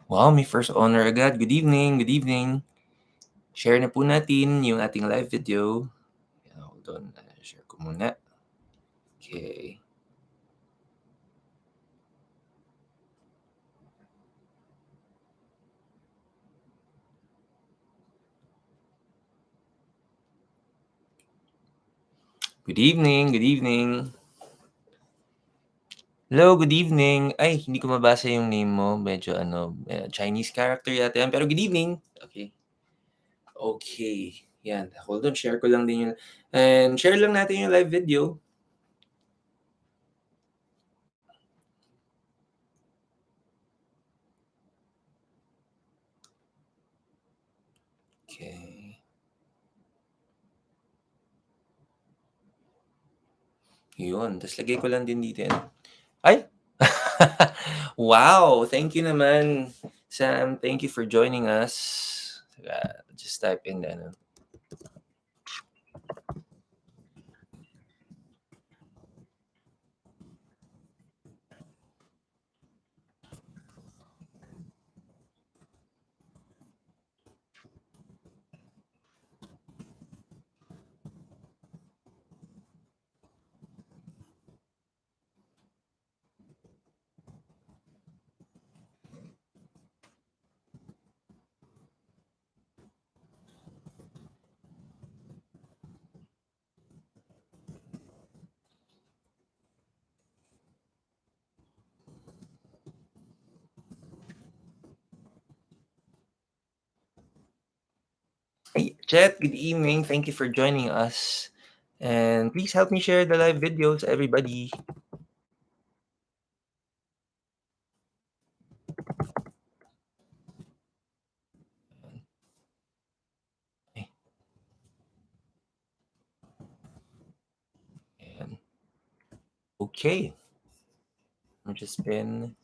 Wow, may first honor agad. Good evening, good evening. Share na po natin yung ating live video. Hold on, share ko muna. Okay. Good evening, good evening. Hello, good evening. Ay, hindi ko mabasa yung name mo. Medyo Chinese character yata yan. Pero good evening. Okay. Okay. Yan. Hold on, share ko lang din yun. And share lang natin yung live video. Okay. Yun. Tapos lagay ko lang din dito yan. Ay! Wow! Thank you naman, Sam. Thank you for joining us. Just type in the Hey, Chet, good evening. Thank you for joining us. And please help me share the live videos, everybody. And okay. I'll just pin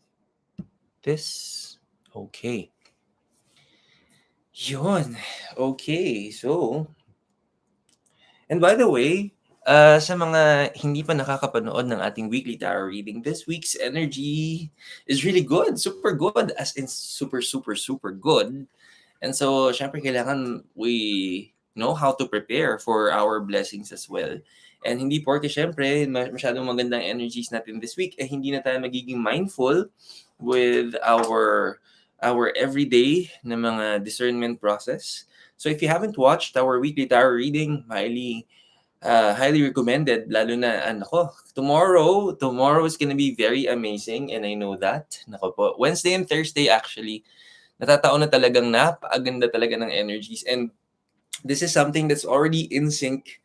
this. Okay. Yun. Okay. So, and by the way, sa mga hindi pa nakakapanood ng ating weekly tarot reading, this week's energy is really good. Super good. As in super, super, super good. And so, syempre, kailangan we know how to prepare for our blessings as well. And hindi porke, syempre, masyadong magandang energies natin this week, hindi na tayo magiging mindful with our everyday na mga discernment process. So if you haven't watched our weekly tarot reading, highly recommended, lalo na, tomorrow is gonna be very amazing, and I know that. Nako po, Wednesday and Thursday actually, natataon na talagang napakaganda talaga ng energies, and this is something that's already in sync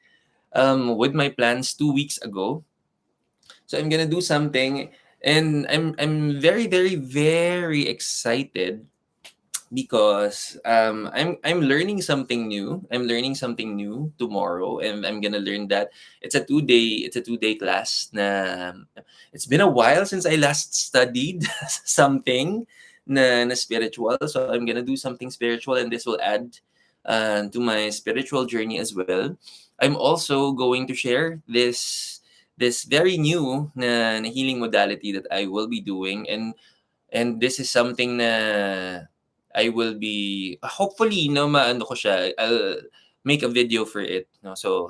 with my plans 2 weeks ago. So I'm gonna do something, and I'm very, very, very excited because I'm learning something new. I'm learning something new tomorrow, and I'm gonna learn that it's a 2-day class. Na it's been a while since I last studied something na spiritual, so I'm gonna do something spiritual, and this will add to my spiritual journey as well. I'm also going to share this very new na healing modality that I will be doing, and this is something na I will be hopefully maano ko siya, I'll make a video for it, no. So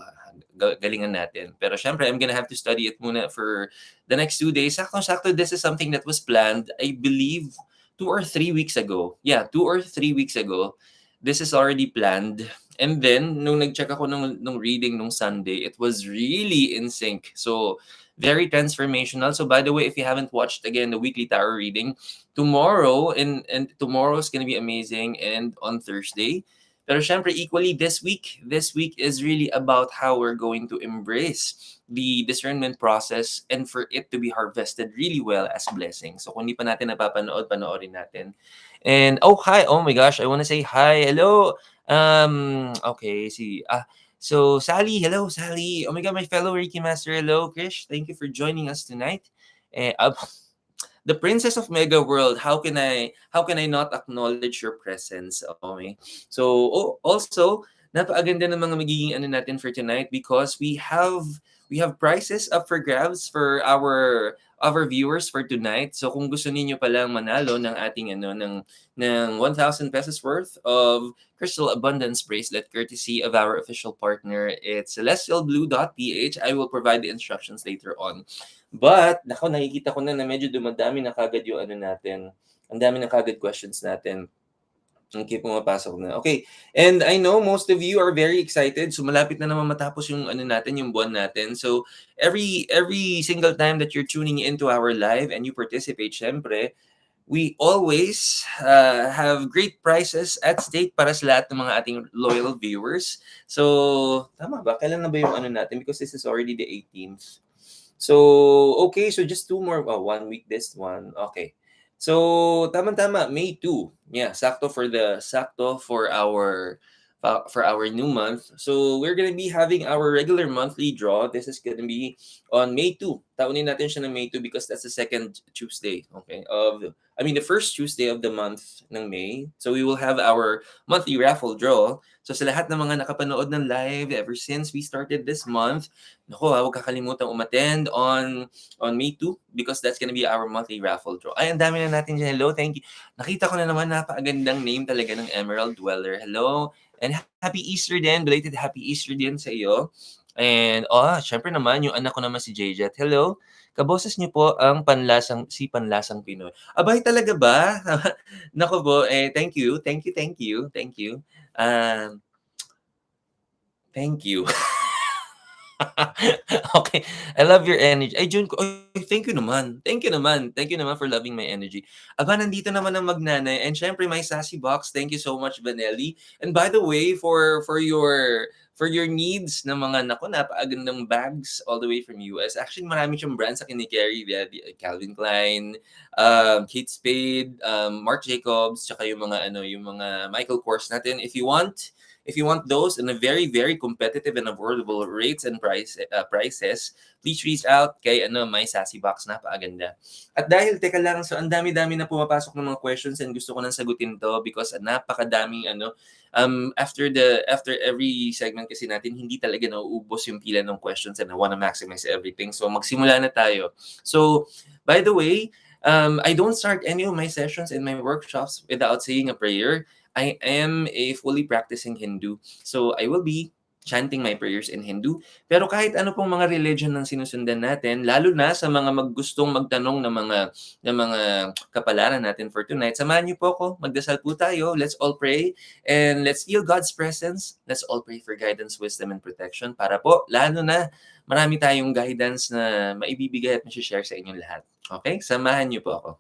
galingan natin. Pero syempre I'm gonna have to study it muna for the next 2 days. Saktong-sakto, this is something that was planned, I believe, 2 or 3 weeks ago. Yeah, 2 or 3 weeks ago. This is already planned. And then nung nag-check ako nung reading nung Sunday, it was really in sync. So very transformational. So by the way, if you haven't watched again the weekly tarot reading, tomorrow and tomorrow is gonna be amazing, and on Thursday. Pero syempre, equally this week is really about how we're going to embrace the discernment process and for it to be harvested really well as blessing. So kung hindi pa natin napapanood, panoorin natin. And hi, oh my gosh, I want to say hi, hello. Okay, so Sally, hello Sally. Oh my god, my fellow Reiki master, hello Krish. Thank you for joining us tonight. The princess of Mega World, how can I not acknowledge your presence? Okay. So also napakaganda ng mga magiging natin for tonight, because we have prizes up for grabs for our viewers for tonight. So kung gusto niyo palang manalo ng ating ng 1,000 pesos worth of Crystal Abundance bracelet courtesy of our official partner, it's celestialblue.ph. I will provide the instructions later on. But nako, nakikita ko na medyo dumadami na kagad yung natin. Ang dami na kagad questions natin. Okay, pumapasok na. Okay. And I know most of you are very excited. So malapit na naman matapos yung natin, yung buwan natin. So every single time that you're tuning into our live and you participate, syempre, we always have great prizes at stake para sa lahat ng mga ating loyal viewers. So, tama ba? Kailan na ba yung natin? Because this is already the 18th. So, okay. So, just 2 more. 1 week this one. Okay. So, tama-tama. May 2. Yeah, sakto for our new month. So, we're gonna be having our regular monthly draw. This is gonna be on May 2. Taunin natin siya ng May 2 because that's the second Tuesday, okay, the first Tuesday of the month ng May. So, we will have our monthly raffle draw. So, sa lahat ng mga nakapanood ng live ever since we started this month, naku, huwag kakalimutan umattend on May 2 because that's gonna be our monthly raffle draw. Ay, ang dami na natin dyan. Hello, thank you. Nakita ko na naman, napakagandang name talaga ng Emerald Dweller. Hello. And happy Easter din. Belated happy Easter din sa iyo. And, syempre naman, yung anak ko naman si JJet. Hello. Kaboses niyo po ang Panlasang Pinoy. Abay, talaga ba? Naku po, thank you. Thank you. Thank you. Okay. I love your energy. Ay, Jun, thank you naman. Thank you naman for loving my energy. Aba, nandito naman ang magnanay. And syempre, my sassy box. Thank you so much, Vanelli. And by the way, for your needs na mga napakagandang bags all the way from US. Actually, marami siyang brands sa kinikerry. Calvin Klein, Kate Spade, Marc Jacobs, tsaka yung mga Michael Kors natin. If you want those in a very, very competitive and affordable rates and prices, please reach out kay my sassy box. Napakaganda. At dahil, teka lang, so ang dami-dami na pumapasok ng mga questions and gusto ko nang sagutin to because napakadaming after every segment kasi natin, hindi talaga nauubos yung pila ng questions and I wanna maximize everything. So magsimula na tayo. So, by the way, I don't start any of my sessions and my workshops without saying a prayer. I am a fully practicing Hindu. So I will be chanting my prayers in Hindu. Pero kahit ano pong mga religion ng sinusundan natin, lalo na sa mga gustong magtanong ng mga kapalaran natin for tonight, samahan niyo po ako, magdasal po tayo, let's all pray, and let's feel God's presence. Let's all pray for guidance, wisdom, and protection para po, lalo na marami tayong guidance na maibibigay at share sa inyong lahat. Okay? Samahan niyo po ako.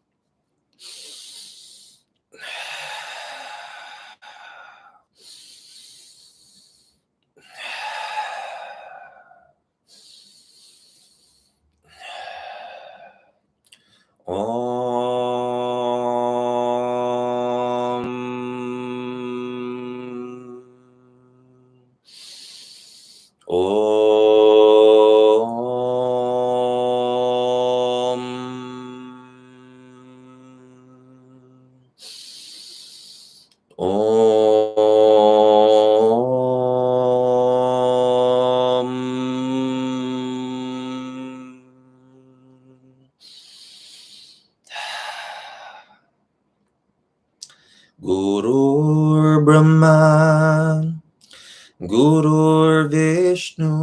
Gurur Brahma, Gurur Vishnu,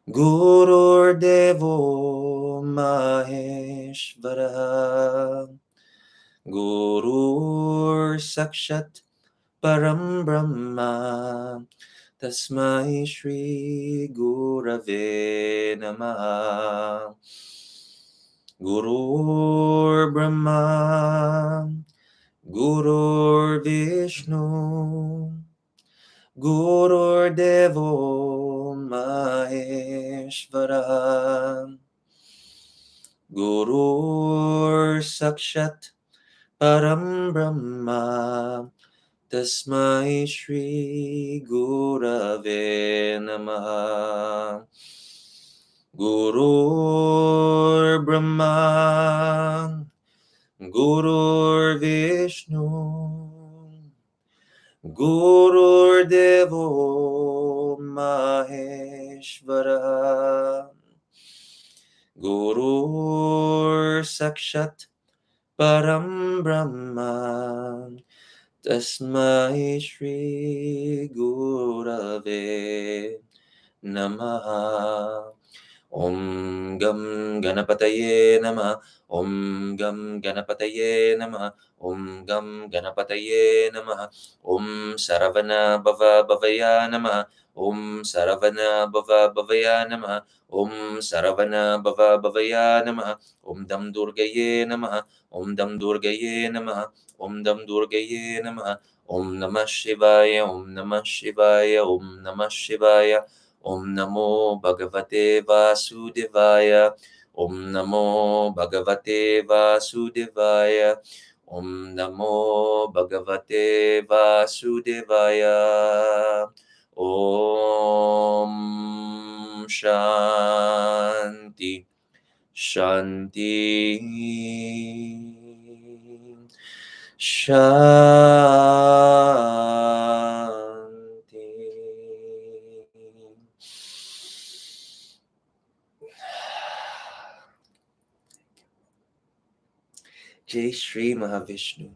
Gurur Devo Maheshvara, Gurur Sakshat Param Brahma, Tasmai Shri Gurave Namaha. Gurur Brahma, Gurur Vishnu, Gurur Devo Maheshvara, Gurur Sakshat Param Brahma, Tasmai Shri Gurave Namaha. Gurur Brahma, Gurur Vishnu, Gurur Devo Maheshvara, Paramaeshvara Gurur Sakshat Param Brahma Tasmai Shri Gurave Namaha. Om Gam Ganapataye Namaha. Om Gam Ganapataye Namaha. Om Gam Ganapataye Namaha. Om Saravana Bhava Bhavaya Namaha. Om Saravana Bhava Bhavaya Namaha. Om Saravana Bhava Bhavaya Namaha. Om Dam Durgaye Namaha. Om Dam Durgaye Namaha. Om Dam Durgaye Namaha. Om Namah Shivaya. Om Namah Shivaya. Om Namah Shivaya. Om Namo Bhagavate Vasudevaya. Om Namo Bhagavate Vasudevaya. Om Namo Bhagavate Vasudevaya. Om Shanti. Shanti. Shanti. Jai Shri Mahavishnu.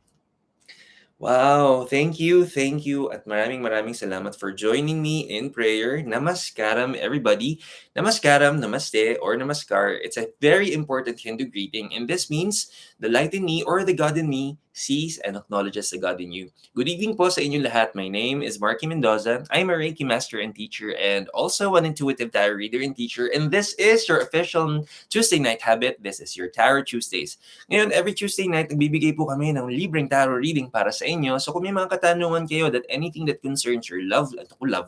Wow, thank you, at maraming salamat for joining me in prayer. Namaskaram, everybody. Namaskaram, namaste, or namaskar. It's a very important Hindu greeting, and this means the light in me or the God in me sees and acknowledges the God in you. Good evening po sa inyo lahat. My name is Marky Mendoza. I'm a Reiki master and teacher, and also an intuitive tarot reader and teacher, and this is your official Tuesday night habit. This is your Tarot Tuesdays. Ngayon, every Tuesday night, nagbibigay po kami ng libreng tarot reading para sa inyo. So kung may mga katanungan kayo that anything that concerns your love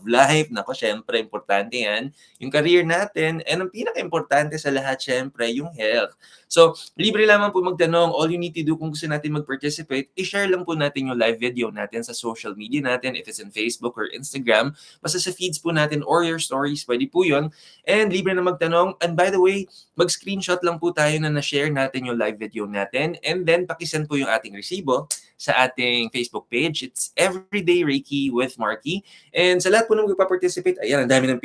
life, nako, syempre, importante yan, yung career natin, and ang pinaka-importante sa lahat, syempre, yung health. So, libre lamang po magtanong. All you need to do kung gusto natin mag-participate, i-share lang po natin yung live video natin sa social media natin, if it's in Facebook or Instagram, basta sa feeds po natin or your stories, pwede po yun. And libre na magtanong. And by the way, mag-screenshot lang po tayo na na-share natin yung live video natin, and then pakisend po yung ating resibo sa ating Facebook page. It's Everyday Reiki with Marky. And sa lahat po na magpa-participate, ayan, ang dami ng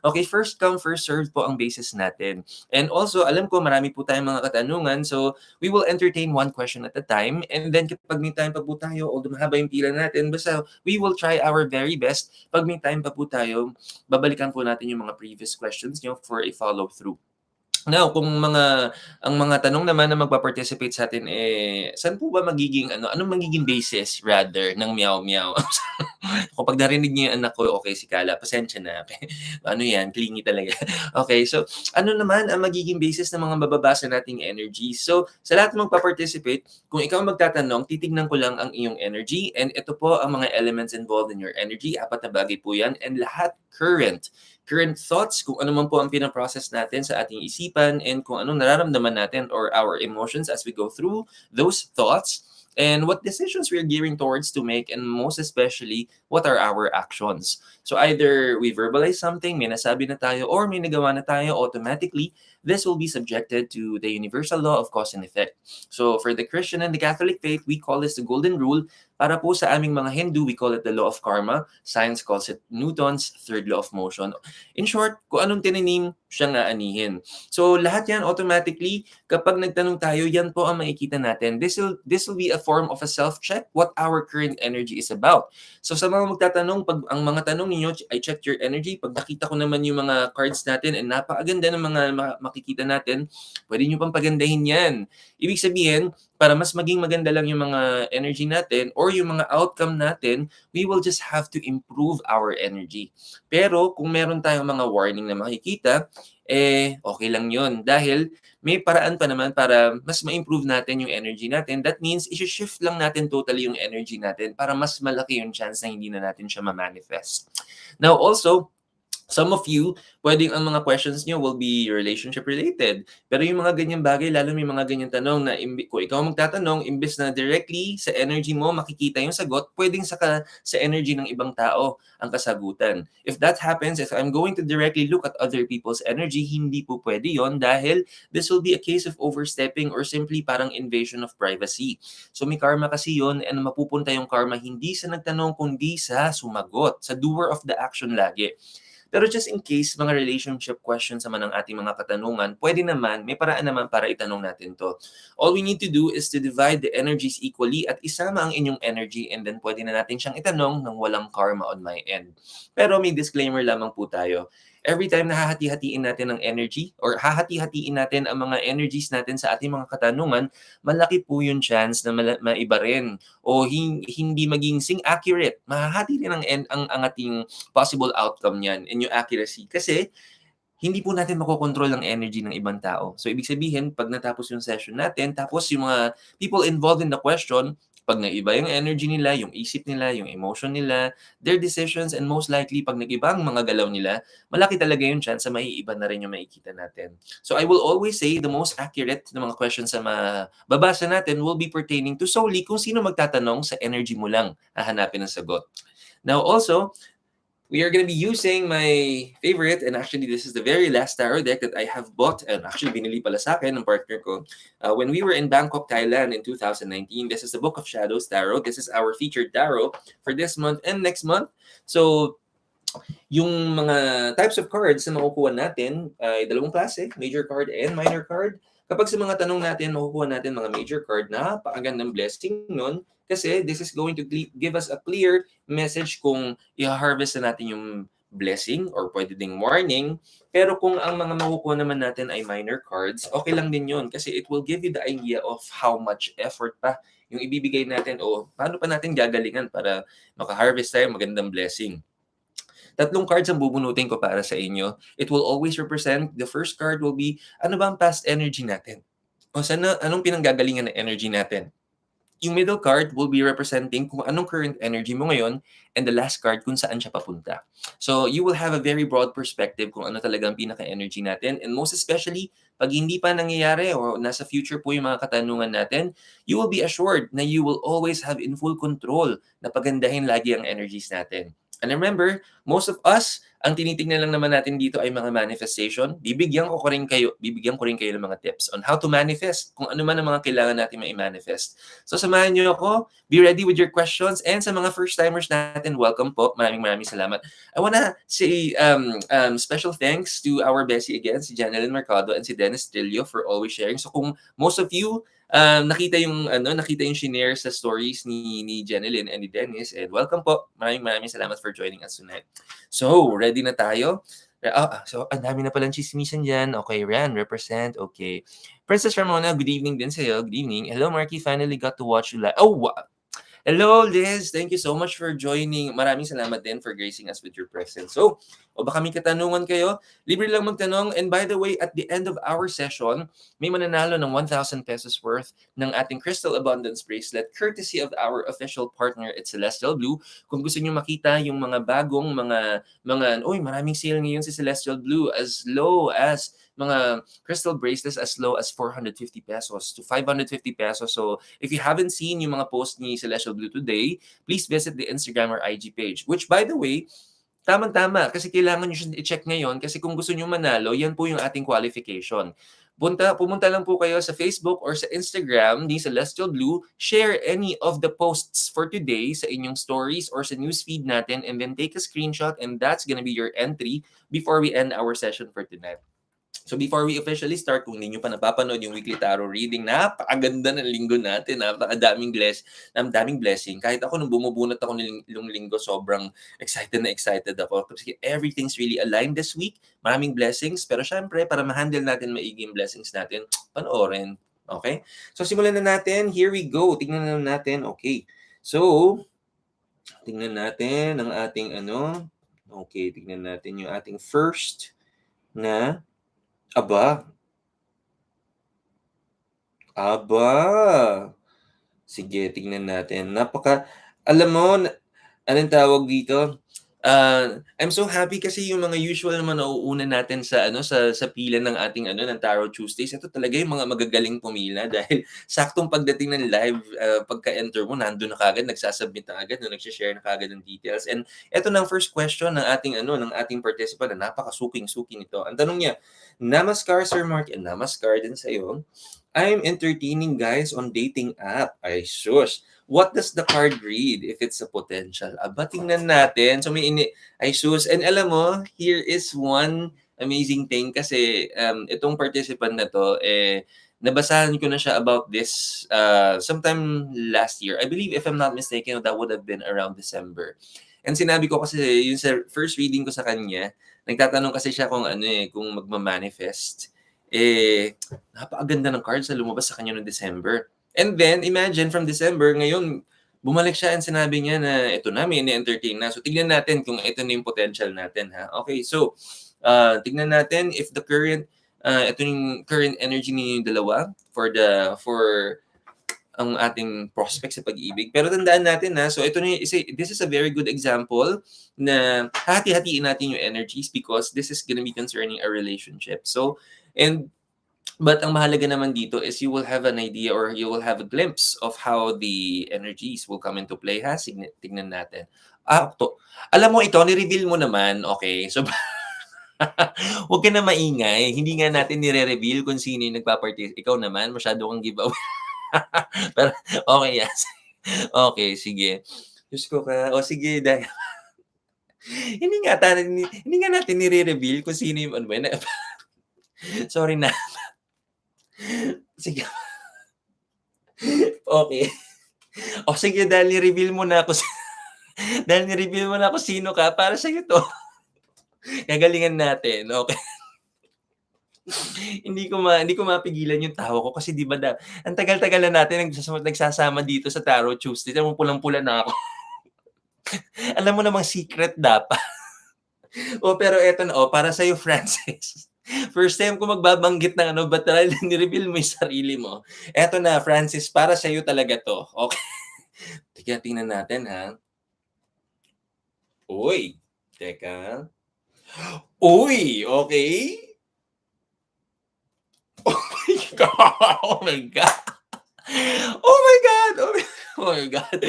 Okay, first come, first serve po ang basis natin. And also, alam ko marami po tayong mga katanungan, so we will entertain one question at a time. And then kapag may time pa po tayo, although mahaba yung pila natin, basta we will try our very best. Pag may time pa po tayo, babalikan po natin yung mga previous questions nyo for a follow-through. Now, kung ang mga tanong naman na magpa-participate sa atin, saan po ba magiging anong magiging basis rather ng meow meow? Kapag narinig niyo yung anak ko, okay, si Kala, pasensya na. Ano yan, clingy talaga. Okay, so ano naman ang magiging basis ng mga mababasa nating energy? So, sa lahat ng magpa-participate, kung ikaw magtatanong, titignan ko lang ang iyong energy, and ito po ang mga elements involved in your energy. 4 na bagay po yan, and lahat current thoughts, kung ano man po ang pinaprocess natin sa ating isipan, and kung anong nararamdaman natin or our emotions as we go through those thoughts, and what decisions we're gearing towards to make, and most especially, what are our actions. So either we verbalize something, may nasabi na tayo, or may nagawa na tayo, automatically, this will be subjected to the universal law of cause and effect. So for the Christian and the Catholic faith, we call this the golden rule. Para po sa aming mga Hindu, we call it the law of karma. Science calls it Newton's third law of motion. In short, kung anong tininim, siya nga anihin. So lahat yan automatically, kapag nagtanong tayo, yan po ang makikita natin. This will be a form of a self-check what our current energy is about. So sa mga magtatanong, pag ang mga tanong ninyo, I checked your energy, pag nakita ko naman yung mga cards natin, and napakaganda ng mga makikita natin, pwede nyo pang pagandahin yan. Ibig sabihin, para mas maging maganda lang yung mga energy natin or yung mga outcome natin, we will just have to improve our energy. Pero kung meron tayong mga warning na makikita, okay lang yun. Dahil may paraan pa naman para mas ma-improve natin yung energy natin. That means, isi-shift lang natin totally yung energy natin para mas malaki yung chance na hindi na natin siya ma-manifest. Now also, some of you, pwedeng ang mga questions nyo will be relationship related. Pero yung mga ganyang bagay, lalo may mga ganyang tanong na kung ikaw magtatanong, imbes na directly sa energy mo makikita yung sagot, pwedeng sa energy ng ibang tao ang kasagutan. If that happens, if I'm going to directly look at other people's energy, hindi po pwede yon dahil this will be a case of overstepping or simply parang invasion of privacy. So may karma kasi yon, and mapupunta yung karma hindi sa nagtanong kundi sa sumagot, sa doer of the action lagi. Pero just in case mga relationship questions naman ang ating mga katanungan, pwede naman, may paraan naman para itanong natin to. All we need to do is to divide the energies equally at isama ang inyong energy, and then pwede na natin siyang itanong ng walang karma on my end. Pero may disclaimer lamang po tayo. Every time na hahati-hatiin natin ang energy or hahati-hatiin natin ang mga energies natin sa ating mga katanungan, malaki po yung chance na maiba rin o hindi maging sing accurate. Mahahati rin ang ating possible outcome niyan in yung accuracy. Kasi hindi po natin makokontrol ang energy ng ibang tao. So, ibig sabihin, pag natapos yung session natin, tapos yung mga people involved in the question, pag naiba yung energy nila, yung isip nila, yung emotion nila, their decisions, and most likely, pag nag-iba ang mga galaw nila, malaki talaga yung chance na maiiba na rin yung makikita natin. So, I will always say the most accurate na mga questions na mababasa natin will be pertaining to solely kung sino magtatanong sa energy mo lang hahanapin ang sagot. Now, also, we are going to be using my favorite, and actually this is the very last tarot deck that I have bought, and actually binili pala sa akin ng partner ko when we were in Bangkok, Thailand in 2019. This is the Book of Shadows Tarot. This is our featured tarot for this month and next month. So, yung mga types of cards na makukuha natin ay dalawang klase, major card and minor card. Kapag sa mga tanong natin, makukuha natin mga major card, napakagandang blessing nun kasi this is going to give us a clear message kung i-harvest na natin yung blessing or pwede ding warning. Pero kung ang mga makukuha naman natin ay minor cards, okay lang din yun kasi it will give you the idea of how much effort pa yung ibibigay natin o paano pa natin gagalingan para maka-harvest tayo magandang blessing. Tatlong cards ang bubunutin ko para sa inyo. It will always represent, the first card will be, ano ba ang past energy natin? O anong pinanggagalingan ng energy natin? Yung middle card will be representing kung anong current energy mo ngayon, and the last card kung saan siya papunta. So you will have a very broad perspective kung ano talaga ang pinaka-energy natin, and most especially, pag hindi pa nangyayari o nasa future po yung mga katanungan natin, you will be assured na you will always have in full control na pagandahin lagi ang energies natin. And remember, most of us, ang tinitingnan lang naman natin dito ay mga manifestation. Bibigyan ko rin kayo ng mga tips on how to manifest, kung ano man ang mga kailangan natin ma-manifest. So samahan niyo ako, be ready with your questions, and sa mga first-timers natin, welcome po. Maraming salamat. I wanna say special thanks to our Bessie again, si Janeline Mercado and si Dennis Trillo for always sharing. So kung most of you nakita yung shinare sa stories ni Janeline and ni Dennis, and welcome po. Maraming salamat for joining us tonight. So, ready na tayo? So, ang dami na palang chismisan dyan. Okay, Ran, represent. Okay. Princess Ramona, good evening din sa'yo. Good evening. Hello, Marky. Finally got to watch you live. Oh, hello, Liz. Thank you so much for joining. Maraming salamat din for gracing us with your presence. So, o baka may katanungan kayo, libre lang magtanong. And by the way, at the end of our session, may mananalo ng 1,000 pesos worth ng ating Crystal Abundance Bracelet courtesy of our official partner at Celestial Blue. Kung gusto niyo makita yung mga bagong maraming sale ngayon si Celestial Blue, as low as mga crystal bracelets as low as 450 pesos to 550 pesos. So, if you haven't seen yung mga post ni Celestial Blue today, please visit the Instagram or IG page. Which, by the way, tamang-tama kasi kailangan nyo siya i-check ngayon kasi kung gusto nyo manalo, yan po yung ating qualification. Pumunta lang po kayo sa Facebook or sa Instagram ni Celestial Blue, share any of the posts for today sa inyong stories or sa newsfeed natin, and then take a screenshot, and that's gonna be your entry before we end our session for tonight. So before we officially start, kung hindi nyo pa napapanood yung weekly tarot reading, napakaganda ng linggo natin, napakadaming blessing. Kahit ako nung bumubunot ako nung linggo, sobrang excited ako. Kasi everything's really aligned this week. Maraming blessings. Pero syempre, para ma-handle natin maigi yung blessings natin, panoorin. Okay? So simulan na natin. Here we go. Tingnan na natin. Okay. So, tingnan natin ang ating Okay, tingnan natin yung ating first na Aba. Sige, tingnan natin. Alam mo, anong tawag dito? I'm so happy kasi yung mga usual naman nauuna natin sa pila ng ating ng Tarot Tuesdays. Ito talaga yung mga magagaling pumila dahil saktong pagdating ng live, pagka-enter mo, nandun na kagad, nagsasubmit na agad, nagsha-share na kagad ng details. And ito na ang first question ng ating participant na napakasuking-suki nito. Ang tanong niya, Namaskar, Sir Mark, and Namaskar din sa'yo. I'm entertaining guys on dating app. Ay, shush. What does the card read if it's a potential? Aba, tingnan natin. So ay, shush. And alam mo, here is one amazing thing kasi itong participant na to, nabasahan ko na siya about this sometime last year. I believe, if I'm not mistaken, that would have been around December. And sinabi ko kasi, yung sa first reading ko sa kanya, nagtatanong kasi siya kung kung magma-manifest. Napakaganda ng cards na lumabas sa kanya noong December. And then, imagine from December, ngayon, bumalik siya and sinabi niya na ito na, may ini-entertain na. So, tignan natin kung ito na yung potential natin, ha? Okay, so, tignan natin if the current, ito yung current energy ninyo yung dalawa for ang ating prospects sa pag-ibig. Pero tandaan natin na, so ito na this is a very good example na hati-hatiin natin yung energies because this is gonna be concerning a relationship. So, but ang mahalaga naman dito is you will have an idea or you will have a glimpse of how the energies will come into play, ha? Tignan natin. Alam mo ito, ni-reveal mo naman, okay? So, huwag ka na maingay. Hindi nga natin nire-reveal kung sino yung Ikaw naman, masyado kang giveaway. Pero, okay, yes. Okay, sige. Diyos ko ka. O sige, dahil hindi nga natin nire-reveal kung sino yung sorry na. Sige. Okay. O sige, dahil ni-reveal mo na ako sino ka, para sa'yo to. Gagalingan natin, okay. hindi ko mapigilan yung tawa ko kasi 'di ba ang tagal-tagal na natin nagsasama dito sa Tarot Tuesday. Alam mo, pulang-pula na ako. Alam mo namang secret dapat. Pero eto na, para sa'yo, Francis. First time ko magbabanggit ng ba't ni-reveal mo yung sarili mo. Eto na, Francis, para sa'yo talaga 'to, okay. Teka, tingnan natin, ha. Uy, teka. Uy, okay. Oh my God! Oh my God! Oh my God!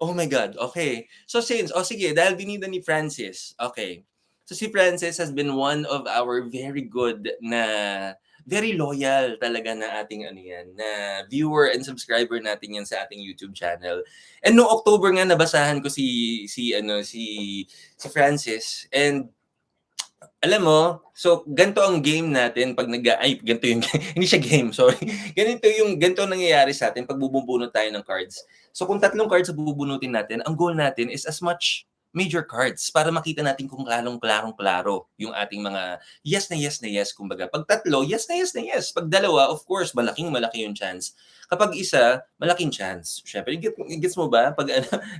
Oh my God! Okay. So sige, dahil binida ni Francis, okay. So si Francis has been one of our very good very loyal talaga na ating na viewer and subscriber natin yan sa ating YouTube channel. And noong October nga nabasahan ko si Francis, and alam mo, so ganito ang game natin pag ganito yung hindi siya game, sorry. Ganito nangyayari sa atin pag bububunot tayo ng cards. So kung 3 cards ang bubunutin natin, ang goal natin is as much major cards para makita natin kung klarong-klaro yung ating mga yes na yes na yes. Kumbaga, pag 3, yes na yes na yes. Pag 2, of course, malaking-malaki yung chance. Kapag isa, malaking chance. Syempre, gets mo ba? Pag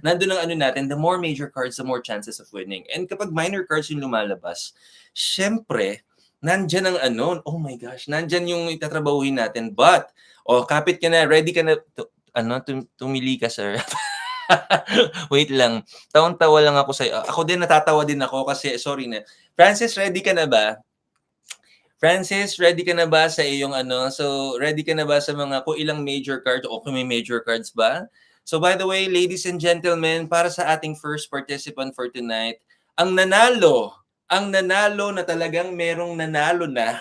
nandun ang natin, the more major cards, the more chances of winning. And kapag minor cards yung lumalabas, syempre, nandyan ang oh my gosh, nandyan yung itatrabahuhin natin. But, kapit ka na, ready ka na, tumili ka, sir. Wait lang, tawang-tawa lang ako sa'yo. Ako din, natatawa din ako kasi, sorry na. Francis, ready ka na ba? Francis, ready ka na ba sa iyong So, ready ka na ba sa mga kung ilang major cards o kung may major cards ba? So, by the way, ladies and gentlemen, para sa ating first participant for tonight, ang nanalo na talagang merong nanalo na,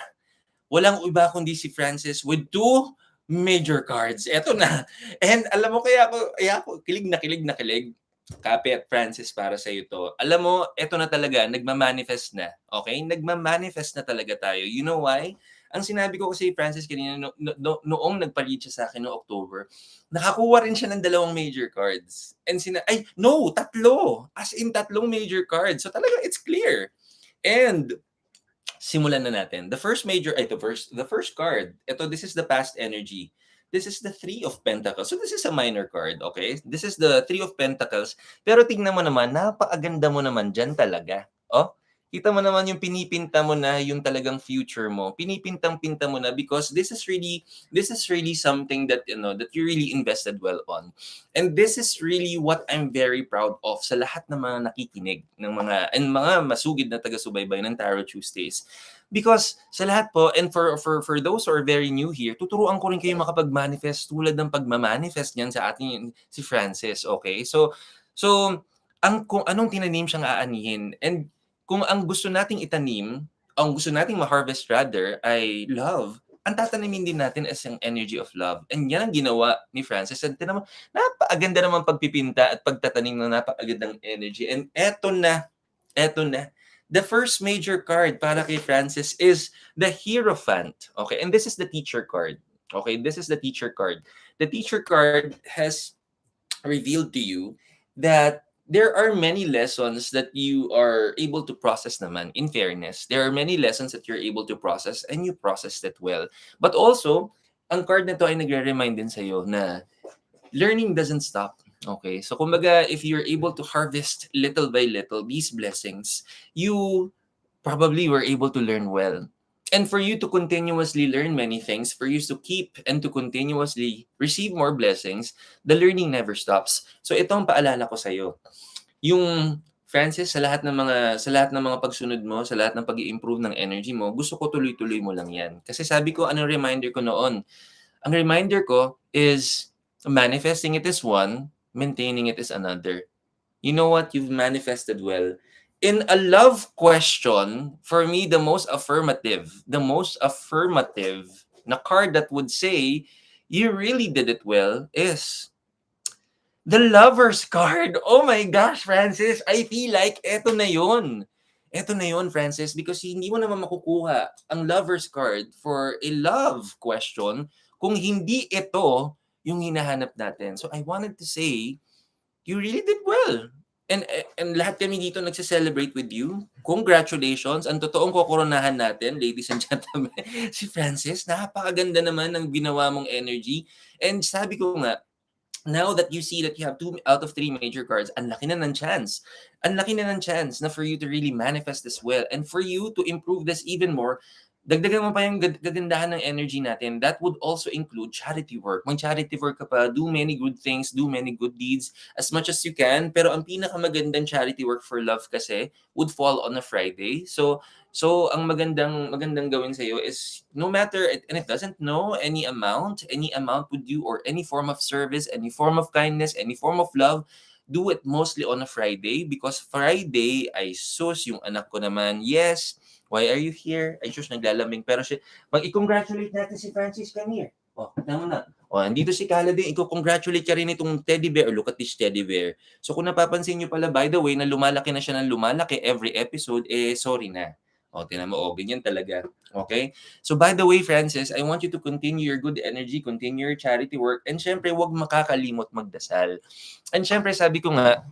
walang iba kundi si Francis with 2 major cards. Eto na. And alam mo, kaya ako kilig na kilig. Copy at Francis, para sa iyo to. Alam mo, eto na talaga, nagma-manifest na. Okay? Nagma-manifest na talaga tayo. You know why? Ang sinabi ko kasi Francis kanina noong nagpa-read siya sa akin noong October, nakakuha rin siya ng 2 major cards. And 3. As in 3 major cards. So talaga, it's clear. And simulan na natin. The first card. This is the past energy. This is the 3 of Pentacles. So this is a minor card, okay? This is the 3 of Pentacles. Pero tingnan mo naman, napakaganda mo naman dyan talaga. Kita mo naman yung pinipinta mo na yung talagang future mo. Pinipintang-pinta mo na because this is really something that that you really invested well on. And this is really what I'm very proud of sa lahat ng mga nakikinig ng mga masugid na taga-subaybay ng Tarot Tuesdays. Because sa lahat po, and for those who are very new here, tuturuan ko rin kayo makapag-manifest tulad ng pagma-manifest niyan sa ating si Francis, okay? So kung anong tinanim siyang aanihin, and kung ang gusto nating itanim, ang gusto nating ma-harvest rather, ay love, ang tatanimin din natin is ang energy of love. And yan ang ginawa ni Francis. And tinan mo, napakaganda naman pagpipinta at pagtatanim ng napakagandang energy. And eto na. The first major card para kay Francis is the Hierophant. Okay, and this is the teacher card. Okay, this is the teacher card. The teacher card has revealed to you that there are many lessons that you are able to process naman, in fairness. There are many lessons that you're able to process and you processed it well. But also, ang card na to ay nagre-remind din sa'yo na learning doesn't stop. Okay? So kumbaga, if you're able to harvest little by little these blessings, you probably were able to learn well. And for you to continuously learn many things, for you to keep and to continuously receive more blessings, the learning never stops. So ito ang paalala ko sa iyo. Yung Francis, sa lahat ng mga pagsunod mo, sa lahat ng pag-i-improve ng energy mo, gusto ko tuloy-tuloy mo lang 'yan. Kasi sabi ko, anong reminder ko noon? Ang reminder ko is manifesting it is one, maintaining it is another. You know what? You've manifested well. In a love question, for me, the most affirmative na card that would say you really did it well is the Lover's card. Oh my gosh, Francis, I feel like eto na yun. Eto na yun, Francis, because hindi mo naman makukuha ang Lover's card for a love question kung hindi ito yung hinahanap natin. So I wanted to say, you really did well. And lahat kami dito nagse-celebrate with you. Congratulations. Ang totoong kokoronahan natin, ladies and gentlemen, si Francis. Napakaganda naman ng ginawa mong energy. And sabi ko nga, now that you see that you have 2 out of 3 major cards, ang laki na ng chance. Ang laki na ng chance na for you to really manifest this well and for you to improve this even more. Dagdagan mo pa yung gagandahan ng energy natin. That would also include charity work. Mag-charity work ka pa, do many good things, do many good deeds as much as you can. Pero ang pinakamagandang charity work for love kasi would fall on a Friday. So ang magandang gawin sa iyo is no matter, and it doesn't know any amount would do, or any form of service, any form of kindness, any form of love, do it mostly on a Friday because Friday ay sus yung anak ko naman. Yes, why are you here? Ay sus, naglalamig. Pero i-congratulate natin si Francis, come here. Oh, tama na. Oh, andito si Kala din. I-congratulate ka rin itong teddy bear. Look at this teddy bear. So kung napapansin nyo pala, by the way, na lumalaki na siya ng lumalaki every episode, sorry na. O, tinan mo, ganyan talaga. Okay? So, by the way, Francis, I want you to continue your good energy, continue your charity work, and syempre, huwag makakalimot magdasal. And syempre, sabi ko nga,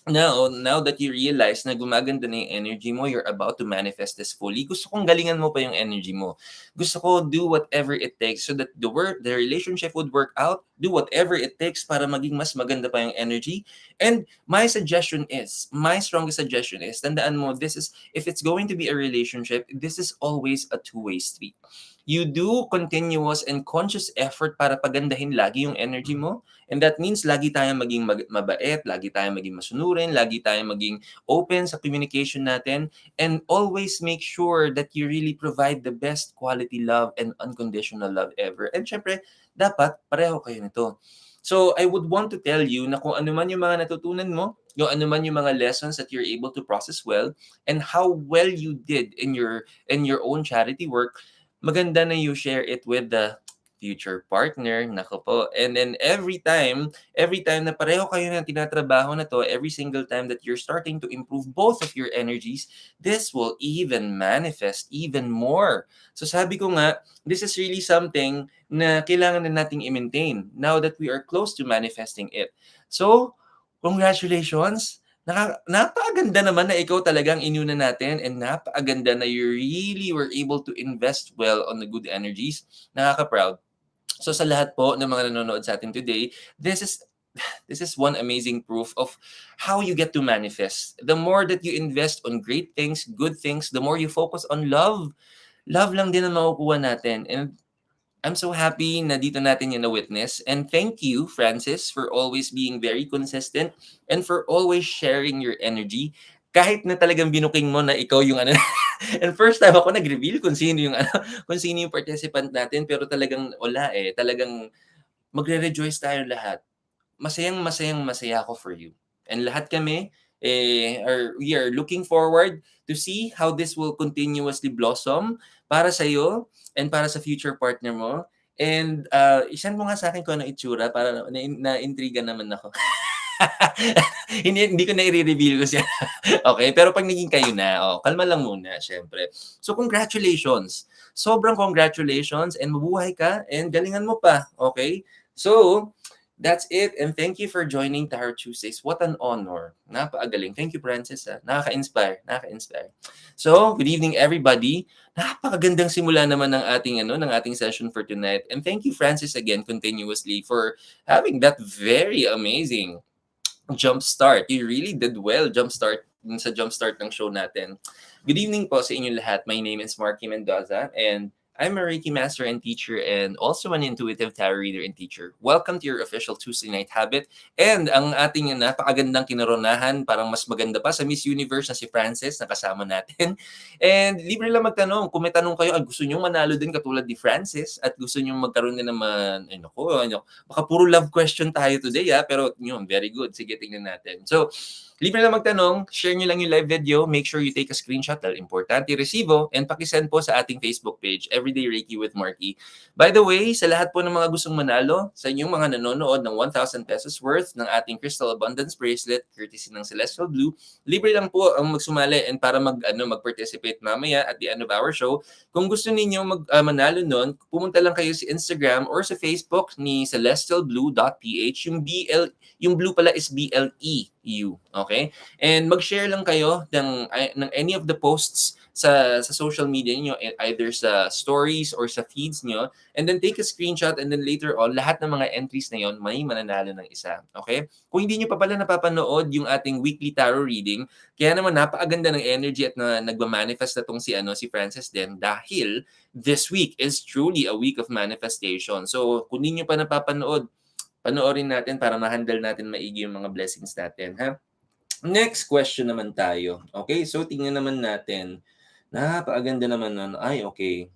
now that you realize na gumaganda na yung energy mo, you're about to manifest this fully, gusto kong galingan mo pa yung energy mo. Gusto ko do whatever it takes so that the relationship would work out. Do whatever it takes para maging mas maganda pa yung energy. And my strongest suggestion is, tandaan mo, if it's going to be a relationship, this is always a two-way street. You do continuous and conscious effort para pagandahin lagi yung energy mo. And that means lagi tayong maging mabait, lagi tayong maging masunurin, lagi tayong maging open sa communication natin, and always make sure that you really provide the best quality love and unconditional love ever. And syempre, dapat pareho kayo nito. So I would want to tell you na kung ano man yung mga natutunan mo, yung ano man yung mga lessons that you're able to process well, and how well you did in your own charity work, maganda na you share it with the future partner. Nako po. And then every time na pareho kayo na tinatrabaho na to, every single time that you're starting to improve both of your energies, this will even manifest even more. So sabi ko nga, this is really something na kailangan na nating i-maintain now that we are close to manifesting it. So, congratulations! Napakaganda naman na ikaw talagang inuna natin, and napakaganda na you really were able to invest well on the good energies. Nakaka-proud. So sa lahat po ng mga nanonood sa atin today, this is one amazing proof of how you get to manifest. The more that you invest on great things, good things, the more you focus on love, love lang din ang makukuha natin. And I'm so happy na dito natin yan na-witness. And thank you, Francis, for always being very consistent and for always sharing your energy. Kahit na talagang binuking mo na ikaw yung ano. And first time ako nag-reveal kung sino yung kung sino yung participant natin, pero talagang wala talagang magre-rejoice tayo lahat. Masaya ako for you. And lahat kami, we are looking forward to see how this will continuously blossom para sa iyo and para sa future partner mo. And isend mo nga sa akin kung ano itsura para na-intriga naman ako. Hindi ko na i-reveal ko siya. Okay, pero 'pag naging kayo na, kalma lang muna siyempre. So congratulations. Sobrang congratulations and mabuhay ka and galingan mo pa, okay? So, that's it and thank you for joining Tarot Tuesdays. What an honor. Napakagaling. Thank you, Francis. Nakaka-inspire, nakaka-inspire. So, good evening everybody. Napakagandang simula naman ng ating session for tonight. And thank you, Francis, again continuously for having that very amazing jumpstart. You really did well sa jumpstart ng show natin. Good evening po sa inyo lahat. My name is Marky Mendoza and I'm a Reiki master and teacher and also an intuitive tarot reader and teacher. Welcome to your official Tuesday Night Habit. And ang ating napakagandang kinoronahan, parang mas maganda pa sa Miss Universe na si Frances na kasama natin. And libre lang magtanong. Kung may tanong kayo, gusto nyo manalo din katulad ni Frances at gusto nyo magkaroon din naman, baka puro love question tayo today pero yun, very good. Sige, tingnan natin. So, libre lang magtanong, share nyo lang yung live video, make sure you take a screenshot dahil importante resibo, and pakisend po sa ating Facebook page, Everyday Reiki with Marky. By the way, sa lahat po ng mga gustong manalo, sa inyong mga nanonood ng 1,000 pesos worth ng ating Crystal Abundance Bracelet, courtesy ng Celestial Blue, libre lang po ang magsumali and para mag-participate mamaya at the end of our show. Kung gusto ninyo manalo nun, pumunta lang kayo sa Instagram or sa Facebook ni celestialblue.ph. Yung blue pala is BLEU. Okay? And mag-share lang kayo ng any of the posts sa social media niyo, either sa stories or sa feeds niyo, and then take a screenshot and then later on, lahat ng mga entries na yon may mananalo ng isa. Okay? Kung hindi niyo pa pala napapanood yung ating weekly tarot reading, kaya naman napakaganda ng energy at nagma-manifest na tong si Frances din dahil this week is truly a week of manifestation. So, kung hindi niyo pa napapanood, panoorin natin para ma-handle natin maigi yung mga blessings natin, ha? Next question naman tayo. Okay, so tingnan naman natin. Napakaganda naman nun. Ay, okay.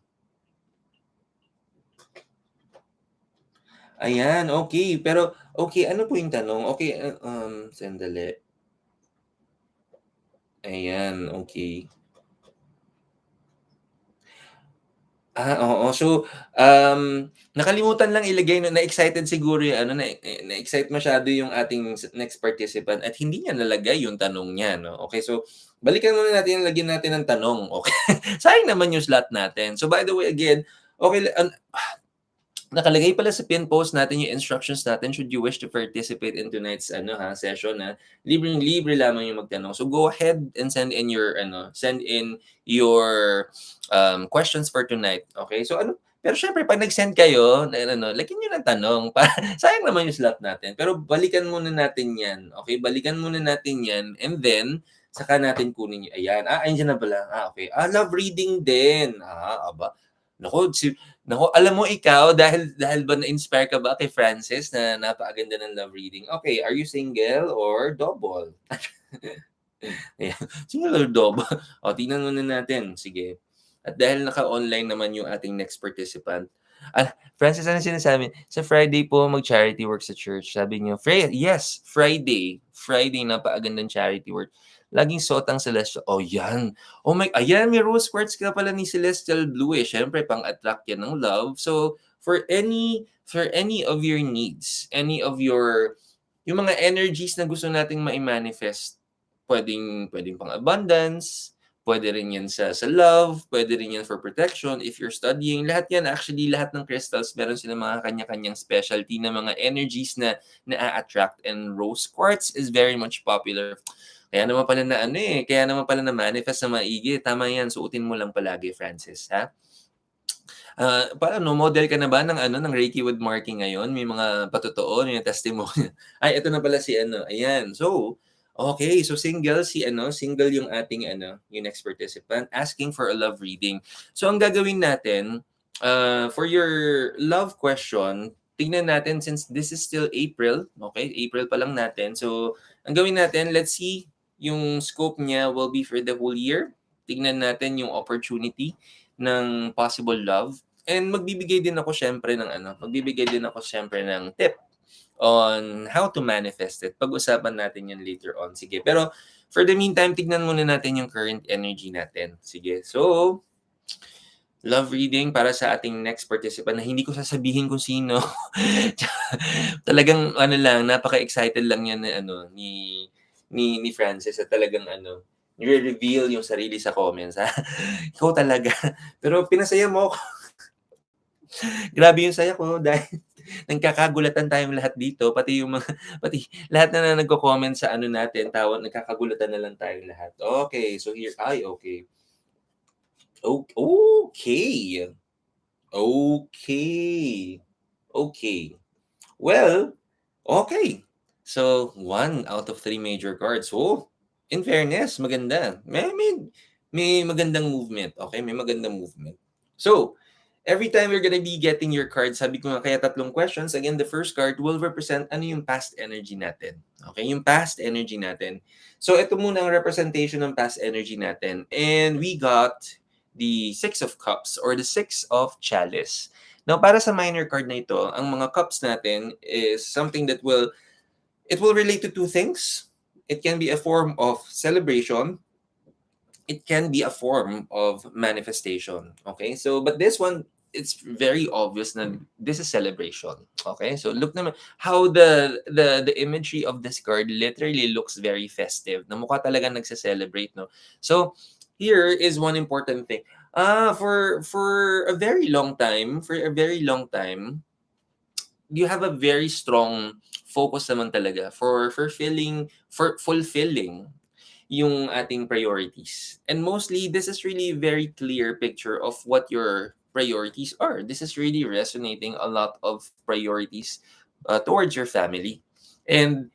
Ayan, okay. Pero, okay, ano po yung tanong? Okay, sandali. Ayan, okay. Oo. So, nakalimutan lang ilagay na-excited siguro yung na-excite masyado yung ating next participant at hindi niya nalagay yung tanong niya, no? Okay, so balikan muna natin, lagyan natin ng tanong, okay? Sayang naman yung slot natin. So by the way, again, okay, nakalagay pala sa pin post natin yung instructions natin should you wish to participate in tonight's session na libreng-libre lamang yung magtanong. So go ahead and send in your questions for tonight. Okay? So pero syempre pag nag-send kayo, lagyan niyo ng tanong para sayang naman yung slot natin. Pero balikan muna natin 'yan. Okay? Balikan muna natin 'yan and then saka natin kunin yung ayan. Andiyan na pala. Okay. Love reading din. Aba. Naku, alam mo ikaw, dahil ba na-inspire ka ba kay Frances na napakaganda ng love reading? Okay, are you single or double? Ayan, single or double? O, tingnan muna natin. Sige. At dahil naka-online naman yung ating next participant, Frances, ano sinasabi? Sa Friday po, mag-charity work sa church. Sabi niyo, yes, Friday. Friday, napakagandang charity work. Laging suot ang Celestial. Oh, yan. Oh my, ayan, may rose quartz ka pala ni Celestial Blue eh. Syempre, pang-attract yan ng love. So, for any of your needs, yung mga energies na gusto nating ma-manifest, pwedeng pang abundance, pwede rin yan sa love, pwede rin yan for protection, if you're studying, lahat yan, actually, lahat ng crystals, meron silang mga kanya-kanyang specialty na mga energies na na-attract, and rose quartz is very much popular. Kaya naman pala kaya naman pala na-manifest na maigi. Tama yan, suotin mo lang palagi, Francis, ha? Paano, model ka na ba ng Reiki with Marky ngayon? May mga patotoo, may testimony. Ay, ito na pala si ayan. So, okay, so single yung ating yung next participant asking for a love reading. So, ang gagawin natin, for your love question, tingnan natin since this is still April, okay? April pa lang natin. So, ang gawin natin, let's see yung scope niya will be for the whole year. Tingnan natin yung opportunity ng possible love. And magbibigay din ako syempre ng tip. on how to manifest it. Pag-usapan natin yan later on. Sige. Pero for the meantime, tignan muna natin yung current energy natin. Sige. So, love reading para sa ating next participant na hindi ko sasabihin kung sino. Talagang ano lang, napaka-excited lang yan na ni Francis at talagang nire-reveal yung sarili sa comments. Ha? Ikaw talaga. Pero pinasaya mo ako. Grabe yung saya ko dahil nagkakagulatan tayong lahat dito, pati yung mga pati lahat na nagko-comment sa natin, nagkakagulatan na lang tayong lahat. Okay, so here okay. Okay. Okay. Okay. Well, okay. So, 1 out of 3 major cards. Oh, in fairness, maganda. May magandang movement. Okay, may magandang movement. So, every time you're gonna be getting your card, sabi ko nga kaya 3 questions. Again, the first card will represent ano yung past energy natin. Okay, yung past energy natin. So, ito muna ang representation ng past energy natin. And we got the 6 of Cups or the 6 of Chalice. Now, para sa minor card na ito, ang mga cups natin is something that will relate to 2 things. It can be a form of celebration. It can be a form of manifestation. Okay? So, but this one, it's very obvious na this is celebration. Okay? So, look naman how the imagery of this card literally looks very festive. Na mukha talaga nagse-celebrate, no? So, here is one important thing. For a very long time, you have a very strong focus naman talaga for fulfilling yung ating priorities. And mostly, this is really a very clear picture of what your priorities are. This is really resonating a lot of priorities towards your family. And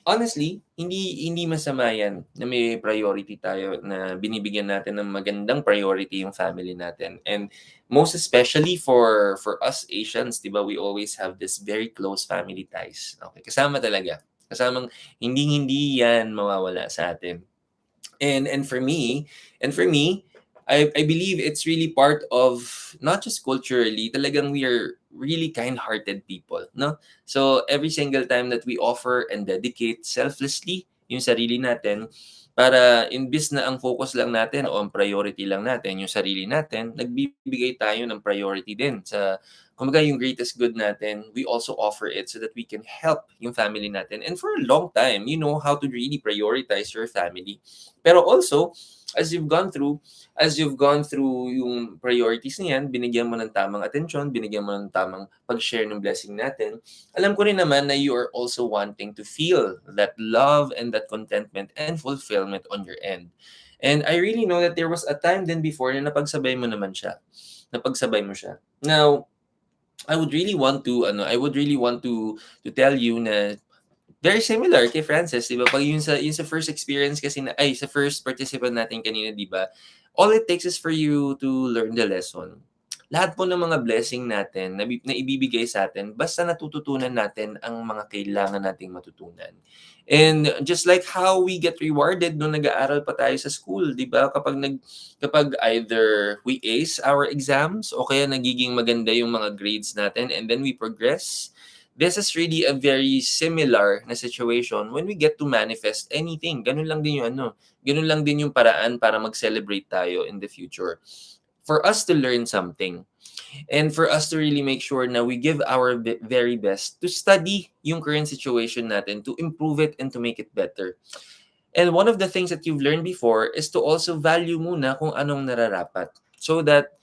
honestly, hindi masama yan na may priority tayo, na binibigyan natin ng magandang priority yung family natin. And most especially for us Asians, 'di ba, we always have this very close family ties. Okay, kasama talaga. Kasamang hindi yan mawawala sa atin. And for me, I believe it's really part of not just culturally, talagang we are really kind-hearted people, no? So every single time that we offer and dedicate selflessly yung sarili natin, para imbis na ang focus lang natin o ang priority lang natin yung sarili natin, nagbibigay tayo ng priority din sa kumbaga yung greatest good natin, we also offer it so that we can help yung family natin. And for a long time, you know how to really prioritize your family. Pero also, as you've gone through yung priorities niyan, binigyan mo ng tamang atensyon, binigyan mo ng tamang pag-share ng blessing natin, alam ko rin naman na you are also wanting to feel that love and that contentment and fulfillment on your end. And I really know that there was a time then before na napagsabay mo naman siya. Napagsabay mo siya. Now, I would really want to tell you na very similar kay Frances, 'di ba? Pag yung sa first experience kasi sa first participant natin kanina, 'di ba? All it takes is for you to learn the lesson. Lahat po ng mga blessing natin na ibibigay sa atin basta natututunan natin ang mga kailangan nating matutunan. And just like how we get rewarded nung nag-aaral pa tayo sa school, 'di ba? Kapag either we ace our exams o kaya nagiging maganda yung mga grades natin and then we progress. This is really a very similar na situation when we get to manifest anything. Ganun lang din yung paraan para mag-celebrate tayo in the future. For us to learn something and for us to really make sure na we give our very best to study yung current situation natin, to improve it and to make it better. And one of the things that you've learned before is to also value muna kung anong nararapat. So that,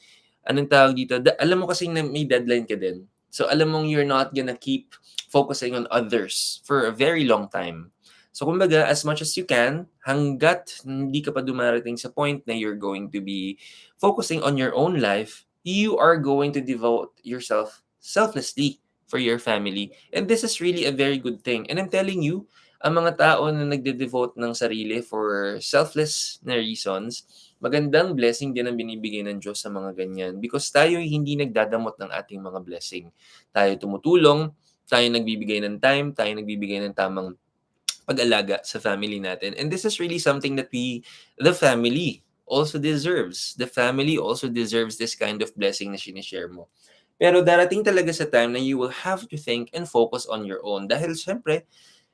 anong tawag dito, alam mo kasi na may deadline ka din. So alam mong you're not gonna keep focusing on others for a very long time. So kumbaga, as much as you can, hanggat hindi ka pa dumarating sa point na you're going to be focusing on your own life, you are going to devote yourself selflessly for your family. And this is really a very good thing. And I'm telling you, ang mga tao na nagde-devote ng sarili for selfless na reasons, magandang blessing din ang binibigay ng Diyos sa mga ganyan. Because tayo hindi nagdadamot ng ating mga blessing. Tayo tumutulong, tayo nagbibigay ng time, tayo nagbibigay ng tamang pag-alaga sa family natin. And this is really something that the family also deserves. The family also deserves this kind of blessing na sinishare mo. Pero darating talaga sa time na you will have to think and focus on your own. Dahil siyempre,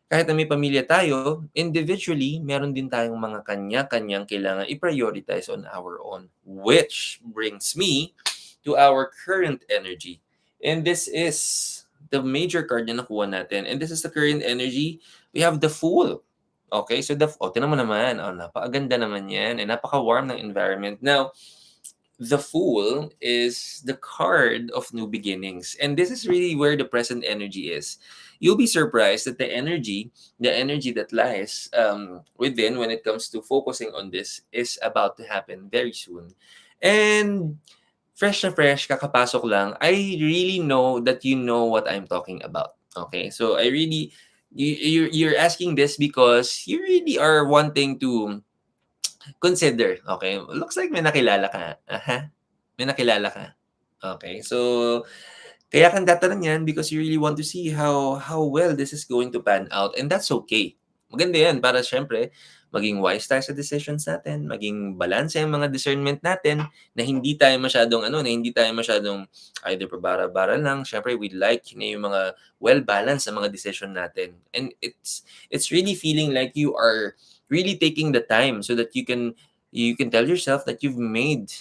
kahit na may pamilya tayo, individually, meron din tayong mga kanya-kanyang kailangan i-prioritize on our own. Which brings me to our current energy. And this is the major card na nakuha natin. And this is the current energy. We have the Fool. Okay, so tingnan mo naman, napakaganda naman yan, and napaka-warm ng environment. Now, the Fool is the card of new beginnings. And this is really where the present energy is. You'll be surprised that the energy that lies within when it comes to focusing on this is about to happen very soon. And fresh na fresh, kakapasok lang, I really know that you know what I'm talking about. Okay? So I really, you're asking this because you really are wanting to consider, okay? Looks like may nakilala ka. Aha. May nakilala ka. Okay. So, kaya kang tatanong yan because you really want to see how well this is going to pan out, and that's okay. Maganda yan para siyempre maging wise tayo sa decisions natin, maging balance yung mga discernment natin, na hindi tayo masyadong na hindi tayo masyadong either pabara-bara lang. Siyempre we like na yung mga well-balanced na mga decision natin. And it's really feeling like you are really taking the time so that you can tell yourself that you've made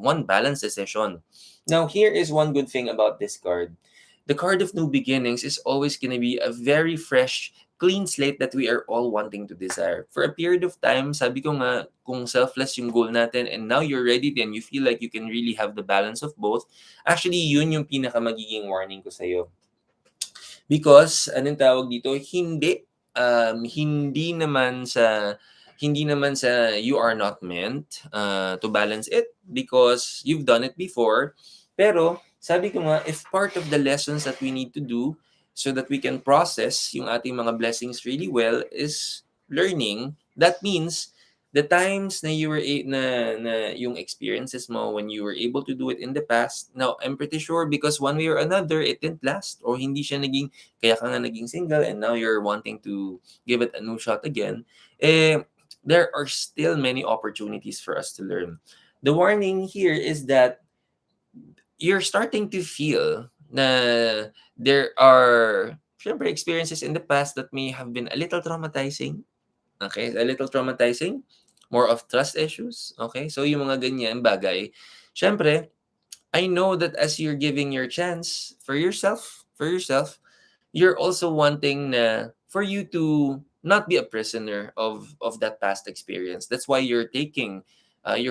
one balanced decision. Now, here is one good thing about this card. The card of new beginnings is always going to be a very fresh, clean slate that we are all wanting to desire. For a period of time, sabi ko nga, kung selfless yung goal natin and now you're ready then you feel like you can really have the balance of both, actually, yun yung pinaka magiging warning ko sa'yo. Because, anong tawag dito, hindi naman sa you are not meant to balance it because you've done it before. Pero sabi ko nga, if part of the lessons that we need to do so that we can process yung ating mga blessings really well is learning, that means the times na you were na yung experiences mo when you were able to do it in the past, now I'm pretty sure because one way or another it didn't last or hindi siya naging, kaya ka nga naging single and now you're wanting to give it a new shot again, there are still many opportunities for us to learn. The warning here is that you're starting to feel na there are syempre experiences in the past that may have been a little traumatizing. Okay, a little traumatizing, more of trust issues. Okay, so yung mga ganyan bagay, syempre, I know that as you're giving your chance for yourself, you're also wanting na for you to not be a prisoner of that past experience. That's why you're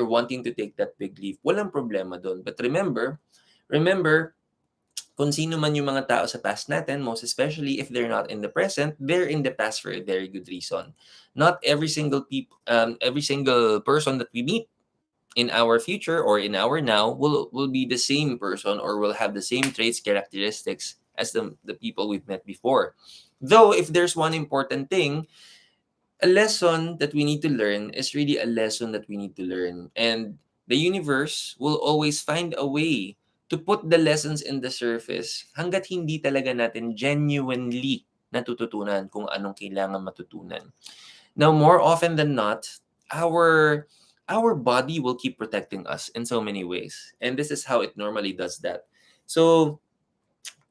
wanting to take that big leap. Walang problema doon. But remember, kung sino man yung mga tao sa past natin, most especially if they're not in the present, they're in the past for a very good reason. Not every single person that we meet in our future or in our now will be the same person or will have the same traits, characteristics as the people we've met before. Though, if there's one important thing, a lesson that we need to learn is really a lesson that we need to learn. And the universe will always find a way to put the lessons in the surface hanggat hindi talaga natin genuinely natututunan kung anong kailangan matutunan. Now, more often than not, our body will keep protecting us in so many ways. And this is how it normally does that. So,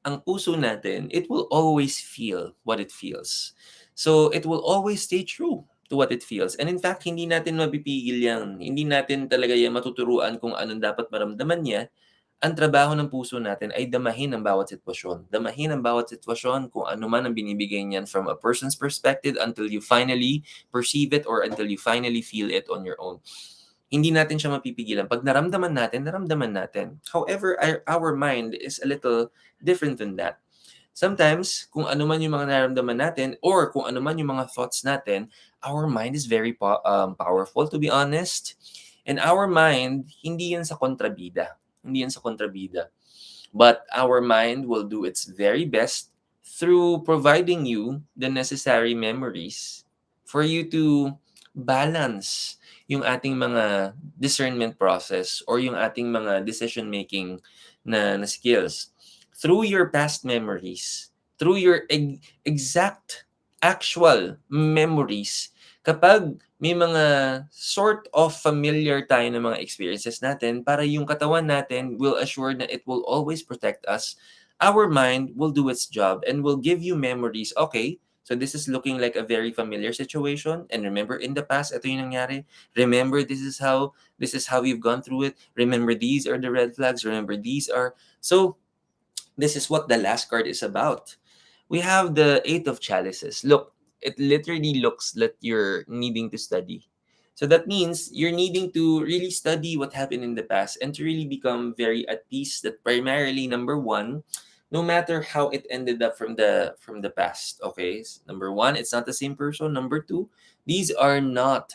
ang puso natin, it will always feel what it feels. So, it will always stay true to what it feels. And in fact, hindi natin mapipigil yan. Hindi natin talaga yan matuturuan kung anong dapat maramdaman niya. Ang trabaho ng puso natin ay damahin ang bawat sitwasyon. Damahin ang bawat sitwasyon kung ano man ang binibigay niyan from a person's perspective until you finally perceive it or until you finally feel it on your own. Hindi natin siya mapipigilan. Pag naramdaman natin, naramdaman natin. However, our mind is a little different than that. Sometimes, kung ano man yung mga nararamdaman natin or kung ano man yung mga thoughts natin, our mind is very powerful, to be honest. And our mind, hindi yan sa kontrabida. Hindi yan sa kontrabida. But our mind will do its very best through providing you the necessary memories for you to balance yung ating mga discernment process or yung ating mga decision-making na skills. Through your past memories, through your exact, actual memories, kapag may mga sort of familiar tayo ng mga experiences natin, para yung katawan natin will assure na it will always protect us, our mind will do its job and will give you memories. Okay, so this is looking like a very familiar situation. And remember, in the past, ito yung nangyari. Remember, this is how you've gone through it. Remember, these are the red flags. Remember, these are. So, this is what the last card is about. We have the Eight of Chalices. Look, it literally looks like you're needing to study. So that means you're needing to really study what happened in the past and to really become very at peace. That primarily, number one, no matter how it ended up from the past. Okay, number one, it's not the same person. Number two, these are not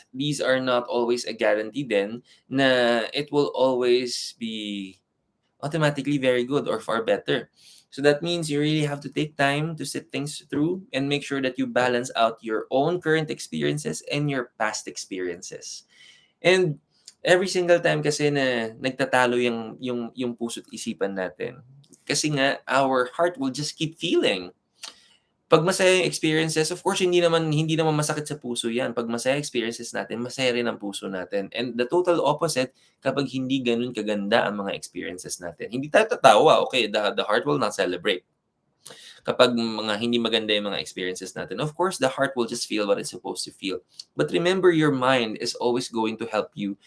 always a guarantee. Then na it will always be automatically very good or far better. So that means you really have to take time to sit things through and make sure that you balance out your own current experiences and your past experiences. And every single time kasi na nagtatalo yung puso't isipan natin. Kasi nga our heart will just keep feeling. Pag masaya yung experiences, of course, hindi naman masakit sa puso 'yan. Pag masaya experiences natin, masaya rin ang puso natin. And the total opposite kapag hindi gano'n kaganda ang mga experiences natin. Hindi tayo tatawa, okay, the heart will not celebrate. Kapag mga hindi maganda yung mga experiences natin, of course, the heart will just feel what it's supposed to feel. But remember, your mind is always going to help you,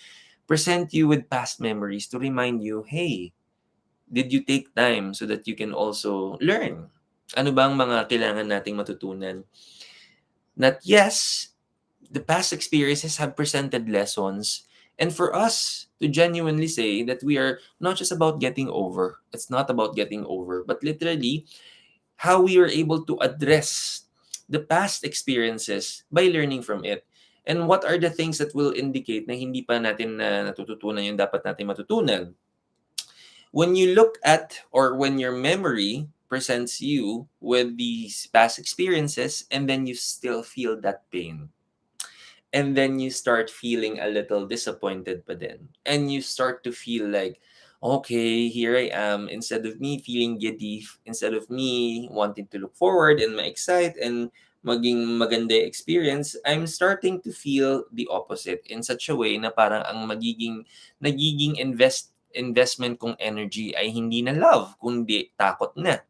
present you with past memories to remind you, hey, did you take time so that you can also learn? Ano bang mga kailangan nating matutunan? That yes, the past experiences have presented lessons, and for us to genuinely say that we are not just about getting over, it's not about getting over, but literally how we are able to address the past experiences by learning from it. And what are the things that will indicate na hindi pa natin na natututunan yung dapat natin matutunan? When you look at, or when your memory presents you with these past experiences and then you still feel that pain, and then you start feeling a little disappointed pa din, and you start to feel like, okay, here I am, instead of me feeling giddy, instead of me wanting to look forward and ma-excite and maging maganda yung experience, I'm starting to feel the opposite in such a way na parang ang nagiging investment kong energy ay hindi na love, kundi takot na,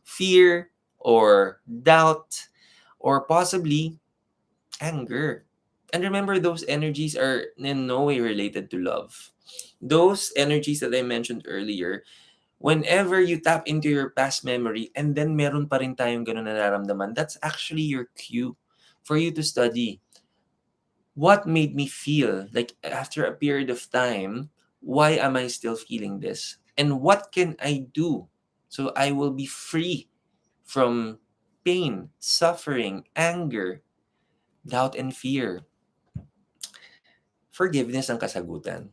fear, or doubt, or possibly anger. And remember, those energies are in no way related to love. Those energies that I mentioned earlier, whenever you tap into your past memory and then meron pa rin tayong ganun na nararamdaman, that's actually your cue for you to study. What made me feel like after a period of time, why am I still feeling this? And what can I do so I will be free from pain, suffering, anger, doubt, and fear? Forgiveness ang kasagutan.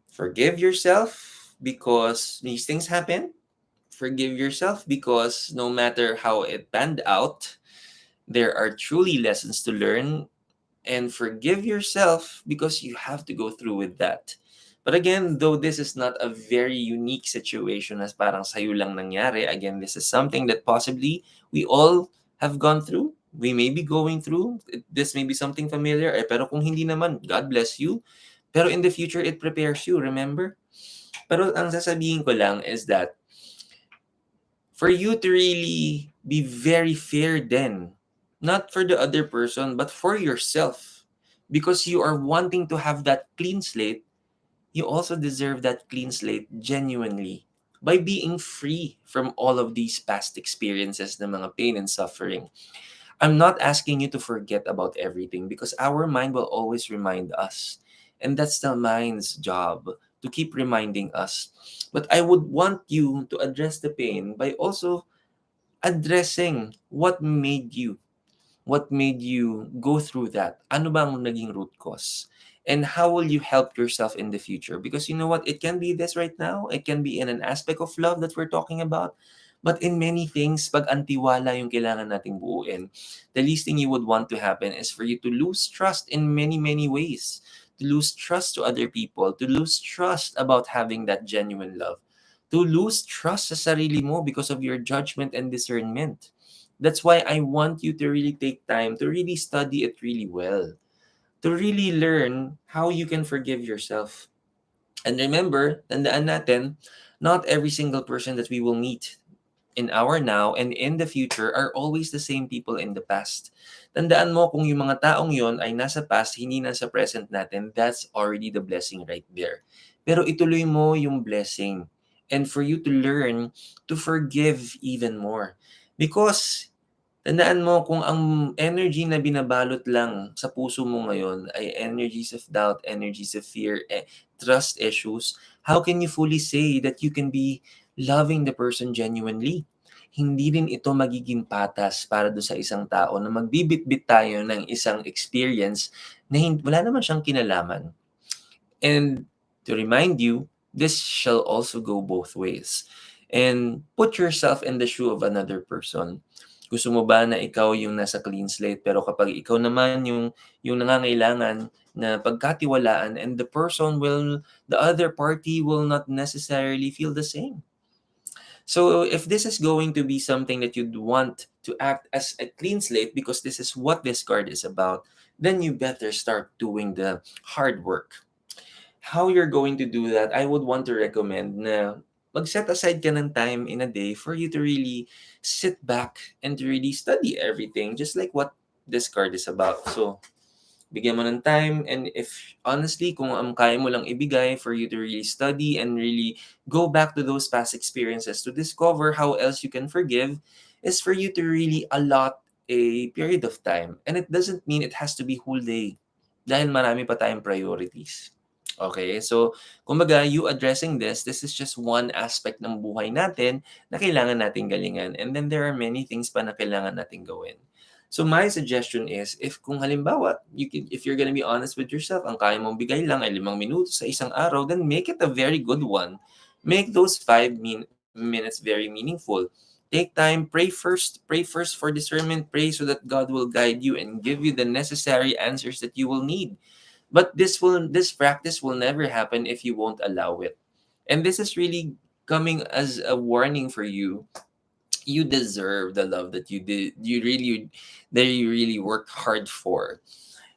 Forgive yourself because these things happen. Forgive yourself because no matter how it panned out, there are truly lessons to learn. And forgive yourself because you have to go through with that. But again, though this is not a very unique situation as parang sa'yo lang nangyari, again, this is something that possibly we all have gone through. We may be going through. This may be something familiar. Pero kung hindi naman, God bless you. Pero in the future, it prepares you, remember? Pero ang sasabihin ko lang is that for you to really be very fair then, not for the other person, but for yourself, because you are wanting to have that clean slate, you also deserve that clean slate genuinely by being free from all of these past experiences ng mga pain and suffering. I'm not asking you to forget about everything because our mind will always remind us. And that's the mind's job, to keep reminding us. But I would want you to address the pain by also addressing what made you go through that. Ano bang naging root cause? And how will you help yourself in the future? Because you know what? It can be this right now. It can be in an aspect of love that we're talking about. But in many things, pag antiwala yung kailangan nating buuin, the least thing you would want to happen is for you to lose trust in many, many ways. To lose trust to other people. To lose trust about having that genuine love. To lose trust sa sarili mo because of your judgment and discernment. That's why I want you to really take time to really study it really well, to really learn how you can forgive yourself. And remember, tandaan natin, not every single person that we will meet in our now and in the future are always the same people in the past. Tandaan mo, kung yung mga taong yon ay nasa past, hindi nasa present natin, that's already the blessing right there. Pero ituloy mo yung blessing. And for you to learn to forgive even more. Because tandaan mo, kung ang energy na binabalot lang sa puso mo ngayon ay energies of doubt, energies of fear, trust issues, how can you fully say that you can be loving the person genuinely? Hindi rin ito magiging patas para do sa isang tao na magbibitbit tayo ng isang experience na wala naman siyang kinalaman. And to remind you, this shall also go both ways. And put yourself in the shoe of another person. Gusto mo ba na ikaw yung nasa clean slate, pero kapag ikaw naman yung nangangailangan na pagkatiwalaan, and the other party will not necessarily feel the same. So if this is going to be something that you'd want to act as a clean slate, because this is what this card is about, then you better start doing the hard work. How you're going to do that, I would want to recommend na mag-set aside ka ng time in a day for you to really sit back and to really study everything, just like what this card is about. So, bigyan mo ng time, and if honestly, kung kaya mo lang ibigay for you to really study and really go back to those past experiences to discover how else you can forgive, is for you to really allot a period of time. And it doesn't mean it has to be whole day, dahil marami pa tayong priorities. Okay, so kumbaga, you addressing this is just one aspect ng buhay natin na kailangan nating galingan. And then there are many things pa na kailangan nating gawin. So my suggestion is, kung halimbawa, if you're gonna be honest with yourself, ang kaya mong bigay lang ay 5 minutos sa isang araw, then make it a very good one. Make those 5 minutes very meaningful. Take time, pray first for discernment, pray so that God will guide you and give you the necessary answers that you will need. But this practice will never happen if you won't allow it. And this is really coming as a warning for you. You deserve the love that you really worked hard for.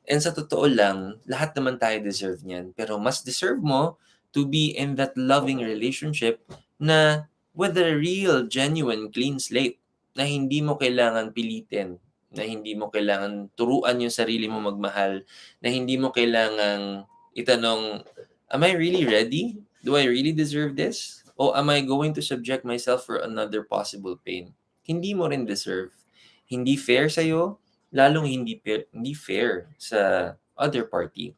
And sa totoo lang, lahat naman tayo deserve niyan. Pero mas deserve mo to be in that loving relationship na with a real, genuine, clean slate, na hindi mo kailangan pilitin, na hindi mo kailangan turuan yung sarili mo magmahal, na hindi mo kailangang itanong, am I really ready? Do I really deserve this? O am I going to subject myself for another possible pain? Hindi mo rin deserve. Hindi fair sa'yo, lalong hindi fair sa other party.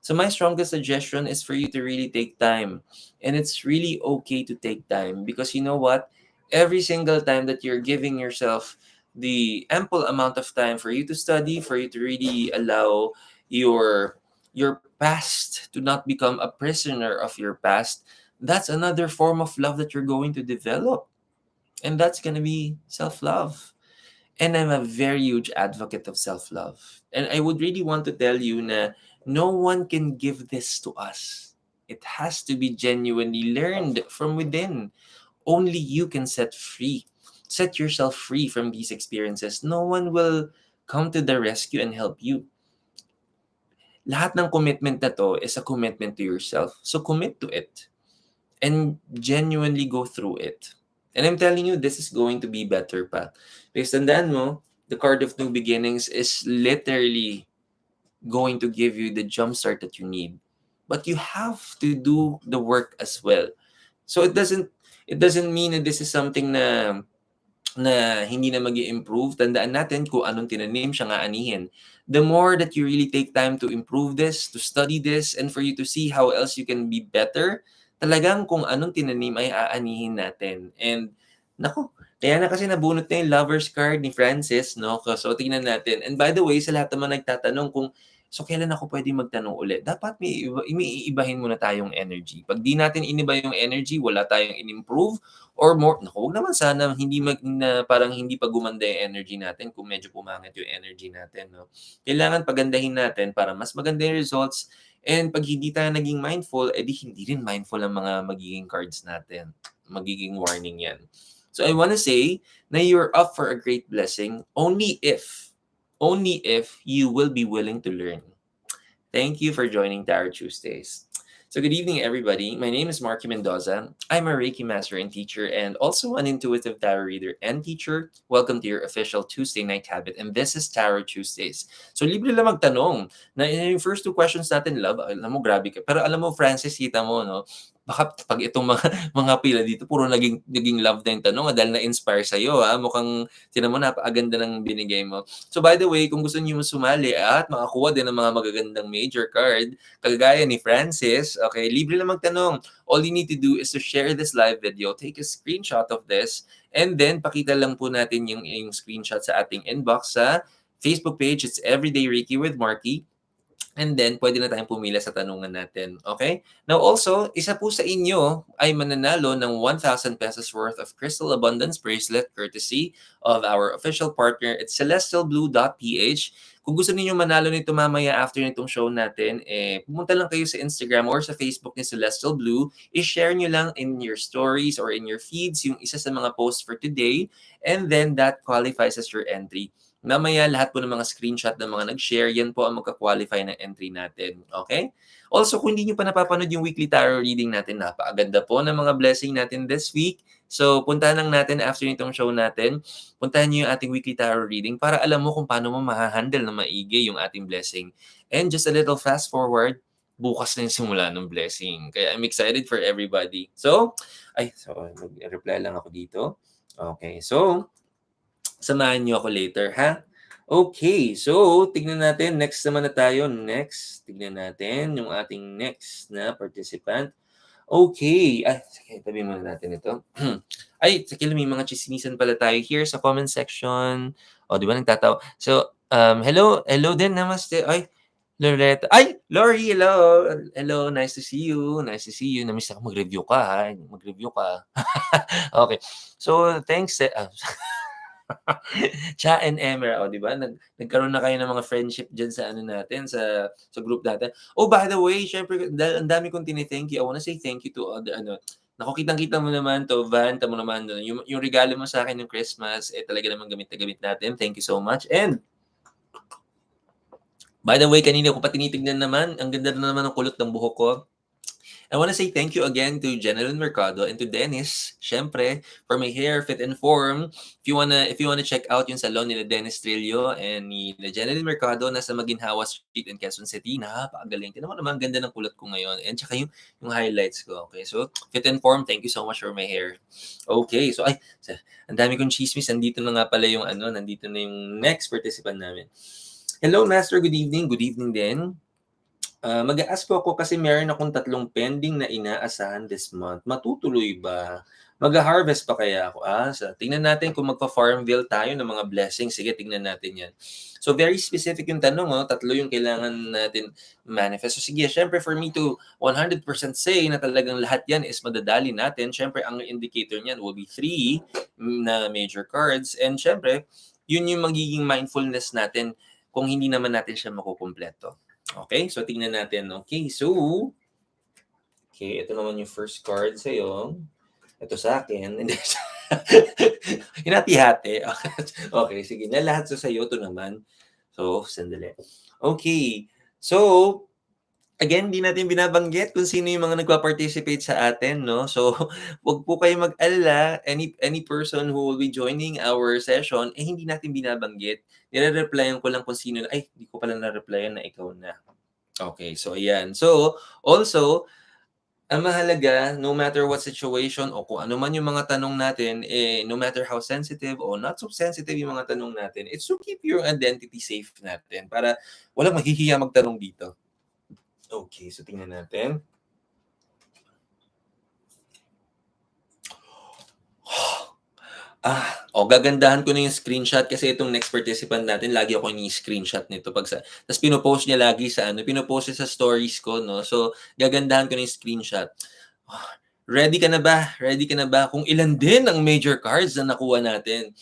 So my strongest suggestion is for you to really take time. And it's really okay to take time, because you know what? Every single time that you're giving yourself the ample amount of time for you to study, for you to really allow your past to not become a prisoner of your past, that's another form of love that you're going to develop. And that's going to be self-love. And I'm a very huge advocate of self-love. And I would really want to tell you na no one can give this to us. It has to be genuinely learned from within. Only you can set free. Set yourself free from these experiences. No one will come to the rescue and help you. Lahat ng commitment na to is a commitment to yourself. So commit to it. And genuinely go through it. And I'm telling you, this is going to be better pa. Because tandaan mo, the card of new beginnings is literally going to give you the jumpstart that you need. But you have to do the work as well. So it doesn't mean that this is something na hindi na mag-i-improve. Tandaan natin, kung anong tinanim siya nga anihin. The more that you really take time to improve this, to study this, and for you to see how else you can be better, talagang kung anong tinanim ay aanihin natin. And nako, kaya na kasi nabunot na yung Lover's card ni Francis, no? So tingnan natin. And by the way, sa lahat naman nagtatanong kung so kailan ako pwede magtanong ulit? Dapat may iibahin muna tayong energy. Pag di natin iniba yung energy, wala tayong in-improve or more. Naku, wag naman sana parang hindi pa gumanda yung energy natin kung medyo pumangit yung energy natin, no? Kailangan pagandahin natin para mas maganda yung results. And pag hindi tayo naging mindful, edi hindi rin mindful ang mga magiging cards natin. Magiging warning yan. So I want to say na you're up for a great blessing only if you will be willing to learn. Thank you for joining Tarot Tuesdays. So, good evening, everybody. My name is Marky Mendoza. I'm a Reiki master and teacher, and also an intuitive tarot reader and teacher. Welcome to your official Tuesday night habit, and this is Tarot Tuesdays. So, libre lang magtanong. Na yung first two questions natin, love, alam mo, grabe ka. Pero alam mo, Francis, kita mo, no? Baka pag itong mga, mga pila dito, puro naging love na yung tanong dahil na-inspire sa'yo, ha? Mukhang, tinan mo, napakaganda ng binigay mo. So by the way, kung gusto niyo sumali at makakuha din ng mga magagandang major card, kagaya ni Francis, okay, libre lang magtanong. All you need to do is to share this live video, take a screenshot of this, and then pakita lang po natin yung screenshot sa ating inbox sa Facebook page. It's Everyday Reiki with Marky. And then, pwede na tayong pumila sa tanungan natin. Okay? Now also, isa po sa inyo ay mananalo ng 1,000 pesos worth of Crystal Abundance Bracelet courtesy of our official partner. It's celestialblue.ph. Kung gusto niyo manalo nito mamaya after nitong show natin, pumunta lang kayo sa Instagram or sa Facebook ni Celestial Blue. I-share nyo lang in your stories or in your feeds yung isa sa mga posts for today. And then, that qualifies as your entry. Mamaya, lahat po ng mga screenshot ng mga nag-share, yan po ang magka-qualify ng entry natin. Okay? Also, kung hindi nyo pa napapanood yung weekly tarot reading natin, napakaganda po ng mga blessing natin this week. So, puntahan lang natin after nitong show natin. Puntahan nyo yung ating weekly tarot reading para alam mo kung paano mo ma-handle na maigi yung ating blessing. And just a little fast forward, bukas na yung simula ng blessing. Kaya I'm excited for everybody. So, mag-reply lang ako dito. Okay, so, samahan niyo ako later, ha? Okay, so tignan natin. Next naman na tayo. Next, tignan natin yung ating next na participant. Okay. Sige, tabi muna natin ito. Sige, may mga chismisan pala tayo here sa comment section. O, di ba nagtatawa? So, hello din, namaste. Loretta. Lori, hello. Hello, nice to see you. Nice to see you. Namiss ako mag-review ka, ha? Mag-review ka. Okay. So, thanks. Cha and Emer, di ba? Nagkaroon na kayo ng mga friendship dyan sa ano natin, sa group natin. Oh, by the way, syempre, dahil ang dami kong tini-thank you. I wanna say thank you to all the, naku, kitang-kita mo naman to, Van, tamo naman, yung regalo mo sa akin ng Christmas, talaga naman gamit na gamit natin. Thank you so much. And, by the way, kanina ko pa tinitignan naman, ang ganda na naman ng kulot ng buhok ko. I want to say thank you again to General Mercado and to Dennis, syempre, for my hair fit and form. If you wanna check out yung salon nila Dennis Trillo and ni General Mercado nasa Maginhawa Street in Quezon City, napakagaling. Tingnan mo naman, ganda ng kulot ko ngayon. And tsaka yung highlights ko. Okay, so fit and form, thank you so much for my hair. Okay, so ang dami kong chismis. Nandito na nga pala yung nandito na yung next participant namin. Hello, Master. Good evening. Good evening din. Mag-a-ask po ako kasi meron akong 3 pending na inaasahan this month. Matutuloy ba? Mag-harvest pa kaya ako? Tingnan natin kung magpa-farmville tayo ng mga blessings. Sige, tingnan natin yan. So, very specific yung tanong. 3 yung kailangan natin manifest. So, sige, syempre for me to 100% say na talagang lahat yan is madadali natin. Syempre, ang indicator niyan will be 3 na major cards. And syempre, yun yung magiging mindfulness natin kung hindi naman natin siya makukumpleto. Okay, so tingnan natin. Okay, ito naman yung first card sa'yo. Ito sa akin. Hinati-hati. Okay, sige. Na lahat sa'yo, ito naman. So, sandali. Okay, so, again, di natin binabanggit kung sino yung mga nagpa-participate sa atin, no? So, wag po kayo mag-alala. Any person who will be joining our session, hindi natin binabanggit. Nire-replyan ko lang kung sino. Di ko pala na-replyan na ikaw na. Okay, so ayan. So, also, ang mahalaga, no matter what situation o kung ano man yung mga tanong natin, no matter how sensitive o not so sensitive yung mga tanong natin, it's to keep your identity safe natin para walang mahihiya magtanong dito. Okay, so tingnan natin. Gagandahan ko na yung screenshot kasi itong next participant natin, lagi ako ni-screenshot nito tapos pinopost niya lagi pinopost niya sa stories ko, no? So, gagandahan ko na yung screenshot. Ready ka na ba? Ready ka na ba? Kung ilan din ang major cards na nakuha natin.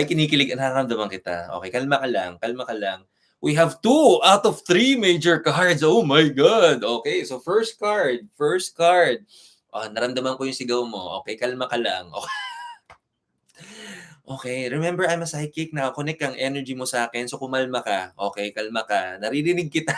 Kinikilig, nakaramdaman kita. Okay, kalma ka lang. We have 2 out of 3 major cards. Oh my God! Okay, so first card. Naramdaman ko yung sigaw mo. Okay, kalma ka lang. Okay. Okay, remember I'm a psychic, naka-connect ang energy mo sa akin, so kumalma ka, okay, kalma ka, naririnig kita.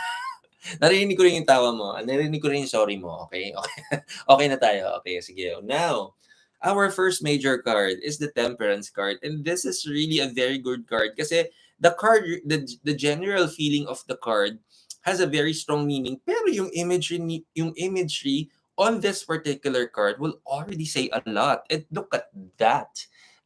Narinig ko rin yung tawa mo, narinig ko rin yung sorry mo, okay? Okay, okey na tayo, okay, sige. Now, our first major card is the Temperance card, and this is really a very good card kasi the general feeling of the card has a very strong meaning, pero yung imagery on this particular card will already say a lot. And look at that.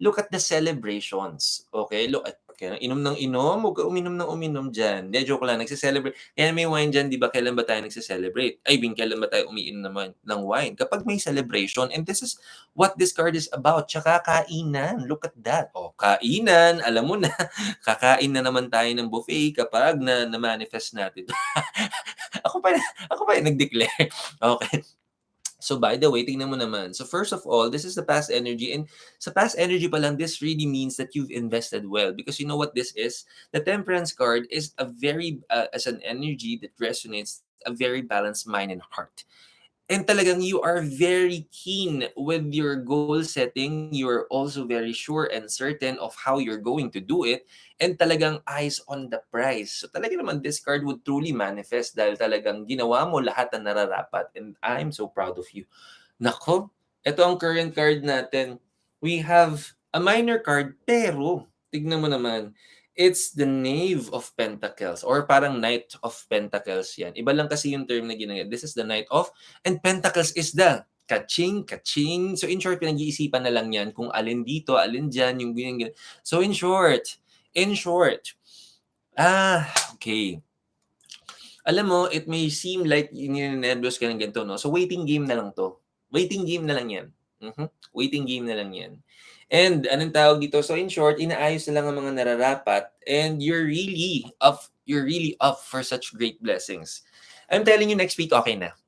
Look at the celebrations, okay? Look at kaya inom ng inom, huwag ka uminom ng uminom diyan. Hindi, joke lang, kaya may wine diyan, 'di ba, kailan ba tayo nagse-celebrate? Kailan ba tayo umiinom naman ng wine? Kapag may celebration, and this is what this card is about, tsaka kainan. Look at that. Oh, kainan, alam mo na, kakain na naman tayo ng buffet kapag na-manifest natin. Ako pa ako pa yung nag-declare. Okay. So by the way, tingnan mo naman. So first of all, this is the past energy, and sa past energy pa lang, this really means that you've invested well, because you know what this is? The Temperance card is a very as an energy that resonates a very balanced mind and heart. And talagang you are very keen with your goal setting. You're also very sure and certain of how you're going to do it. And talagang eyes on the prize. So talaga naman this card would truly manifest dahil talagang ginawa mo lahat na nararapat. And I'm so proud of you. Nako, ito ang current card natin. We have a minor card, pero tignan mo naman, it's the Knave of Pentacles, or parang Knight of Pentacles yan. Iba lang kasi yung term na ginamit. This is the Knight of, and Pentacles is the kaching, kaching. So in short, pinag-iisipan na lang yan kung alin dito, alin dyan, yung ganyan, ganyan. So in short, okay. Alam mo, it may seem like ninenervyos ka ng ganito, no? So waiting game na lang 'to. Waiting game na lang 'yan. Waiting game na lang 'yan. And anong tawag dito? So in short, inaayos na lang ang mga nararapat, and you're really up for such great blessings. I'm telling you, next week okay na.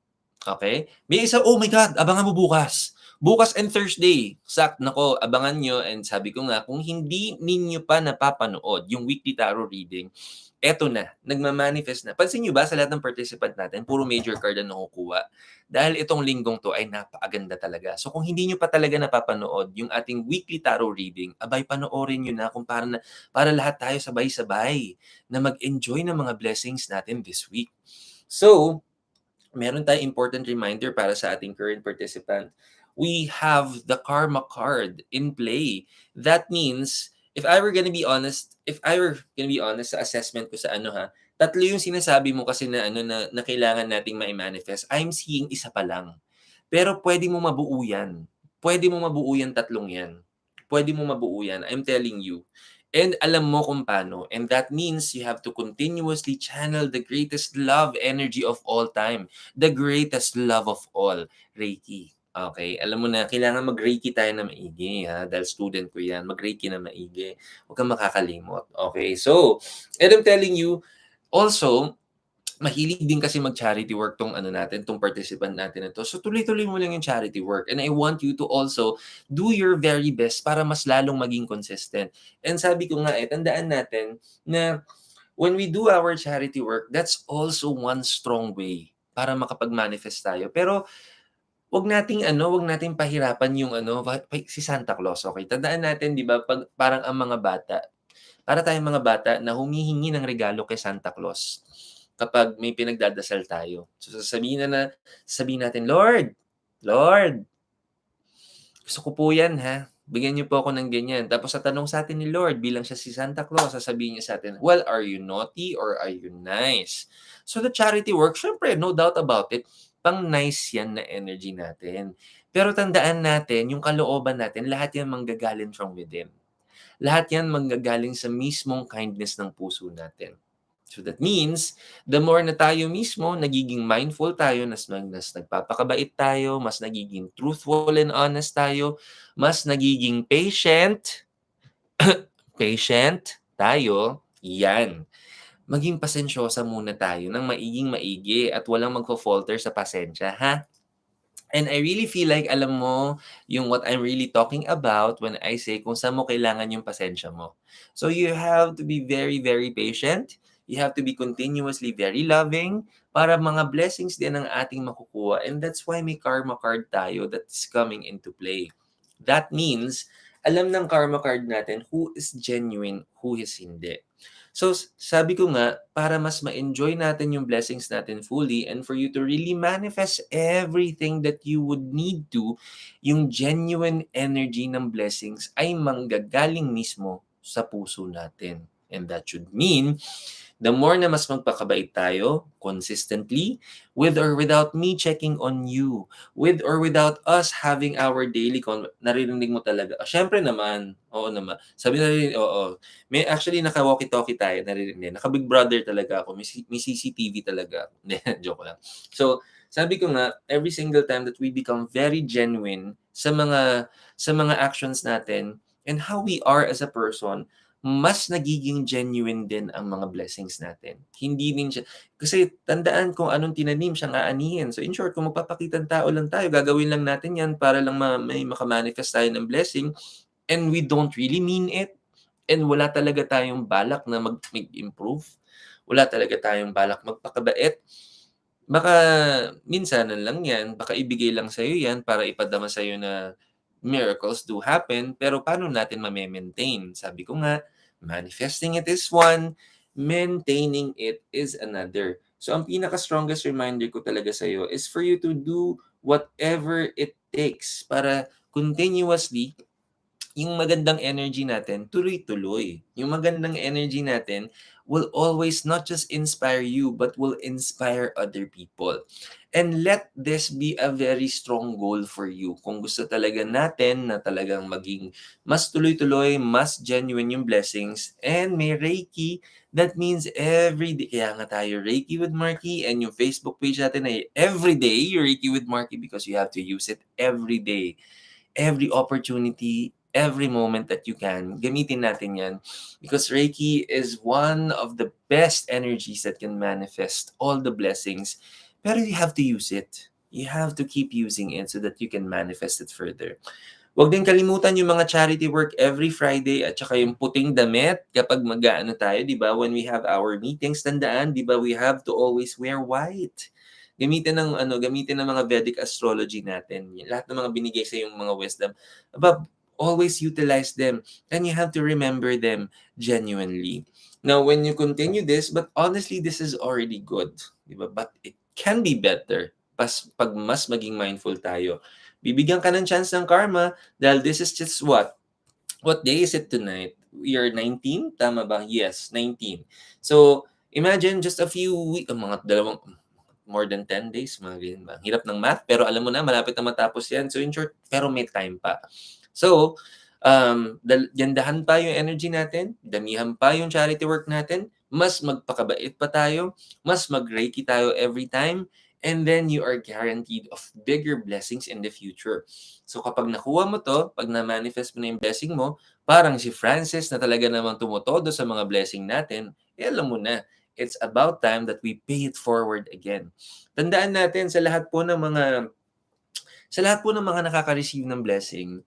Okay? May isa, oh my God, abangan mo bukas. Bukas and Thursday. Nako, abangan nyo. And sabi ko nga, kung hindi ninyo pa napapanood yung weekly tarot reading, eto na, nagmamanifest na. Pansin nyo ba sa lahat ng participant natin, puro major card ang nakukuha? Dahil itong linggong to ay napakaganda talaga. So kung hindi nyo pa talaga napapanood yung ating weekly tarot reading, abay, panoorin nyo na kung para lahat tayo sabay-sabay na mag-enjoy ng mga blessings natin this week. So, meron tayong important reminder para sa ating current participant. We have the karma card in play. That means, if I were gonna be honest sa assessment ko sa tatlo yung sinasabi mo kasi na kailangan nating mai-manifest. I'm seeing isa pa lang. Pero pwede mo mabuo yan. Pwede mo mabuo yan, tatlong yan. Pwede mo mabuo yan. I'm telling you. And alam mo kung paano. And that means you have to continuously channel the greatest love energy of all time. The greatest love of all, Reiki. Okay, alam mo na, kailangan mag-Reiki tayo na maigi, ha? Dahil student ko yan, mag-Reiki na maigi. Huwag kang makakalimot. Okay, so, and I'm telling you, also, mahilig din kasi mag-charity work tong tong participant natin na 'to. So tuloy-tuloy mo lang yung charity work, and I want you to also do your very best para mas lalong maging consistent. And sabi ko nga tandaan natin na when we do our charity work, that's also one strong way para makapag-manifest tayo. Pero wag nating pahirapan yung si Santa Claus, okay? Tandaan natin, 'di ba, 'pag parang ang mga bata, para tayong mga bata na humihingi ng regalo kay Santa Claus kapag may pinagdadasal tayo. So sasabihin natin, "Lord, Lord, gusto ko po 'yan, ha. Bigyan niyo po ako ng ganyan." Tapos tatanong sa atin ni Lord, bilang siya si Santa Claus, sasabihin niya sa atin, "Well, are you naughty or are you nice?" So the charity work, syempre, no doubt about it, pang-nice 'yan na energy natin. Pero tandaan natin, yung kalooban natin, lahat 'yan manggagaling from within. Lahat 'yan manggagaling sa mismong kindness ng puso natin. So that means, the more na tayo mismo nagiging mindful tayo, mas nagpapakabait tayo, mas nagiging truthful and honest tayo, mas nagiging patient tayo, yan. Maging pasensyosa muna tayo ng maiging-maigi at walang magfo-falter sa pasensya, ha? And I really feel like alam mo yung what I'm really talking about when I say kung saan mo kailangan yung pasensya mo. So you have to be very, very patient. You have to be continuously very loving para mga blessings din ang ating makukuha. And that's why may karma card tayo that's coming into play. That means, alam ng karma card natin who is genuine, who is hindi. So, sabi ko nga, para mas ma-enjoy natin yung blessings natin fully and for you to really manifest everything that you would need to, yung genuine energy ng blessings ay manggagaling mismo sa puso natin. And that should mean the more na mas magpakabait tayo, consistently, with or without me checking on you, with or without us having our daily naririnig mo talaga. Siyempre naman, oo naman. Sabi na rin, oo. May actually naka-walkie-talkie tayo, naririnig. Naka-Big Brother talaga ako. May CCTV talaga. Hindi, joke lang. So, sabi ko nga, every single time that we become very genuine sa mga actions natin and how we are as a person, mas nagiging genuine din ang mga blessings natin. Hindi din siya kasi tandaan kung anong tinanim siyang aanihin. So in short, kung magpapakitang tao lang tayo, gagawin lang natin 'yan para lang may maka-manifest tayo ng blessing and we don't really mean it and wala talaga tayong balak na mag-improve. Wala talaga tayong balak magpakabait. Baka minsanan lang 'yan, baka ibigay lang sa'yo 'yan para ipadama sa'yo na miracles do happen, pero paano natin mame-maintain? Sabi ko nga, manifesting it is one, maintaining it is another. So ang pinaka-strongest reminder ko talaga sa'yo is for you to do whatever it takes para continuously yung magandang energy natin tuloy-tuloy. Yung magandang energy natin will always not just inspire you but will inspire other people. And let this be a very strong goal for you. Kung gusto talaga natin na talagang maging mas tuloy-tuloy, mas genuine yung blessings, and may Reiki, that means every day. Kaya nga tayo Reiki with Marky and yung Facebook page natin ay everyday Reiki with Marky because you have to use it every day. Every opportunity, every moment that you can, gamitin natin yan. Because Reiki is one of the best energies that can manifest all the blessings. Pero you have to use it. You have to keep using it so that you can manifest it further. Huwag din kalimutan yung mga charity work every Friday at saka yung puting damit kapag mag-aano tayo, di ba? When we have our meetings, tandaan, di ba, we have to always wear white. Gamitin ng mga Vedic astrology natin. Lahat ng mga binigay sa yung mga wisdom. But always utilize them and you have to remember them genuinely. Now, when you continue this, but honestly, this is already good. Diba? But it can be better pag mas maging mindful tayo. Bibigyan ka ng chance ng karma dahil this is just what? What day is it tonight? We are 19? Tama ba? Yes, 19. So, imagine just a few weeks, mga more than 10 days, mga ganyan ba. Hirap ng math, pero alam mo na, malapit na matapos yan. So, in short, pero may time pa. So, gandahan pa yung energy natin, damihan pa yung charity work natin, mas magpakabait pa tayo, mas mag-reiki tayo every time, and then you are guaranteed of bigger blessings in the future. So kapag nakuha mo to, pag na-manifest mo na yung blessing mo, parang si Francis na talaga namang tumutodo sa mga blessing natin, alam mo na, it's about time that we pay it forward again. Tandaan natin sa lahat po ng mga nakaka-receive ng blessing,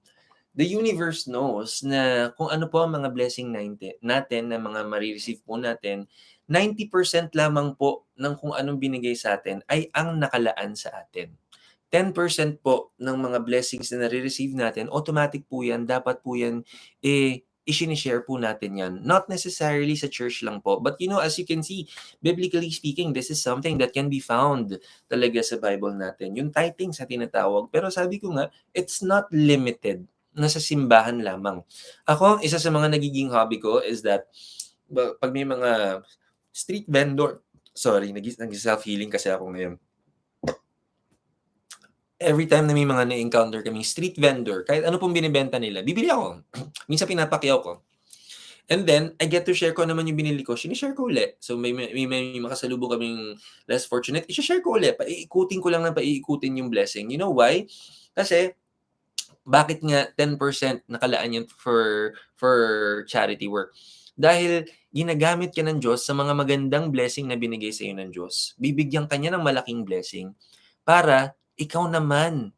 the universe knows na kung ano po ang mga blessing natin na mga marireceive po natin, 90% lamang po ng kung anong binigay sa atin ay ang nakalaan sa atin. 10% po ng mga blessings na nare-receive natin, automatic po yan, dapat po yan, i-share po natin yan. Not necessarily sa church lang po. But as you can see, biblically speaking, this is something that can be found talaga sa Bible natin. Yung tithing sa tinatawag. Pero sabi ko nga, it's not limited na sa simbahan lamang. Ako, isa sa mga nagiging hobby ko is that pag may mga street vendor, sorry, nag-self-healing kasi ako ngayon. Every time na may mga na-encounter kaming street vendor, kahit ano pong binibenta nila, bibili ako. Minsan pinapakyaw ko. And then, I get to share ko naman yung binili ko, sinishare ko ulit. So, may makasalubong kaming less fortunate, i-share ko ulit. Paiikutin ko lang ng paiikutin yung blessing. You know why? Kasi, bakit nga 10% nakalaan yun for charity work? Dahil ginagamit ka ng Diyos sa mga magandang blessing na binigay sa iyo ng Diyos. Bibigyan ka niya ng malaking blessing para ikaw naman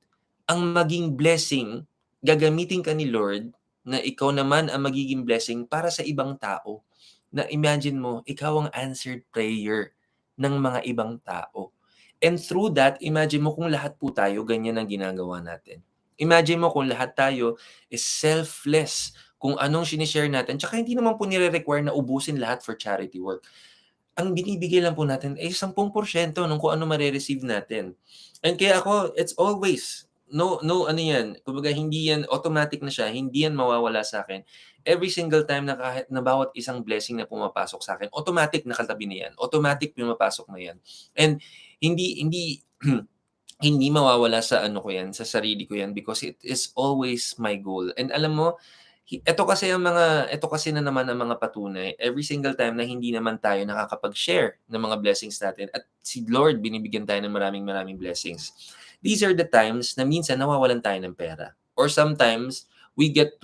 ang maging blessing, gagamitin ka ni Lord na ikaw naman ang magiging blessing para sa ibang tao. Na imagine mo, ikaw ang answered prayer ng mga ibang tao. And through that, imagine mo kung lahat po tayo ganyan ang ginagawa natin. Imagine mo kung lahat tayo is selfless kung anong sinishare natin, tsaka hindi naman po nire-require na ubusin lahat for charity work. Ang binibigay lang po natin ay 10% nung kung ano mare-receive natin. And kaya ako, it's always, no ano yan, kumbaga hindi yan automatic na siya, hindi yan mawawala sa'kin. Every single time na kahit na bawat isang blessing na pumapasok sa'kin, automatic nakatabi na yan, automatic pumapasok na yan. And hindi hindi hindi mawawala sa ano ko yan, sa sarili ko yan because it is always my goal. And alam mo, ito kasi na naman ang mga patunay every single time na hindi naman tayo nakakapag-share ng mga blessings natin at si Lord binibigyan tayo ng maraming blessings. These are the times na minsan nawawalan tayo ng pera or sometimes we have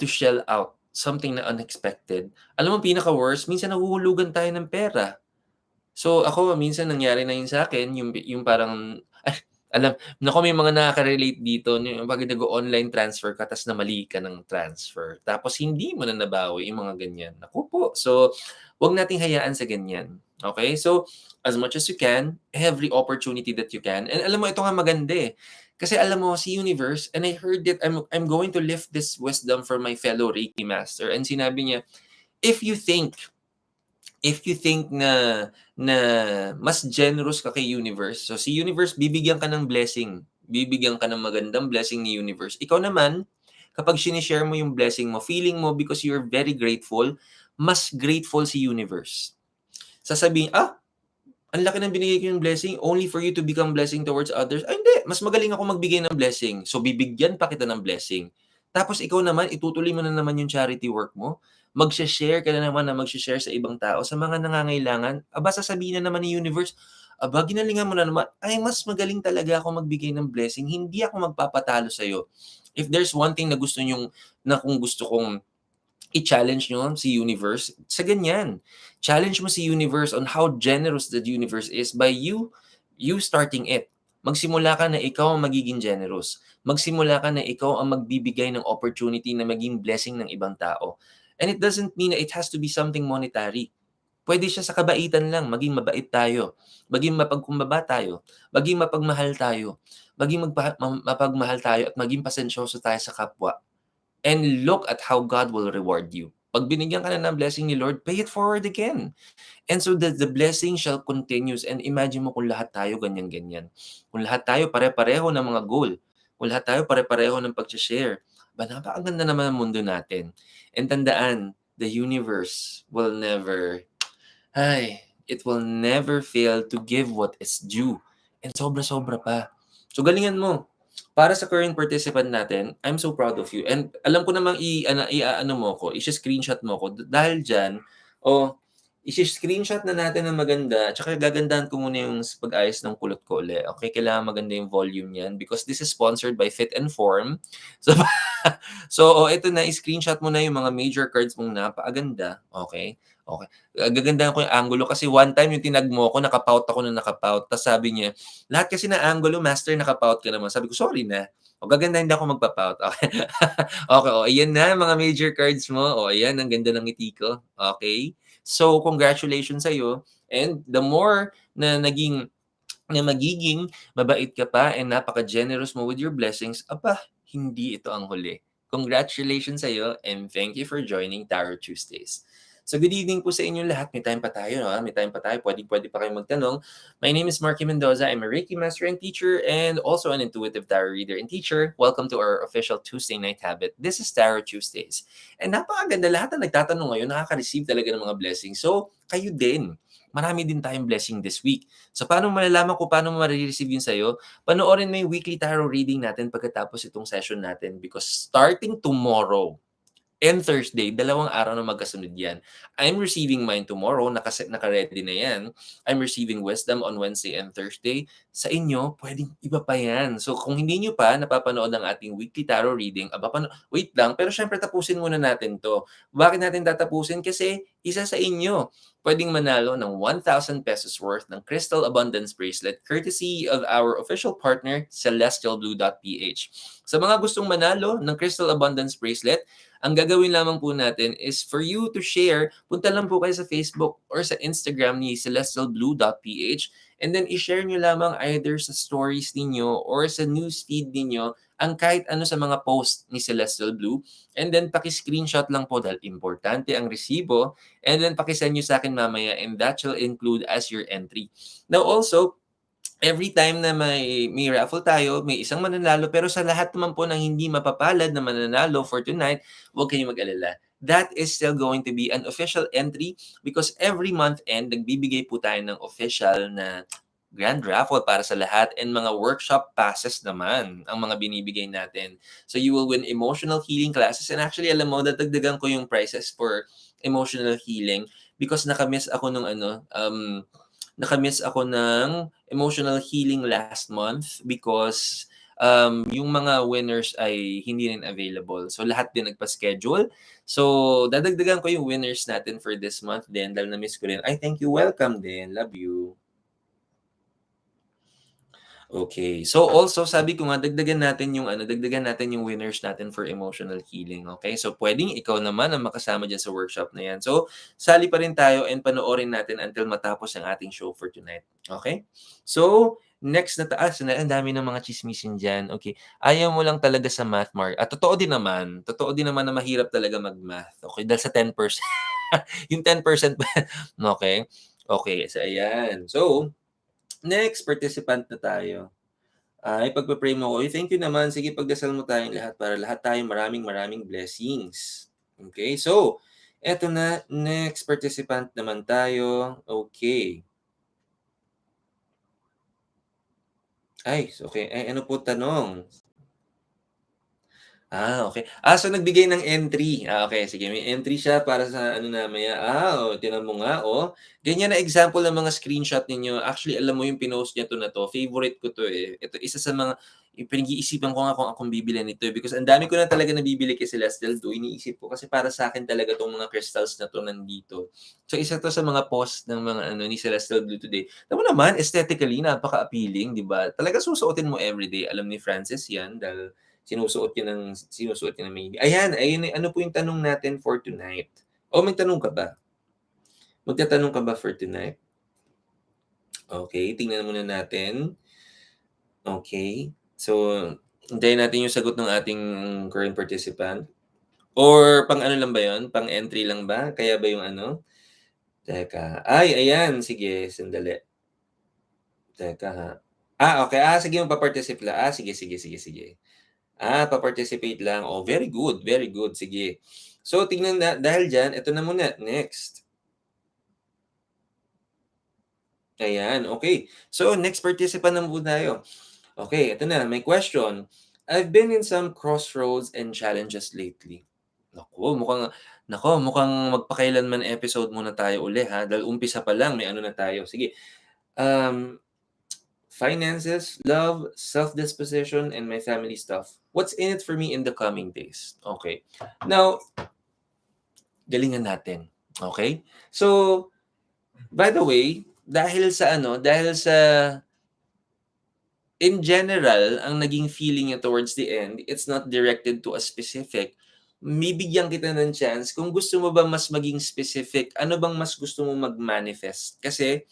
to shell out something na unexpected. Alam mo pinaka-worst, minsan nahuhulugan tayo ng pera. So, ako minsan nangyari na yun sa'kin, yung parang naku may mga nakaka-relate dito yung 'pag nag-o-online transfer ka ta's namali ka ng transfer, tapos hindi mo na nabawi yung mga ganyan. Naku po! So, 'wag nating hayaan sa ganyan, okey? So, as much as you can, every opportunity that you can and alam mo ito nga maganda, kasi alam mo si universe and I heard it, I'm going to lift this wisdom from my fellow Reiki master and sinabi niya, "If you think na mas generous ka kay universe, so si universe bibigyan ka ng blessing, bibigyan ka ng magandang blessing ni universe. Ikaw naman, kapag shine-share mo yung blessing mo, feeling mo because you're very grateful, mas grateful si universe. Sasabihin, ang laki ng binigay ko yung blessing only for you to become blessing towards others. Ay hindi, mas magaling ako magbigay ng blessing. So bibigyan pa kita ng blessing. Tapos ikaw naman, itutuloy mo na naman yung charity work mo. Magsha-share ka na naman na magsha-share sa ibang tao, sa mga nangangailangan. Aba, sasabihin na naman ni universe, aba, ginalingan mo na naman. Ay, mas magaling talaga ako magbigay ng blessing. Hindi ako magpapatalo sa'yo. If there's one thing na gusto nyong, na kung gusto kong i-challenge nyo si universe, sa ganyan. Challenge mo si universe on how generous the universe is by you starting it. Magsimula ka na ikaw ang magiging generous. Magsimula ka na ikaw ang magbibigay ng opportunity na maging blessing ng ibang tao. And it doesn't mean na it has to be something monetary. Pwede siya sa kabaitan lang, maging mabait tayo, maging mapagkumbaba tayo, maging mapagmahal tayo, maging mapagmahal tayo at maging pasensyoso tayo sa kapwa. And look at how God will reward you. Pag binigyan ka na ng blessing ni Lord, pay it forward again. And so the blessing shall continues. And imagine mo kung lahat tayo ganyan-ganyan. Kung lahat tayo pare-pareho ng mga goal. Kung lahat tayo pare-pareho ng pag-share. Napakaganda naman ang mundo natin. And tandaan, the universe will never, it will never fail to give what is due. And sobra-sobra pa. So galingan mo. Para sa current participant natin, I'm so proud of you. And alam ko namang i-aano mo ko, i-screenshot mo ko dahil diyan, i-screenshot na natin ng maganda, tsaka gagandahan ko muna yung pag-ayos ng kulot ko ulit. Okay, kailangan maganda yung volume niyan because this is sponsored by Fit and Form. So, ito na, i-screenshot mo na yung mga major cards mong napakaganda. Okay? Okay. Gagandahan ko yung angulo kasi one time yung tinag mo ko, nakapout ako na nakapout. Tapos sabi niya, lahat kasi na angulo, master, nakapout ka naman. Sabi ko, sorry na. Gagandahin na ako magpapout. Okay. Okay, ayan na, mga major cards mo. Ayan, ang ganda ng ngiti ko. Okay. So, congratulations sa'yo. And the more na magiging mabait ka pa and napaka-generous mo with your blessings, hindi ito ang huli. Congratulations sa'yo and thank you for joining Tarot Tuesdays. So good evening po sa inyong lahat. May time pa tayo, May time pa tayo. Pwede pa kayong magtanong. My name is Marky Mendoza. I'm a Reiki master and teacher and also an intuitive tarot reader and teacher. Welcome to our official Tuesday night habit. This is Tarot Tuesdays. And napakaganda, lahat na nagtatanong ngayon, nakaka-receive talaga ng mga blessings. So, kayo din. Marami din tayong blessing this week. So, paano malalaman kung paano mo ma-receive yun sa'yo? Panoorin mo yung weekly tarot reading natin pagkatapos itong session natin because starting tomorrow, and Thursday, 2 araw na magkasunod yan. I'm receiving mine tomorrow, naka-ready na yan. I'm receiving wisdom on Wednesday and Thursday. Sa inyo, pwedeng iba pa yan. So kung hindi nyo pa napapanood ang ating weekly tarot reading, wait lang, pero syempre tapusin muna natin to. Bakit natin tatapusin? Kasi isa sa inyo, pwedeng manalo ng 1,000 pesos worth ng Crystal Abundance Bracelet courtesy of our official partner, celestialblue.ph. Sa mga gustong manalo ng Crystal Abundance Bracelet, Ang gagawin lamang po natin is for you to share, punta lang po kayo sa Facebook or sa Instagram ni celestialblue.ph and then i-share nyo lamang either sa stories ninyo or sa newsfeed ninyo ang kahit ano sa mga post ni Celestial Blue. And then paki-screenshot lang po dahil importante ang resibo. And then paki-send nyo sa akin mamaya and that shall include as your entry. Now also, every time na may raffle tayo, may isang mananalo, pero sa lahat naman po ng hindi mapapalad na mananalo for tonight, huwag kayong mag-alala. That is still going to be an official entry because every month end, nagbibigay po tayo ng official na grand raffle para sa lahat and mga workshop passes naman ang mga binibigay natin. So you will win emotional healing classes and actually alam mo, dadagdagan ko yung prices for emotional healing because nakamiss ako nung nakamiss ako ng emotional healing last month because yung mga winners ay hindi rin available. So lahat din nagpa-schedule. So dadagdagan ko yung winners natin for this month din dahil na-miss ko rin. Ay, thank you. Welcome din. Love you. Okay. So also sabi ko nga dagdagan natin yung winners natin for emotional healing, okay? So puwedeng ikaw naman ang makasama diyan sa workshop na 'yan. So sali pa rin tayo and panoorin natin until matapos ang ating show for tonight, okay? So next na ang dami ng mga tsismisin diyan, okay. Ayaw mo lang talaga sa math, Mark. At totoo din naman na mahirap talaga mag-math, okay, dahil sa 10%. Yung 10% ba, okay. Okay, so ayan. So next participant na tayo. Ipagpe-pray mo ako. Thank you naman. Sige, pagdasal mo tayong lahat para lahat tayo maraming blessings. Okay, so eto na, next participant naman tayo. Okay. Ay, okay. Ay, ano po tanong? Okay. So nagbigay ng entry. Okay, sige, may entry siya para sa ano na mamaya. Tingnan mo nga, oh. Ganyan na example ng mga screenshot ninyo. Actually, alam mo yung pinost niya 'to na 'to, favorite ko 'to, eh. Ito isa sa mga yung pinag-iisipan ko nga kung akong bibili nito, eh, because ang dami ko na talaga nabibili kay Celestial 2. Iniisip ko kasi para sa akin talaga 'tong mga crystals na 'to nandito. So isa 'to sa mga post ng mga ano ni Celestial Blue today. Alam mo naman, aesthetically napaka-appealing, 'di ba? Talaga susuotin mo everyday. Alam ni Francis 'yan dahil sinusuot niya ng maigi. Ayan, ano po yung tanong natin for tonight? O may tanong ka ba? Magtatanong ka ba for tonight? Okay, tingnan muna natin. Okay. So, hintayin natin yung sagot ng ating current participant. Or pang-ano lang ba yun? Pang-entry lang ba? Kaya ba yung ano? Teka. Ayan. Sige, sandali. Teka ha. Okay. Sige, magpa-participate lang. Sige. Pa-participate lang. Oh, very good, very good. Sige. So, tingnan na dahil diyan, ito na muna, next. Ayan, okay. So, next participant naman po tayo. Okay, ito na, may question. I've been in some crossroads and challenges lately. Mukhang magpakailanman episode muna tayo uli ha, dahil umpisa pa lang may ano na tayo. Sige, um, finances, love, self-disposition, and my family stuff. What's in it for me in the coming days? Okay. Now, galingan natin. Okay? So, by the way, dahil sa in general, ang naging feeling niya towards the end, it's not directed to a specific. Bibigyan kita ng chance kung gusto mo ba mas maging specific, ano bang mas gusto mo mag-manifest? Kasi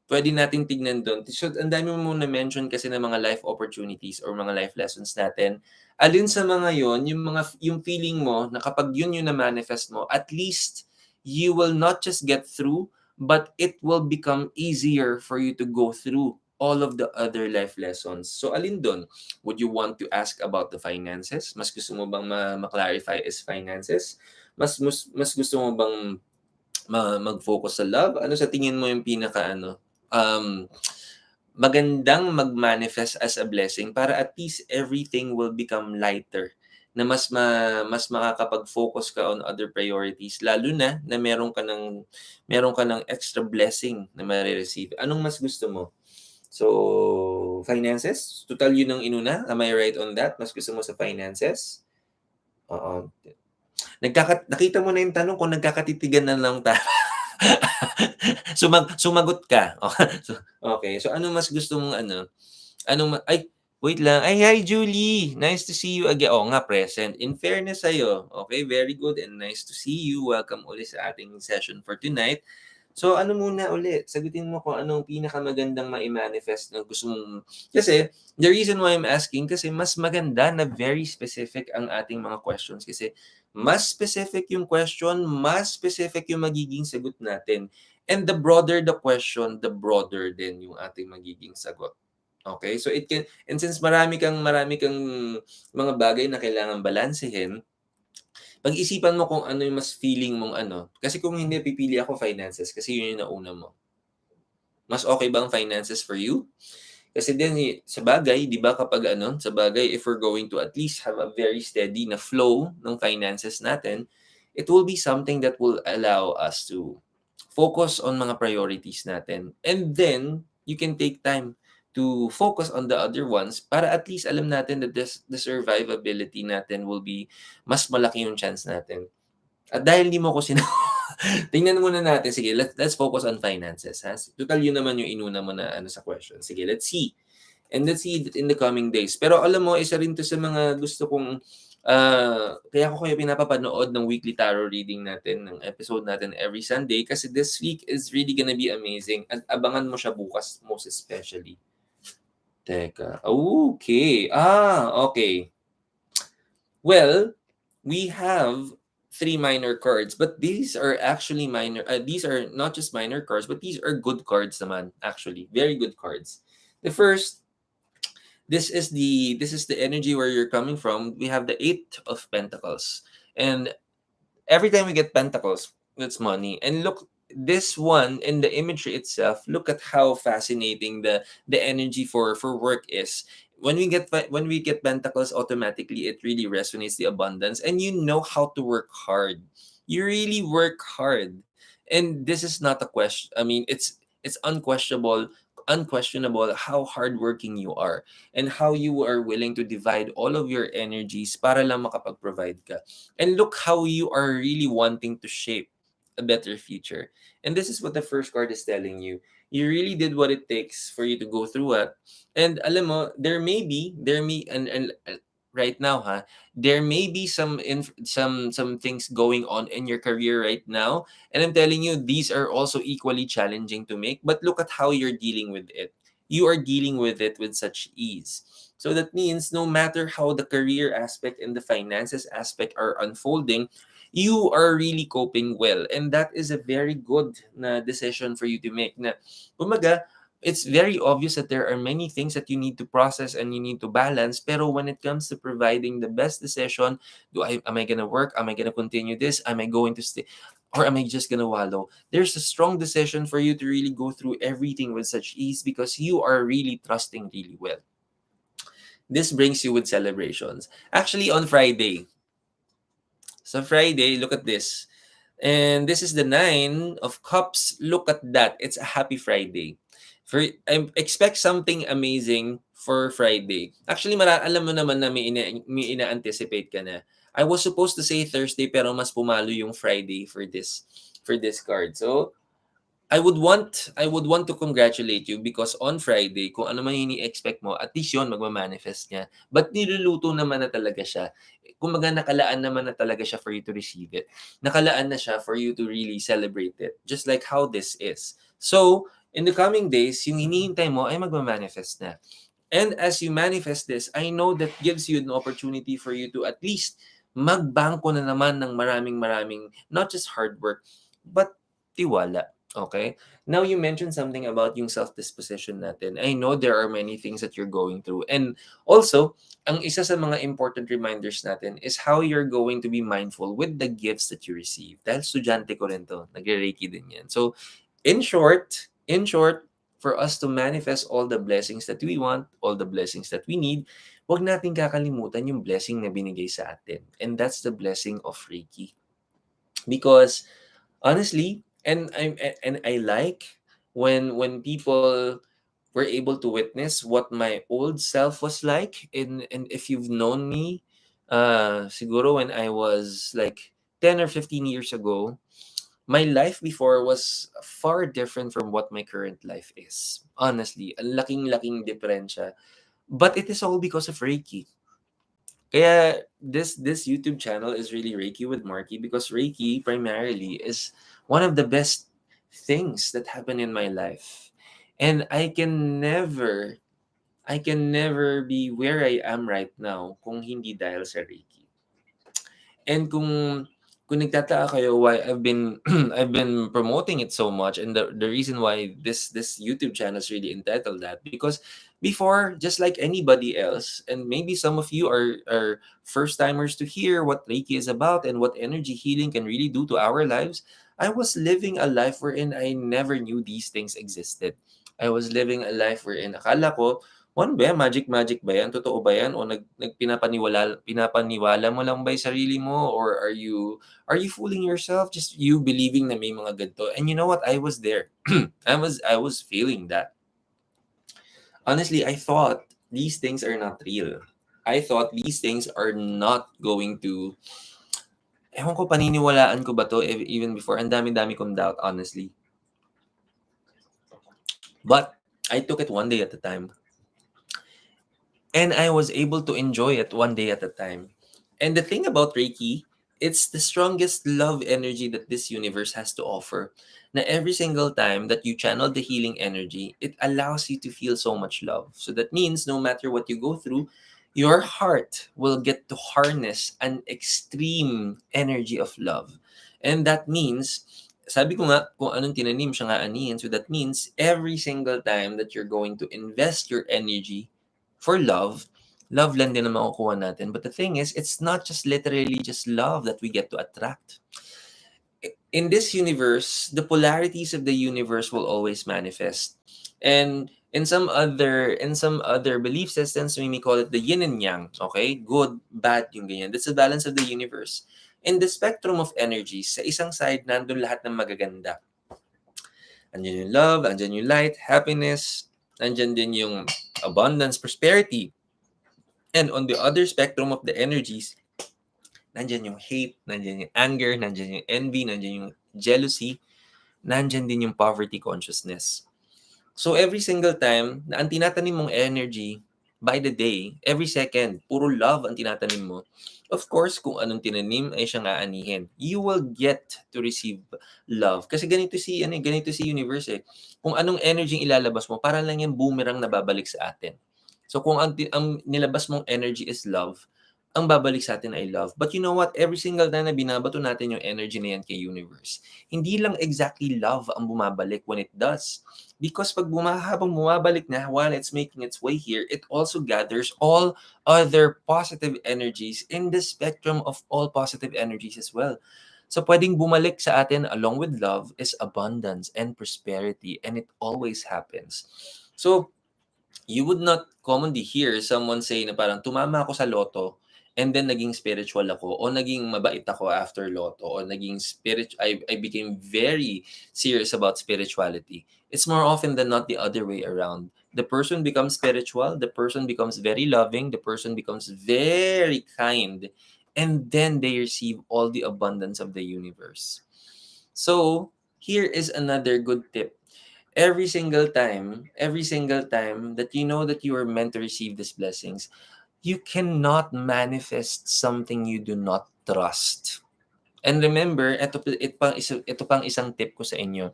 puwede nating tignan do'n. So, ang dami mo na-mention kasi ng mga life opportunities or mga life lessons natin. Alin sa mga yon yung feeling mo na kapag yun yung na-manifest mo, at least you will not just get through, but it will become easier for you to go through all of the other life lessons. So, alin do'n? Would you want to ask about the finances? Mas gusto mo bang ma-clarify is finances? Mas gusto mo bang mag-focus sa love? Ano sa tingin mo yung pinaka-ano, magandang mag-manifest as a blessing para at least everything will become lighter, na mas makakapag-focus ka on other priorities lalo na meron ka ng extra blessing na mare-receive. Anong mas gusto mo? So, finances? Tutal yun ang inuna, am I right on that? Mas gusto mo sa finances? Oo. Nakita mo na yung tanong kung nagkakatitigan na lang tayo. Sumagot ka. Okay. So, ano mas gusto mong ano? Wait lang. Ay, hi Julie! Nice to see you again. Oo nga, present. In fairness sa'yo. Okay, very good and nice to see you. Welcome ulit sa ating session for tonight. So ano muna ulit, sagutin mo kung anong pinakamagandang mai-manifest na gusto mong kasi the reason why I'm asking kasi mas maganda na very specific ang ating mga questions kasi mas specific yung question, mas specific yung magiging sagot natin. And the broader the question, the broader din yung ating magiging sagot. Okay? So it can and since marami kang mga bagay na kailangang balansehin, pag-isipan mo kung ano yung mas feeling mong ano. Kasi kung hindi pipili ako finances kasi yun yung nauna mo. Mas okay ba ang finances for you? Kasi din sa bagay, 'di ba kapag ano, sa bagay if we're going to at least have a very steady na flow ng finances natin, it will be something that will allow us to focus on mga priorities natin. And then you can take time to focus on the other ones para at least alam natin that the survivability natin will be mas malaki yung chance natin. At dahil hindi mo ko tingnan muna natin. Sige, let's focus on finances, ha? Total yun naman yung inuna mo na ano sa question. Sige, let's see. And let's see it in the coming days. Pero alam mo, isa rin to sa mga gusto kong kaya ko kayo pinapapanood ng weekly tarot reading natin, ng episode natin every Sunday kasi this week is really gonna be amazing at abangan mo siya bukas most especially. Teka. Okay. Okay. Well, we have three minor cards, but these are actually minor. These are not just minor cards, but these are good cards, naman. Actually, very good cards. The first, this is the energy where you're coming from. We have the Eight of Pentacles, and every time we get Pentacles, that's money. And look, this one in the imagery itself, look at how fascinating the energy for work is. When we get Pentacles, automatically it really resonates the abundance, and you know how to work hard. You really work hard, and this is not a question. I mean, it's unquestionable how hardworking you are and how you are willing to divide all of your energies para lang makapag-provide ka. And look how you are really wanting to shape a better future. And this is what the first card is telling you. You really did what it takes for you to go through it. And alam mo, and right now there may be some things going on in your career right now. And I'm telling you, these are also equally challenging to make. But look at how you're dealing with it. You are dealing with it with such ease. So that means no matter how the career aspect and the finances aspect are unfolding, you are really coping well. And that is a very good na decision for you to make. Na, kumaga, it's very obvious that there are many things that you need to process and you need to balance. Pero when it comes to providing the best decision, am I gonna work? Am I gonna continue this? Am I going to stay? Or am I just gonna wallow? There's a strong decision for you to really go through everything with such ease because you are really trusting really well. This brings you with celebrations. Actually, on Friday. So Friday, look at this. And this is the Nine of Cups. Look at that. It's a happy Friday. I expect something amazing for Friday. Actually, alam mo naman na may ina-anticipate ka na. I was supposed to say Thursday pero mas pumalo yung Friday for this card. So, I would want to congratulate you because on Friday, kung ano man ini-expect mo, at least yun magma-manifest niya. But niluluto naman na talaga siya. Kumbaga nakalaan naman na talaga siya for you to receive it. Nakalaan na siya for you to really celebrate it. Just like how this is. So, in the coming days, yung hinihintay mo ay magma-manifest na. And as you manifest this, I know that gives you an opportunity for you to at least magbangko na naman ng maraming, not just hard work, but tiwala. Okay? Now, you mentioned something about yung self-disposition natin. I know there are many things that you're going through. And also, ang isa sa mga important reminders natin is how you're going to be mindful with the gifts that you receive. Dahil estudyante ko rin to. Nagre-Reiki din yan. So, in short, for us to manifest all the blessings that we want, all the blessings that we need, huwag natin kakalimutan yung blessing na binigay sa atin. And that's the blessing of Reiki. Because honestly, and I like when people were able to witness what my old self was like. And if you've known me, siguro when I was like 10 or 15 years ago, my life before was far different from what my current life is. Honestly, ang laking-laking diferensya. But it is all because of Reiki. Kaya this YouTube channel is really Reiki with Marky, because Reiki primarily is one of the best things that happen in my life. And I can never be where I am right now kung hindi dahil sa Reiki. And kung nagtataka kayo why I've been I've been promoting it so much, and the reason why this YouTube channel is really entitled that, because before, just like anybody else, and maybe some of you are first timers to hear what Reiki is about and what energy healing can really do to our lives, I was living a life wherein I never knew these things existed. I was living a life wherein akala ko, ano ba yan, magic ba yan? Totoo ba yan? O pinapaniwala mo lang ba yung sarili mo? Or are you fooling yourself? Just you believing na may mga ganito. And you know what? I was there. I was feeling that. Honestly, I thought these things are not real. I thought these things are not going to, ewan ko, paniniwalaan ko ba to even before. Ang dami-dami kong doubt, honestly. But I took it one day at a time. And I was able to enjoy it one day at a time. And the thing about Reiki, it's the strongest love energy that this universe has to offer. Na every single time that you channel the healing energy, it allows you to feel so much love. So that means no matter what you go through, your heart will get to harness an extreme energy of love. And that means, sabi ko nga, kung anong tinanim siya nga anihin. So that means every single time that you're going to invest your energy for love, love lang din ang makukuha natin. But the thing is, it's not just literally just love that we get to attract. In this universe, the polarities of the universe will always manifest. And in some other belief systems, we may call it the yin and yang, okay? Good, bad, yung ganyan. That's the balance of the universe. In the spectrum of energies, sa isang side, nandun lahat ng magaganda. Andyan yung love, andyan yung light, happiness, andyan din yung abundance, prosperity. And on the other spectrum of the energies, nandyan yung hate, nandyan yung anger, nandyan yung envy, nandyan yung jealousy, nandyan din yung poverty consciousness. So every single time na ang tinatanim mong energy by the day, every second, puro love ang tinatanim mo. Of course, kung anong tinanim ay siyang aanihin. You will get to receive love. Kasi ganito si universe eh. Kung anong energy ilalabas mo, para lang yung boomerang na babalik sa atin. So kung ang nilabas mong energy is love, ang babalik sa atin ay love. But you know what? Every single time na binabato natin yung energy na yan kay universe, hindi lang exactly love ang bumabalik when it does. Because habang bumabalik na, while it's making its way here, it also gathers all other positive energies in the spectrum of all positive energies as well. So pwedeng bumalik sa atin along with love is abundance and prosperity, and it always happens. So you would not commonly hear someone say na parang tumama ako sa loto and then naging spiritual ako o naging mabait ako after loto o I became very serious about spirituality. It's more often than not the other way around. The person becomes spiritual, the person becomes very loving, the person becomes very kind, and then they receive all the abundance of the universe. So, here is another good tip. Every single time that you know that you are meant to receive these blessings, you cannot manifest something you do not trust. And remember, ito pang isang tip ko sa inyo.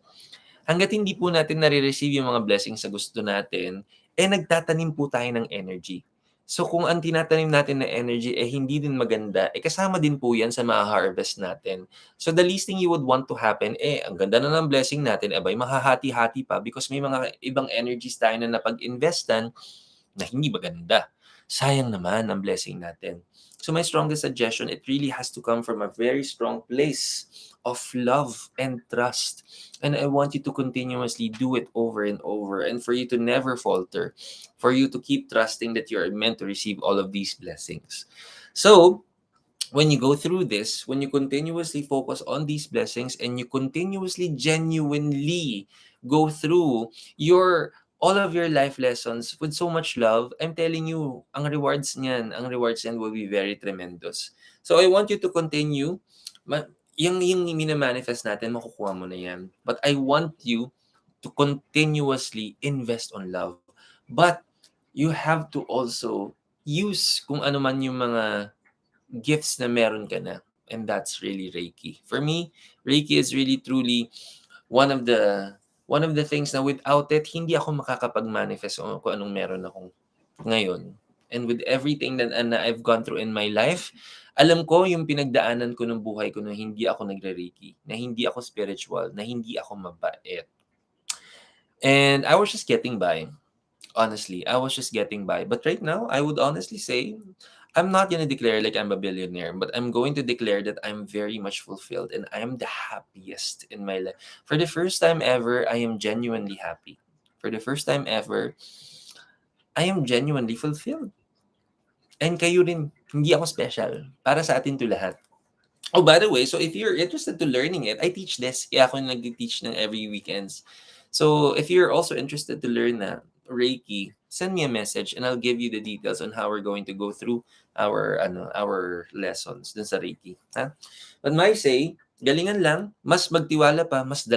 Hangga't hindi po natin nare-receive yung mga blessings sa gusto natin, nagtatanim po tayo ng energy. So kung ang tinatanim natin na energy hindi din maganda, kasama din po yan sa ma-harvest natin. So the least thing you would want to happen, ang ganda na ng blessing natin, abay mahahati-hati pa because may mga ibang energies tayo na napag-investan na hindi maganda. Sayang naman ang blessing natin. So my strongest suggestion, it really has to come from a very strong place of love and trust. And I want you to continuously do it over and over, and for you to never falter, for you to keep trusting that you are meant to receive all of these blessings. So, when you go through this, when you continuously focus on these blessings and you continuously genuinely go through all of your life lessons with so much love, I'm telling you, ang rewards niyan will be very tremendous. So I want you to continue. Yung mina-manifest natin, makukuha mo na yan. But I want you to continuously invest on love. But you have to also use kung ano man yung mga gifts na meron ka na. And that's really Reiki. For me, Reiki is really truly one of the one of the things na without it, hindi ako makakapag-manifest kung anong meron akong ngayon. And with everything na I've gone through in my life, alam ko yung pinagdaanan ko ng buhay ko na hindi ako nagre-Reiki, na hindi ako spiritual, na hindi ako mabait. And I was just getting by. Honestly, I was just getting by. But right now, I would honestly say I'm not gonna declare like I'm a billionaire, but I'm going to declare that I'm very much fulfilled and I am the happiest in my life. For the first time ever, I am genuinely happy. For the first time ever, I am genuinely fulfilled. And kayo rin, hindi ako special. Para sa atin to lahat. Oh, by the way, so if you're interested to learning it, I teach this. Kaya ako nag-teach ng every weekends. So if you're also interested to learn na Reiki, send me a message and I'll give you the details on how we're going to go through our lessons dun sa Reiki. Ha? But my say, galingan lang, mas magtiwala pa, mas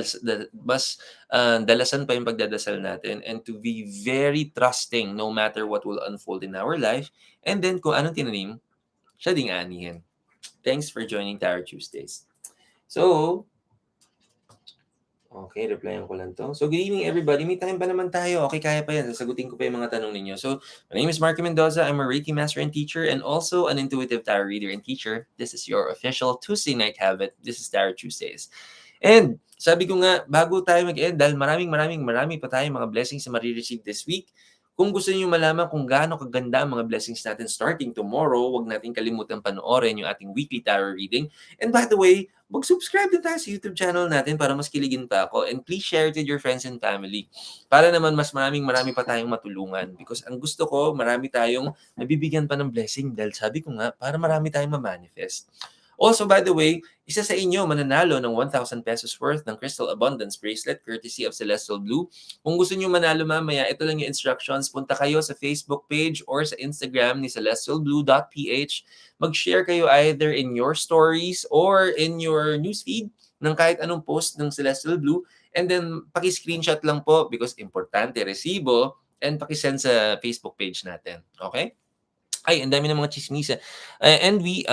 dalasan pa yung pagdadasal natin and to be very trusting no matter what will unfold in our life. And then kung anong tinanim, siya ding aanihin. Thanks for joining Tarot Tuesdays. So, okay, replyan ko lang 'to. So, good evening everybody. May time pa naman tayo. Okay, kaya pa 'yan. Sasagutin ko pa yung mga tanong ninyo. So, my name is Marky Mendoza. I'm a Reiki master and teacher and also an intuitive tarot reader and teacher. This is your official Tuesday night habit. This is Tarot Tuesdays. And sabi ko nga, bago tayo mag-end, dahil marami pa tayong mga blessings na marireceive this week, kung gusto niyo malaman kung gaano kaganda ang mga blessings natin starting tomorrow, huwag nating kalimutan panoorin yung ating weekly tarot reading. And by the way, mag-subscribe din tayo sa YouTube channel natin para mas kiligin pa ako. And please share it with your friends and family. Para naman mas marami pa tayong matulungan. Because ang gusto ko, marami tayong nabibigyan pa ng blessing. Dahil sabi ko nga, para marami tayong ma-manifest. Also, by the way, isa sa inyo mananalo ng 1,000 pesos worth ng Crystal Abundance Bracelet courtesy of Celestial Blue. Kung gusto niyo manalo mamaya, ito lang yung instructions. Punta kayo sa Facebook page or sa Instagram ni celestialblue.ph. Mag-share kayo either in your stories or in your newsfeed ng kahit anong post ng Celestial Blue. And then, paki-screenshot lang po because importante, resibo, and paki-send sa Facebook page natin. Okay? Ay, ang dami ng mga tsismisa. And we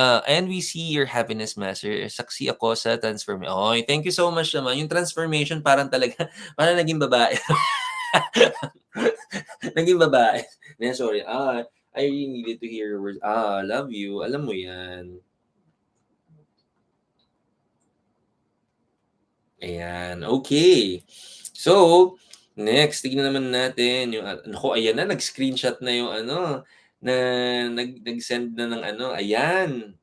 see your happiness, master. Saksi ako sa transformation. Oy, thank you so much naman. Yung transformation parang talaga, parang naging babae. Naging babae. Sorry. I really needed to hear your words. Love you. Alam mo yan. Ayan. Okay. So, next, tignan naman natin yung, naku, ayan na, nag-screenshot na yung na nag-send na ng ayan.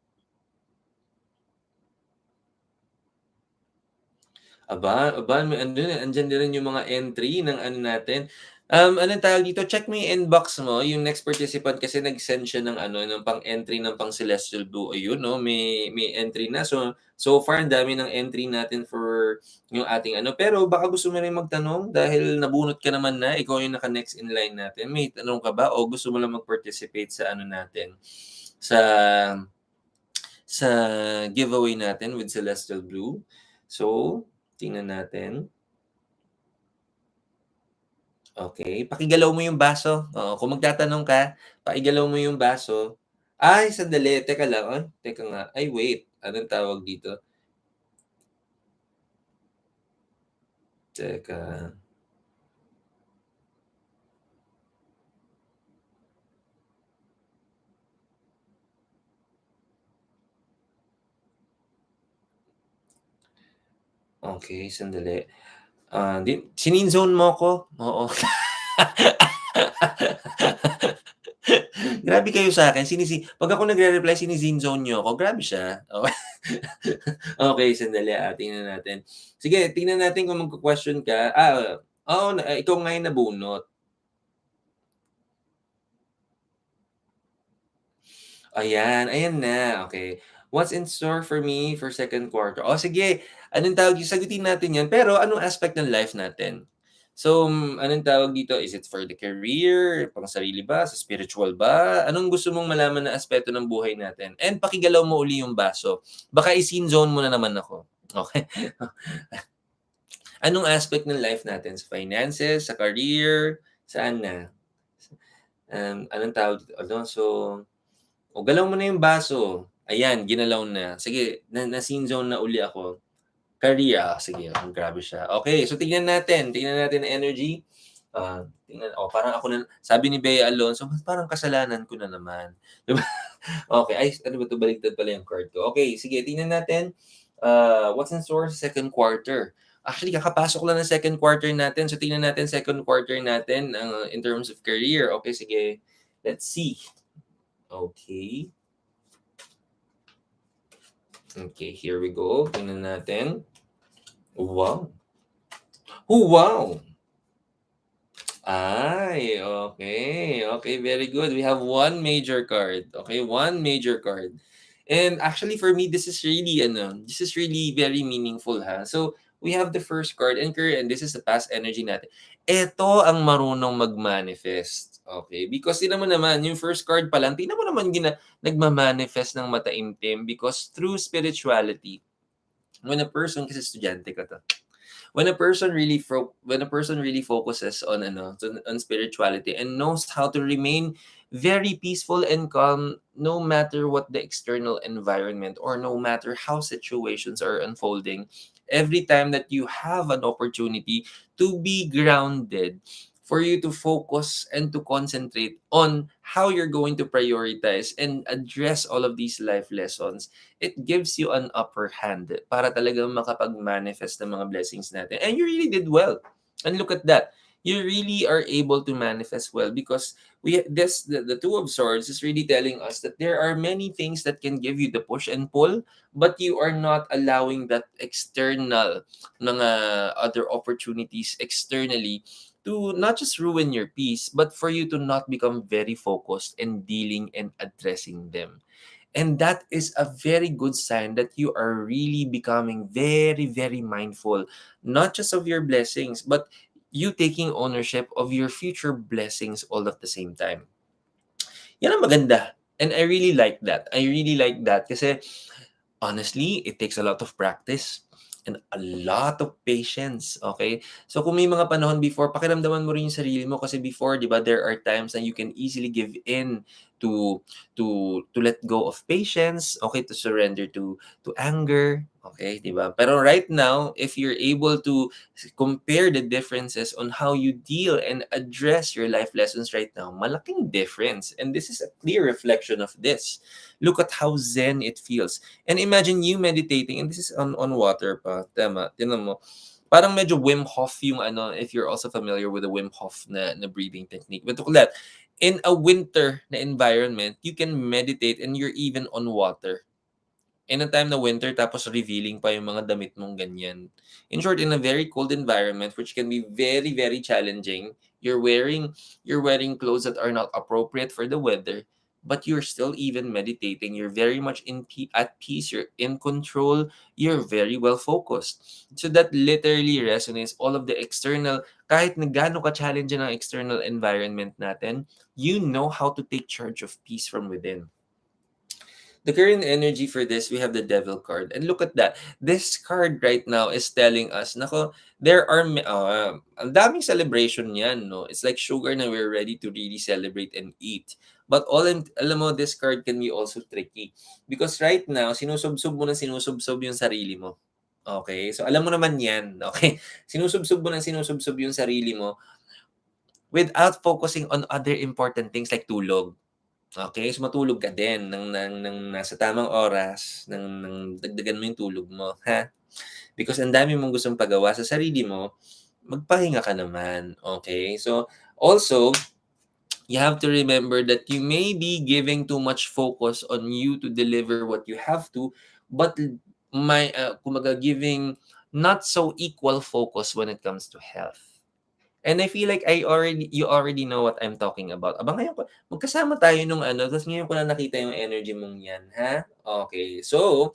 May andiyan din rin yung mga entry ng natin. Anong tawag dito? Check mo yung inbox mo, yung next participant kasi nag-send siya ng ng pang-entry ng pang Celestial Blue. Ayun, no, may entry na. So far, ang dami ng entry natin for yung ating Pero baka gusto mo rin magtanong dahil nabunot ka naman na, ikaw yung naka-next in line natin. May tanong ka ba o gusto mo lang mag-participate sa natin? Sa giveaway natin with Celestial Blue. So, tingnan natin. Okay, pakigalaw mo yung baso. Oo, kung magtatanong ka, pakigalaw mo yung baso. Ay, sandali, teka lang, teka nga. Ay, wait, anong tawag dito? Teka. Okay, sandali. Sininzone mo ko. Oo. Grabe kayo sa akin. 'Pag ako nagre-reply, sini-zinzone niyo ako. Grabe siya. Okay, sandali, tingnan natin. Sige, tingnan natin kung magko-question ka. Oo, ikaw nga yung nabunot. Ayan na, okay. What's in store for me for second quarter? Sige, anong tawag dito, sagutin natin 'yan, pero anong aspect ng life natin? So, anong tawag dito, is it for the career, pang-sarili ba, sa spiritual ba? Anong gusto mong malaman na aspeto ng buhay natin? And pakigalaw mo uli yung baso. Baka i-scene zone mo na naman ako, okay? Anong aspect ng life natin? Sa finances, sa career, saan na? Anong tawag dito? So, o galaw mo na yung baso. Ayan, ginalaw na. Sige, na-scene zone na uli ako. Career, sige, grabe siya. Okay, so tingnan natin ang energy. Parang ako na, sabi ni Bea Alonso, parang kasalanan ko na naman. 'Di ba? Okay, ay, ano ba 'to, baligtad pala yung card ko. Okay, sige, tingnan natin. What's in store sa second quarter? Actually, kakapasok lang ng second quarter natin. So, tingnan natin second quarter natin in terms of career. Okay, sige. Let's see. Okay. Okay, here we go. Tingnan natin. Wow. Oh, wow. Ay, okay. Okay, very good. We have one major card. Okay, one major card. And actually for me, this is really very meaningful, ha. So, we have the first card anchor and this is the past energy natin. Ito ang marunong mag-manifest. Okay? Because tingnan mo naman, yung first card pa lang, tingnan mo naman nagma-manifest ng mataimtim because through spirituality, when a person, kasi estudyante ka to, when a person really focuses on on spirituality and knows how to remain very peaceful and calm no matter what the external environment or no matter how situations are unfolding, every time that you have an opportunity to be grounded, for you to focus and to concentrate on how you're going to prioritize and address all of these life lessons, it gives you an upper hand para talagang makapag-manifest ng mga blessings natin. And you really did well. And look at that. You really are able to manifest well because the Two of Swords is really telling us that there are many things that can give you the push and pull, but you are not allowing that external mga other opportunities externally to not just ruin your peace, but for you to not become very focused in dealing and addressing them. And that is a very good sign that you are really becoming very, very mindful, not just of your blessings, but you taking ownership of your future blessings all at the same time. Yan ang maganda. And I really like that. I really like that kasi honestly, it takes a lot of practice and a lot of patience, okay? So kung may mga panahon before, pakiramdaman mo rin yung sarili mo kasi before, 'di ba, there are times na you can easily give in to to let go of patience, okay, to surrender to anger, okay, 'di ba? Pero right now, if you're able to compare the differences on how you deal and address your life lessons right now, malaking difference. And this is a clear reflection of this. Look at how zen it feels. And imagine you meditating, and this is on water pa, tama, tingnan mo. Parang medyo Wim Hof yung if you're also familiar with the Wim Hof na breathing technique. But look at that, in a winter na environment, you can meditate and you're even on water. In a time na winter tapos revealing pa yung mga damit mong ganyan. In short, in a very cold environment which can be very, very challenging, you're wearing clothes that are not appropriate for the weather, but you're still even meditating. You're very much at peace, you're in control, you're very well focused. So that literally resonates all of the external, kahit na gaano ka-challenging ang external environment natin, you know how to take charge of peace from within. The current energy for this, we have the Devil card. And look at that. This card right now is telling us, nako, ang daming celebration yan, no? It's like sugar na we're ready to really celebrate and eat. But alam mo, this card can be also tricky. Because right now, sinusubsob yung sarili mo. Okay? So, alam mo naman yan. Okay? Sinusubsob yung sarili mo without focusing on other important things like tulog. Okay, so matulog ka din ng nasa tamang oras, dagdagan mo yung tulog mo, ha? Because ang dami mong gustong pagawa sa sarili mo, magpahinga ka naman, okay? So, also, you have to remember that you may be giving too much focus on you to deliver what you have to, but kumbaga giving not so equal focus when it comes to health. And I feel like you already know what I'm talking about. Aba, ngayon ko magkasama tayo nung tapos ngayon ko lang nakita yung energy mong 'yan, ha? Okay. So,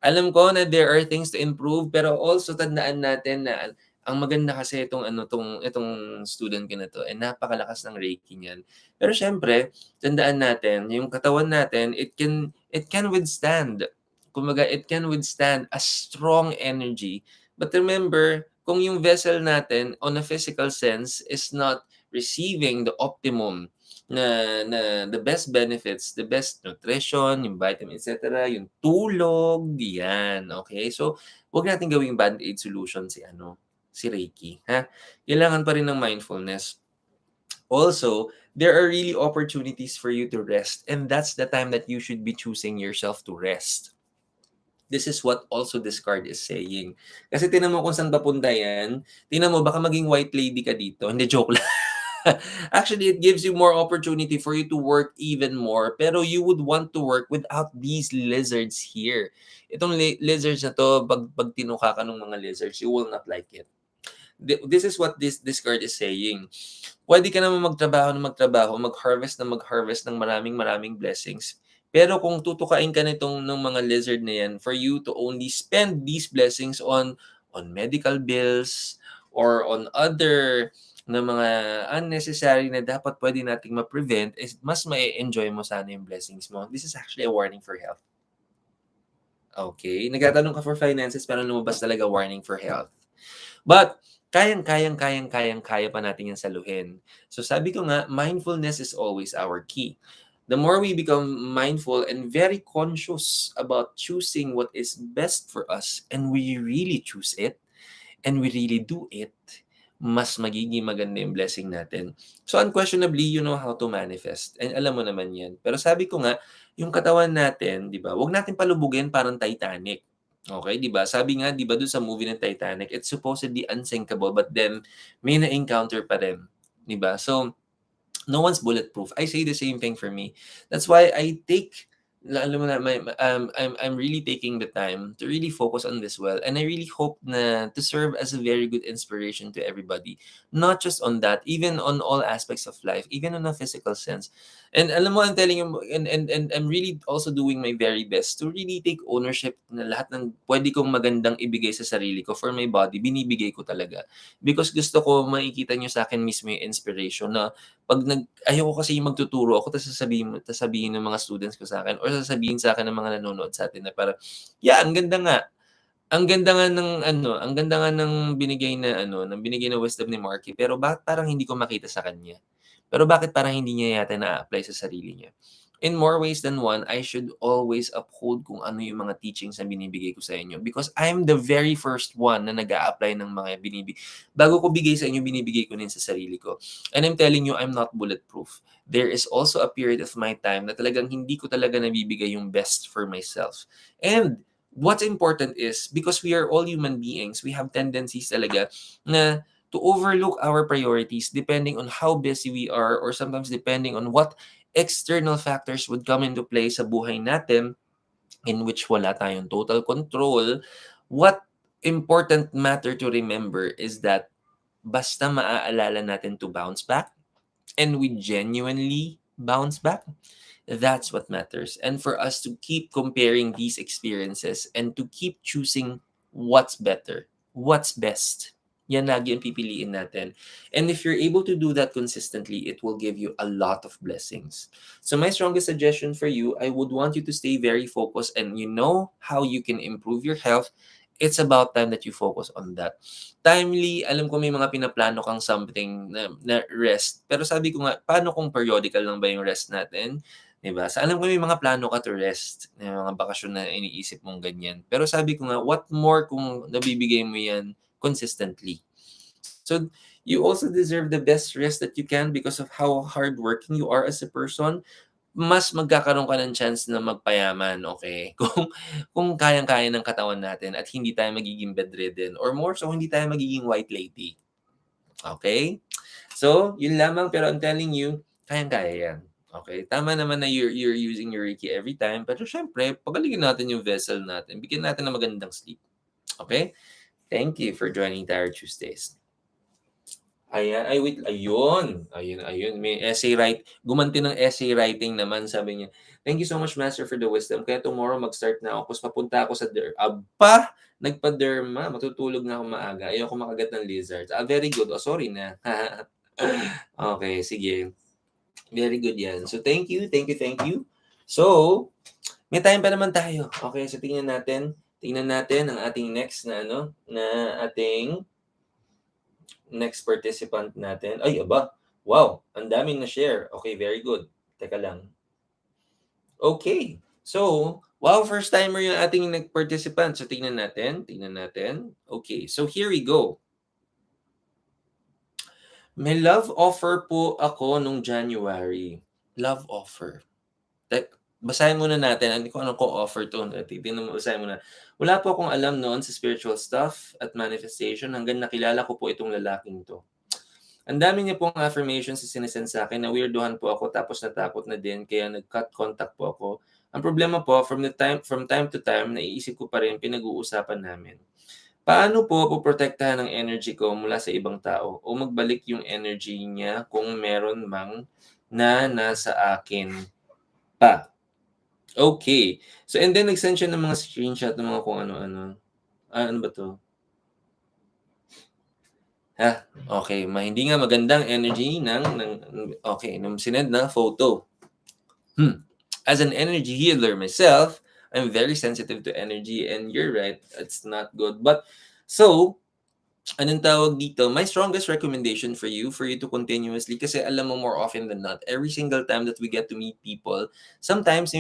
alam ko na there are things to improve, pero also tandaan natin na ang maganda kasi itong student ko na 'to, napakalakas ng Reiki niyan. Pero siyempre, tandaan natin yung katawan natin, it can withstand. Kumbaga, it can withstand a strong energy. But remember, kung yung vessel natin on a physical sense is not receiving the optimum na the best benefits, the best nutrition, yung vitamin, et cetera, yung tulog, yan, okay? So, 'wag nating gawing band-aid solution si Reiki, ha? Kailangan pa rin ng mindfulness. Also, there are really opportunities for you to rest, and that's the time that you should be choosing yourself to rest. This is what also this card is saying. Kasi tingnan mo kung saan papunta yan. Tingnan mo, baka maging white lady ka dito. Hindi, joke lang. Actually, it gives you more opportunity for you to work even more. Pero you would want to work without these lizards here. Itong lizards na to, pag tinuka ka ng mga lizards, you will not like it. This is what this card is saying. Pwede ka naman magtrabaho, mag-harvest ng maraming blessings. Pero kung tutukain ka ng mga lizard na yan, for you to only spend these blessings on medical bills or on other na mga unnecessary na dapat pwede nating ma-prevent, is mas ma-enjoy mo sana yung blessings mo. This is actually a warning for health. Okay? Nagtatanong ka for finances, pero lumabas talaga warning for health. But, kaya pa natin yan saluhin. So sabi ko nga, mindfulness is always our key. The more we become mindful and very conscious about choosing what is best for us, and we really choose it, and we really do it, mas magiging maganda yung blessing natin. So unquestionably, you know how to manifest. And alam mo naman yan. Pero sabi ko nga, yung katawan natin, di ba, wag natin palubugin parang Titanic. Okay, di ba? Sabi nga, di ba, doon sa movie ng Titanic, it's supposedly unsinkable, but then may na-encounter pa rin. Di ba? So, no one's bulletproof. I say the same thing for me. That's why I take, alam mo na, I'm really taking the time to really focus on this well. And I really hope to serve as a very good inspiration to everybody. Not just on that, even on all aspects of life, even on a physical sense. And alam mo, I'm telling you, and I'm really also doing my very best to really take ownership na lahat ng pwede kong magandang ibigay sa sarili ko for my body, binibigay ko talaga. Because gusto ko makikita nyo sa akin mismo yung inspiration na ayoko kasi yung magtuturo ako tapos sasabihin ng mga students ko sa akin or sasabihin sa akin ng mga nanonood sa atin na parang, "Yeah, ang ganda nga. Ang ganda nga ng binigay na wisdom ni Marky, pero bakit parang hindi ko makita sa kanya? Pero bakit parang hindi niya yata na-a-apply sa sarili niya?" In more ways than one, I should always uphold kung ano yung mga teachings na binibigay ko sa inyo because I'm the very first one na nag-a-apply ng mga bago ko bigay sa inyo, binibigay ko din sa sarili ko. And I'm telling you, I'm not bulletproof. There is also a period of my time na talagang hindi ko talaga nabibigay yung best for myself. And what's important is, because we are all human beings, we have tendencies talaga na to overlook our priorities depending on how busy we are or sometimes depending on what external factors would come into play sa buhay natin in which wala tayong total control. What important matter to remember is that basta maaalala natin to bounce back and we genuinely bounce back, that's what matters. And for us to keep comparing these experiences and to keep choosing what's better, what's best. Yan lagi ang pipiliin natin. And if you're able to do that consistently, it will give you a lot of blessings. So my strongest suggestion for you, I would want you to stay very focused, and you know how you can improve your health. It's about time that you focus on that. Timely, alam ko may mga pinaplano kang something na rest. Pero sabi ko nga, paano kung periodical lang ba yung rest natin? 'Di ba? So, alam ko may mga plano ka to rest, may mga bakasyon na iniisip mong ganyan. Pero sabi ko nga, what more kung nabibigay mo 'yan consistently. So, you also deserve the best rest that you can because of how hardworking you are as a person. Mas magkakaroon ka ng chance na magpayaman, okay? Kung kayang-kaya ng katawan natin at hindi tayo magiging bedridden or more so hindi tayo magiging white lady. Okay? So, yun lamang, pero I'm telling you, kayang-kaya yan. Okay? Tama naman na you're using your Reiki every time, pero syempre, pagalingin natin yung vessel natin. Bigyan natin ng magandang sleep. Okay? Thank you for joining Tired Tuesdays. Ayan, ay wait, ayun, may essay gumanti ng essay writing naman, sabi niya. Thank you so much, Master, for the wisdom. Kaya tomorrow mag-start na ako, tapos papunta ako sa nagpa-derma, matutulog na ako maaga. Ayoko makagat ng lizards. Very good. Oh, sorry na. Okay, sige. Very good yan. So, thank you. So, may time pa naman tayo. Okay, so tingnan natin ang ating next na ating next participant natin. Ay, aba, Wow, ang daming na-share. Okay, very good. Teka lang. Okay. So, wow, first timer yung ating nag-participant. So, tingnan natin. Tingnan natin. Okay, so here we go. May love offer po ako nung January. Love offer. Basahin muna natin kung anong ko-offer to. Titignan mo, basahin muna. Wala po akong alam noon sa spiritual stuff at manifestation hanggang nakilala ko po itong lalaking to. Ang dami niya pong affirmations na sinesend sa akin na weirdohan po ako tapos natakot na din kaya nag-cut contact po ako. Ang problema po, from time to time, naiisip ko pa rin pinag-uusapan namin. Paano po poprotektahan ang energy ko mula sa ibang tao o magbalik yung energy niya kung meron mang na nasa akin pa? Okay. So, and then nag-send siya ng mga screenshot ng mga kung ano-ano. Ano ba 'to? Okay. Hindi nga magandang energy okay, nung sinend na photo. As an energy healer myself, I'm very sensitive to energy and you're right, it's not good. But, so, anong tawag dito, my strongest recommendation for you to continuously, kasi alam mo more often than not, every single time that we get to meet people, sometimes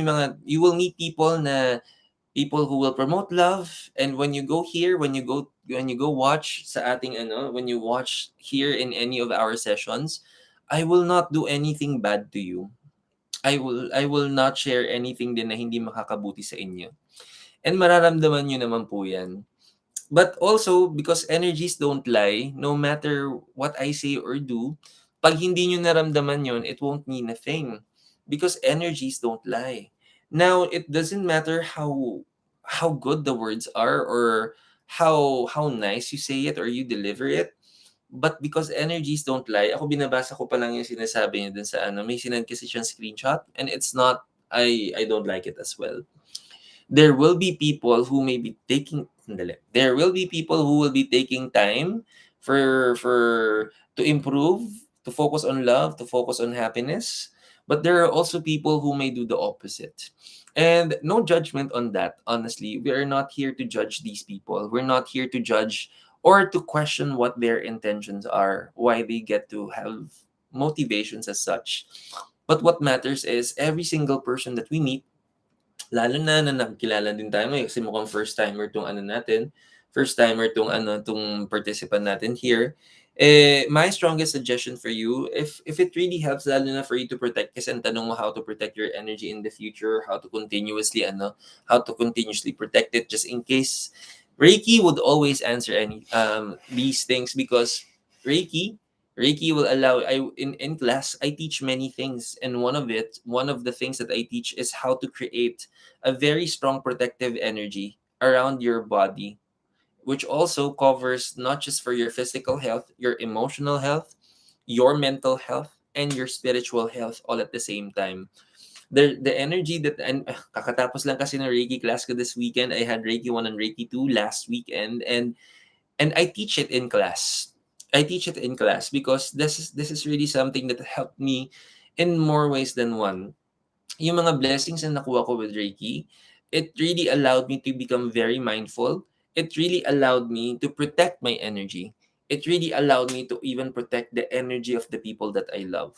you will meet people who will promote love, and when you go here, when you go watch sa ating when you watch here in any of our sessions, I will not do anything bad to you. I will not share anything din na hindi makakabuti sa inyo. And mararamdaman niyo naman po 'yan. But also, because energies don't lie, no matter what I say or do, pag hindi nyo naramdaman yon, it won't mean a thing. Because energies don't lie. Now, it doesn't matter how good the words are or how nice you say it or you deliver it. But because energies don't lie, ako binabasa ko pa lang yung sinasabi niya dun sa may sinend kasi siyang screenshot and it's not, I don't like it as well. There will be people who may be taking there will be people who will be taking time for to improve, to focus on love, to focus on happiness, but there are also people who may do the opposite. And no judgment on that. Honestly, we are not here to judge these people. We're not here to judge or to question what their intentions are, why they get to have motivations as such. But what matters is every single person that we meet, lalo na nakikilala din tayo ngayon kasi mukhang first timer 'tong natin, first timer 'tong participant natin here. My strongest suggestion for you, if it really helps, lalo na for you to protect, kasi ang tanong mo how to protect your energy in the future, how to continuously protect it just in case. Reiki would always answer these things, because Reiki Reiki will allow, in class I teach many things, and one of the things that I teach is how to create a very strong protective energy around your body, which also covers not just for your physical health, your emotional health, your mental health, and your spiritual health all at the same time. The energy that, and kakatapos lang kasi ng Reiki class ko this weekend. I had Reiki 1 and Reiki 2 last weekend, and I teach it in class. I teach it in class because this is really something that helped me in more ways than one. Yung mga blessings na nakuha ko with Reiki, it really allowed me to become very mindful. It really allowed me to protect my energy. It really allowed me to even protect the energy of the people that I love.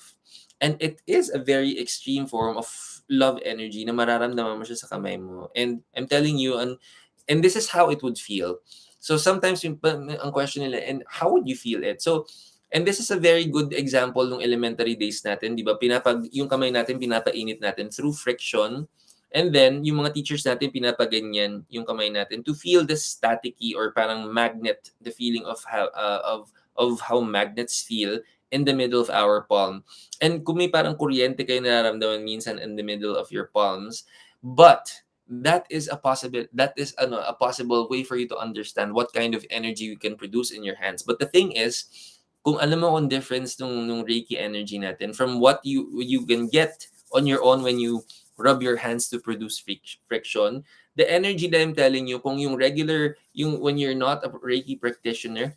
And it is a very extreme form of love energy na mararamdaman mo siya sa kamay mo. And I'm telling you, and this is how it would feel. So sometimes ang question nila, and how would you feel it? So, and this is a very good example ng elementary days natin, di ba? Yung kamay natin, pinapainit natin through friction. And then, yung mga teachers natin, pinapaganyan yung kamay natin to feel the staticky or parang magnet, the feeling of how magnets feel in the middle of our palm. And kung may parang kuryente kayo nararamdaman minsan in the middle of your palms, but that is a possible way for you to understand what kind of energy you can produce in your hands. But the thing is, kung alam mo ang difference nung Reiki energy natin from what you can get on your own when you rub your hands to produce friction, the energy that I'm telling you, kung when you're not a Reiki practitioner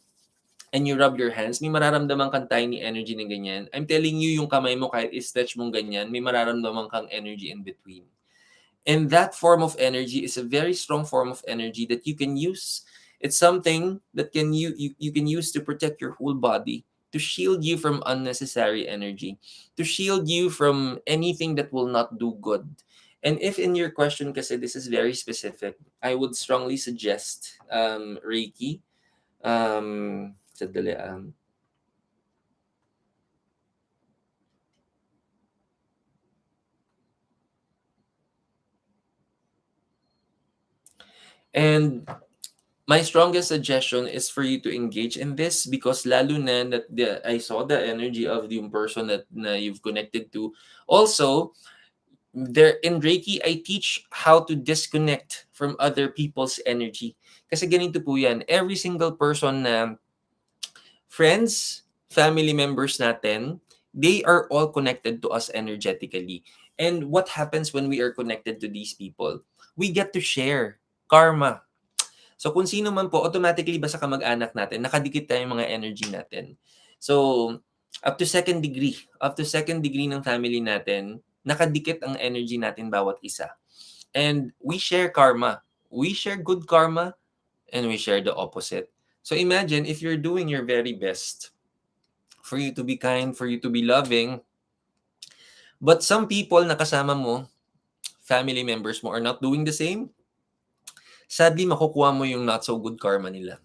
and you rub your hands, may mararamdaman kang tiny energy na ganyan. I'm telling you, yung kamay mo kahit i-stretch mong ganyan, may mararamdaman kang energy in between. And that form of energy is a very strong form of energy that you can use. It's something that you can use to protect your whole body. to shield you from unnecessary energy, to shield you from anything that will not do good. And if in your question, kasi this is very specific, I would strongly suggest Reiki. Sandali, and my strongest suggestion is for you to engage in this, because lalo na that I saw the energy of the person that na you've connected to. Also, there in Reiki, I teach how to disconnect from other people's energy. Kasi ganito po yan, every single person na friends, family members natin, they are all connected to us energetically. And what happens when we are connected to these people? We get to share karma. So kung sino man po, automatically ba sa kamag-anak natin, nakadikit tayo yung mga energy natin. So, up to second degree ng family natin, nakadikit ang energy natin bawat isa. And we share karma. We share good karma and we share the opposite. So imagine if you're doing your very best for you to be kind, for you to be loving, but some people na kasama mo, family members mo, are not doing the same, sadly makukuha mo yung not so good karma nila.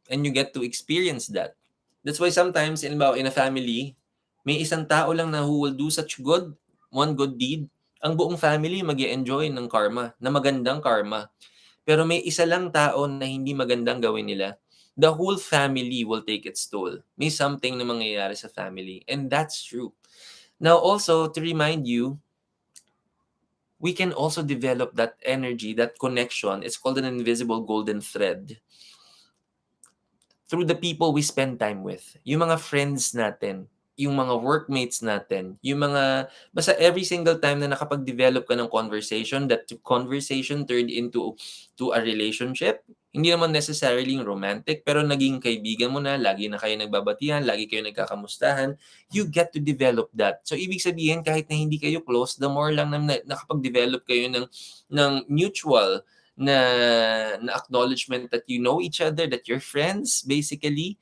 And you get to experience that. That's why sometimes in a family, may isang tao lang na who will do such one good deed, ang buong family mag-enjoy ng karma, na magandang karma. Pero may isa lang tao na hindi magandang gawin nila, the whole family will take its toll. May something na mangyayari sa family. And that's true. Now also, to remind you, we can also develop that energy, that connection. It's called an invisible golden thread through the people we spend time with. Yung mga friends natin, yung mga workmates natin, yung mga, basta every single time na nakapag-develop ka ng conversation, that conversation turned into a relationship, hindi naman necessarily romantic, pero naging kaibigan mo na, lagi na kayo nagbabatihan, lagi kayo nagkakamustahan, you get to develop that. So, ibig sabihin, kahit na hindi kayo close, the more lang na nakapag-develop kayo ng mutual na acknowledgement that you know each other, that you're friends, basically,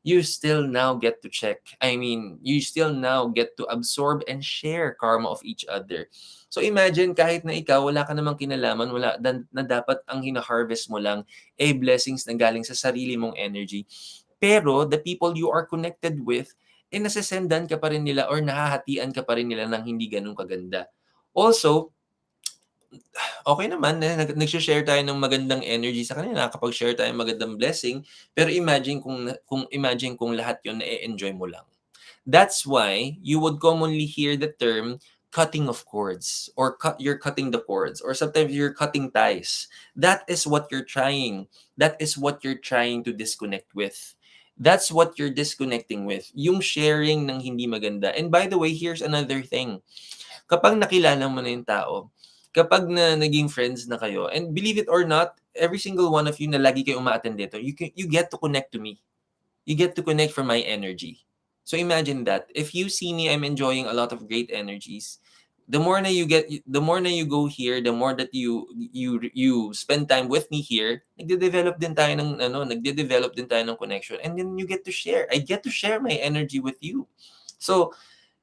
you still now get to check. I mean, you still now get to absorb and share karma of each other. So imagine kahit na ikaw, wala ka namang kinalaman, na dapat ang hina-harvest mo lang blessings na galing sa sarili mong energy. Pero the people you are connected with, nasasendan ka pa rin nila or nahahatian ka pa rin nila ng hindi ganun kaganda. Also, okay naman na nag-share tayo ng magandang energy sa kanila, nakakapag-share tayo ng magandang blessing, pero imagine kung lahat 'yon na-e-enjoy mo lang. That's why you would commonly hear the term cutting of cords, or you're cutting the cords, or sometimes you're cutting ties. That is what you're trying. That is what you're trying to disconnect with. That's what you're disconnecting with, yung sharing ng hindi maganda. And by the way, here's another thing. Kapag nakilala mo na yung tao, kapag naging friends na kayo, and believe it or not, every single one of you na lagi kayo uma-attend dito, you get to connect to me. You get to connect from my energy. So imagine that. If you see me, I'm enjoying a lot of great energies. The more na you go here, the more that you spend time with me here, nagde-develop din tayo ng connection, and then you get to share. I get to share my energy with you. So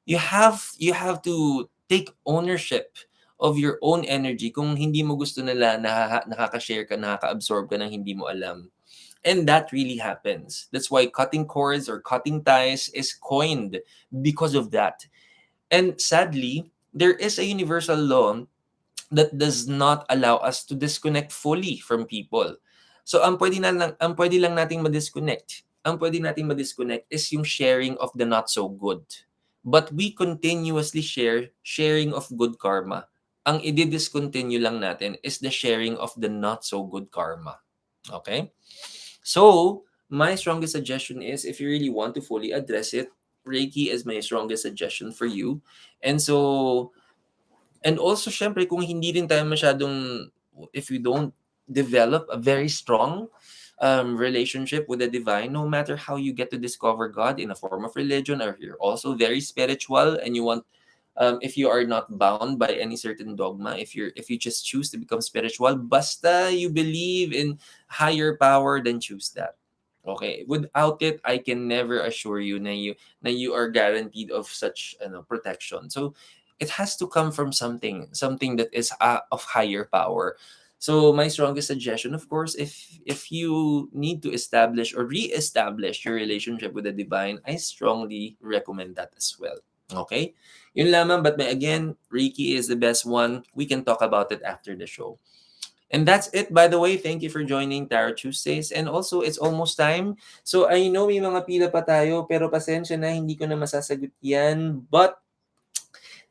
you have to take ownership of your own energy kung hindi mo gusto nila nakaka-share ka, nakaka-absorb ka ng hindi mo alam. And that really happens. That's why cutting cords or cutting ties is coined because of that. And sadly, there is a universal law that does not allow us to disconnect fully from people. So ang pwede lang nating ma-disconnect is yung sharing of the not so good. But we continuously sharing of good karma. Ang i-discontinue lang natin is the sharing of the not so good karma. Okay? So, my strongest suggestion is, if you really want to fully address it, Reiki is my strongest suggestion for you. And so, and also, syempre, kung hindi rin tayo masyadong, if you don't develop a very strong relationship with the divine, no matter how you get to discover God in a form of religion, or if you're also very spiritual and you want, if you are not bound by any certain dogma, if you just choose to become spiritual, basta you believe in higher power, then choose that. Okay, without it, I can never assure you na you are guaranteed of such protection. So it has to come from something that is of higher power. So my strongest suggestion, of course, if you need to establish or re-establish your relationship with the divine, I strongly recommend that as well. Okay? Yun lamang, but again, Reiki is the best one. We can talk about it after the show. And that's it, by the way. Thank you for joining Tarot Tuesdays. And also, it's almost time. So, I know may mga pila pa tayo, pero pasensya na, hindi ko na masasagot yan. But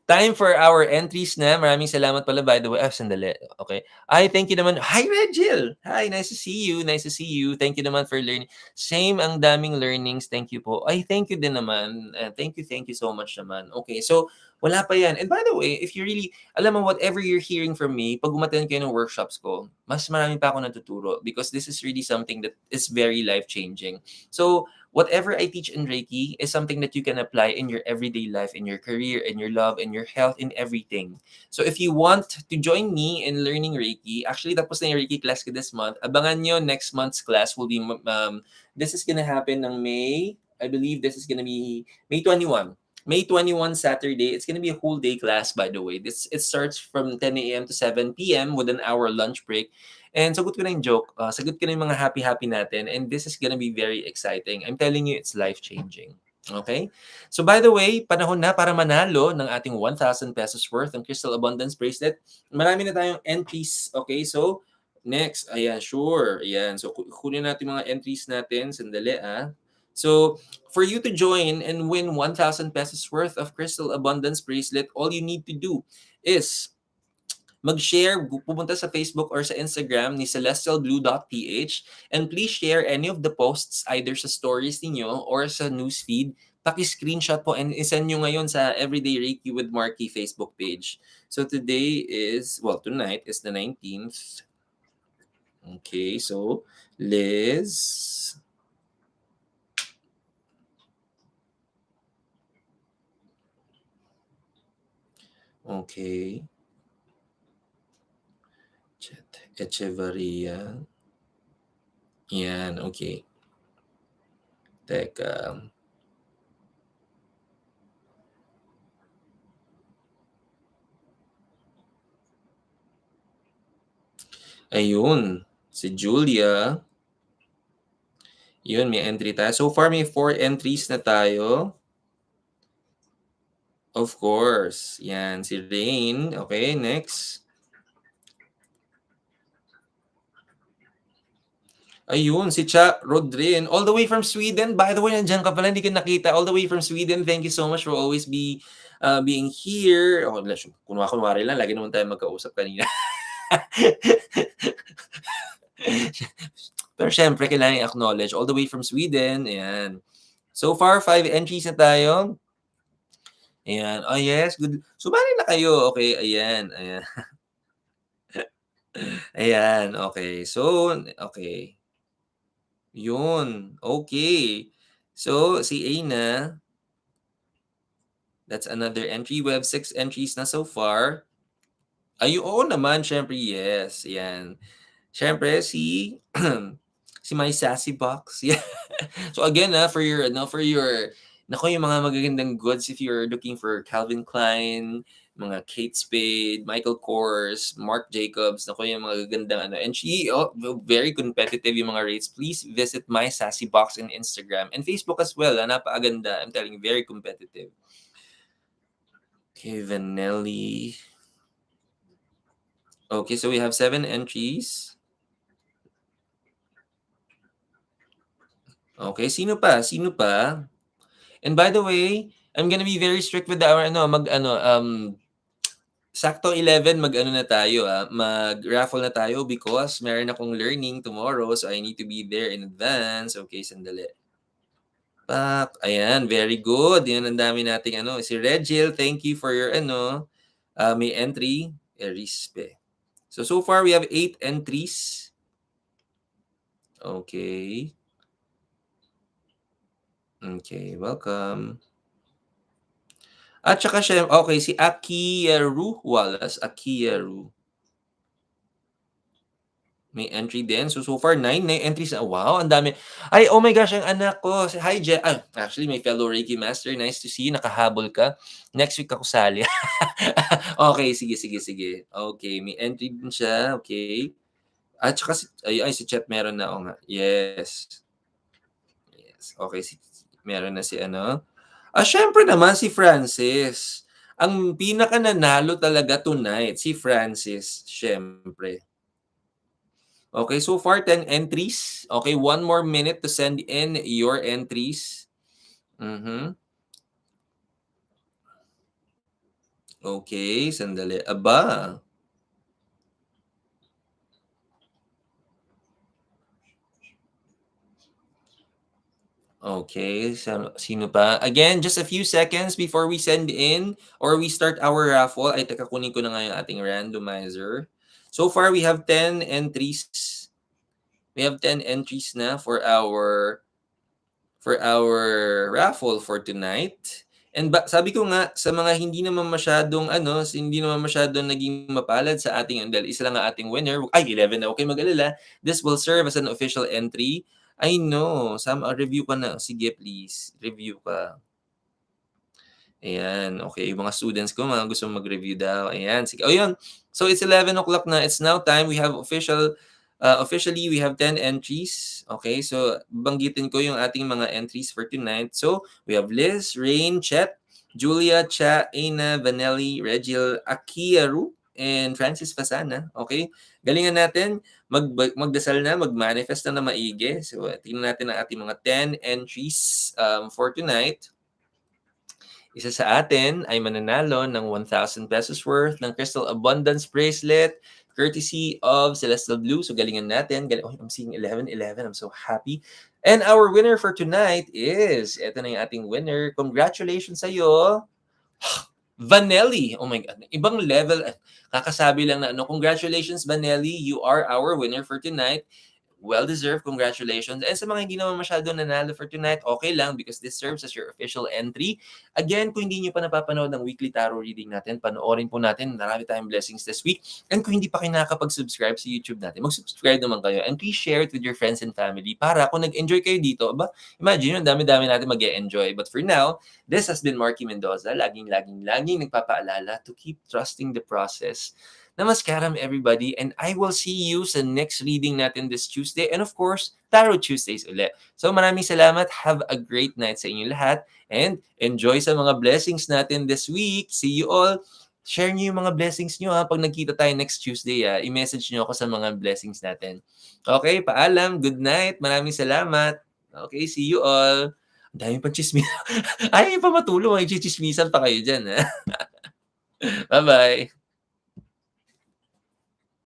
time for our entries na. Maraming salamat pala, by the way. Sandali. Okay. Ay, thank you naman. Hi, Regil! Hi, nice to see you. Nice to see you. Thank you naman for learning. Same, ang daming learnings. Thank you po. Ay, thank you din naman. Thank you so much naman. Okay, so, wala pa yan. And by the way, if you really, alam mo, whatever you're hearing from me, pag umattend kayo ng workshops ko, mas marami pa ako natuturo because this is really something that is very life-changing. So, whatever I teach in Reiki is something that you can apply in your everyday life, in your career, in your love, in your health, in everything. So if you want to join me in learning Reiki, actually tapos na yung Reiki class ko this month. Abangan nyo, next month's class will be, this is gonna happen ng May, I believe this is gonna be May 21. May 21 Saturday. It's gonna be a whole day class, by the way. It starts from 10 a.m. to 7 p.m. with an hour lunch break. And sagot ko na yung joke, sagot ko na yung mga happy-happy natin, and this is gonna be very exciting. I'm telling you, it's life-changing. Okay? So by the way, panahon na para manalo ng ating 1,000 pesos worth ng Crystal Abundance Bracelet. Marami na tayong entries. Okay, so next, ayan, sure. Ayan, so kunin natin mga entries natin. Sandali, ah. So, for you to join and win 1,000 pesos worth of Crystal Abundance Bracelet, all you need to do is mag-share, pumunta sa Facebook or sa Instagram ni celestialblue.ph, and please share any of the posts either sa stories ninyo or sa newsfeed. Paki-screenshot po and isend nyo ngayon sa Everyday Reiki with Marky Facebook page. So today is, well, tonight is the 19th. Okay, so Liz. Okay. Echevarria. Yan, okay. Teka. Ayun, si Julia. Yun, may entry tayo. So far, may 4 entries na tayo. Of course. Yan, si Rain. Okay, next. Ayun, si Cha Rodrin. All the way from Sweden. By the way, nandiyan ka pala, hindi ka nakita. All the way from Sweden. Thank you so much for always being here. Oh, kunwari lang, lagi naman tayo magkausap kanina. Pero syempre, kailangan i-acknowledge. All the way from Sweden. Ayan. So far, 5 entries na tayo. Ayan. Oh, yes. Good. Sumali na kayo. Okay, ayan. Ayan. Ayan, okay. So, okay. Yun, okay. So, si Aina, that's another entry. We have 6 entries na so far. Ay, oo naman, syempre, yes. Yan. Syempre, si si My Sassy Box. Yeah. So again, nako yung mga magagandang goods if you're looking for Calvin Klein, mga Kate Spade, Michael Kors, Marc Jacobs, nako yung mga gagandang ano. And very competitive yung mga rates. Please visit My Sassy Box in Instagram and Facebook as well. Napakaganda. I'm telling you, very competitive. Okay, Vanelli. Okay, so we have 7 entries. Okay, sino pa? Sino pa? And by the way, I'm gonna be very strict with our sakto 11 mag-ano na tayo, mag-raffle na tayo because meron akong learning tomorrow, so I need to be there in advance. Okay, sandali. Pak, ayan, very good. Yan ang dami nating si Regil, thank you for your may entry, Erispe. So far we have 8 entries. Okay. Okay, welcome. At saka siya, okay, si Akiyeru Wallace. Akiyeru. May entry din. So far 9 entries na. Wow, ang dami. Ay, oh my gosh, ang anak ko. Hi, actually, may fellow Reiki master. Nice to see you. Nakahabol ka. Next week ako sali. Okay, sige, sige, sige. Okay, may entry din siya. Okay. At saka si Chet meron na. Oo nga. Yes. Yes. Okay, meron na si ano. Siyempre naman si Francis. Ang pinaka nanalo talaga tonight, si Francis, siyempre. Okay, so far 10 entries. Okay, one more minute to send in your entries. Okay, sandali. Aba. Okay, sino pa? Again, just a few seconds before we send in or we start our raffle. Ay, teka, kunin ko na nga yung ating randomizer. So far, we have 10 entries. We have 10 entries na for our raffle for tonight. And sabi ko nga sa mga hindi naman masyadong hindi naman masyadong naging mapalad sa ating dahil isa lang ang ating winner. Ay, 11 na. Okay, mag-alala. This will serve as an official entry. I know. Review ka na. Sige, please. Review ka. Ayan, okay. Yung mga students ko, mga gusto mag-review daw. Ayan, sige. Oh, yun. So, it's 11 o'clock na. It's now time. We have officially, we have 10 entries. Okay, so banggitin ko yung ating mga entries for tonight. So, we have Liz, Rain, Chet, Julia, Cha, Aina, Vanelli, Regil, Akiaru, and Francis Fasana. Okay, galingan natin. Magdasal na, mag-manifest na maigi. So, tingnan natin ang ating mga 10 entries for tonight. Isa sa atin ay mananalo ng 1,000 pesos worth ng Crystal Abundance Bracelet courtesy of Celestial Blue. So galingan natin. I'm seeing 11-11. I'm so happy. And our winner for tonight is, ito na yung ating winner. Congratulations sa'yo, Vanelli. Oh my God. Ibang level. Kakasabi lang na congratulations, Vanelli. You are our winner for tonight. Well-deserved, congratulations. And sa mga hindi naman masyado nanalo for tonight, okay lang because this serves as your official entry. Again, kung hindi nyo pa napapanood ng weekly tarot reading natin, panoorin po natin. Marami tayong blessings this week. And kung hindi pa kayo nakakapag-subscribe sa YouTube natin, mag-subscribe naman kayo. And please share it with your friends and family para kung nag-enjoy kayo dito, imagine yun, dami-dami natin mag-e-enjoy. But for now, this has been Marky Mendoza. Laging nagpapaalala to keep trusting the process. Namaskaram everybody, and I will see you sa next reading natin this Tuesday, and of course, Tarot Tuesdays ulit. So maraming salamat, have a great night sa inyo lahat, and enjoy sa mga blessings natin this week. See you all. Share niyo yung mga blessings niyo pag nagkita tayo next Tuesday i-message niyo ako sa mga blessings natin. Okay, paalam, good night, maraming salamat. Okay, see you all. Ang dami pang chismis. Ayaw pa matulog, may chichismisan pa kayo dyan. Bye-bye.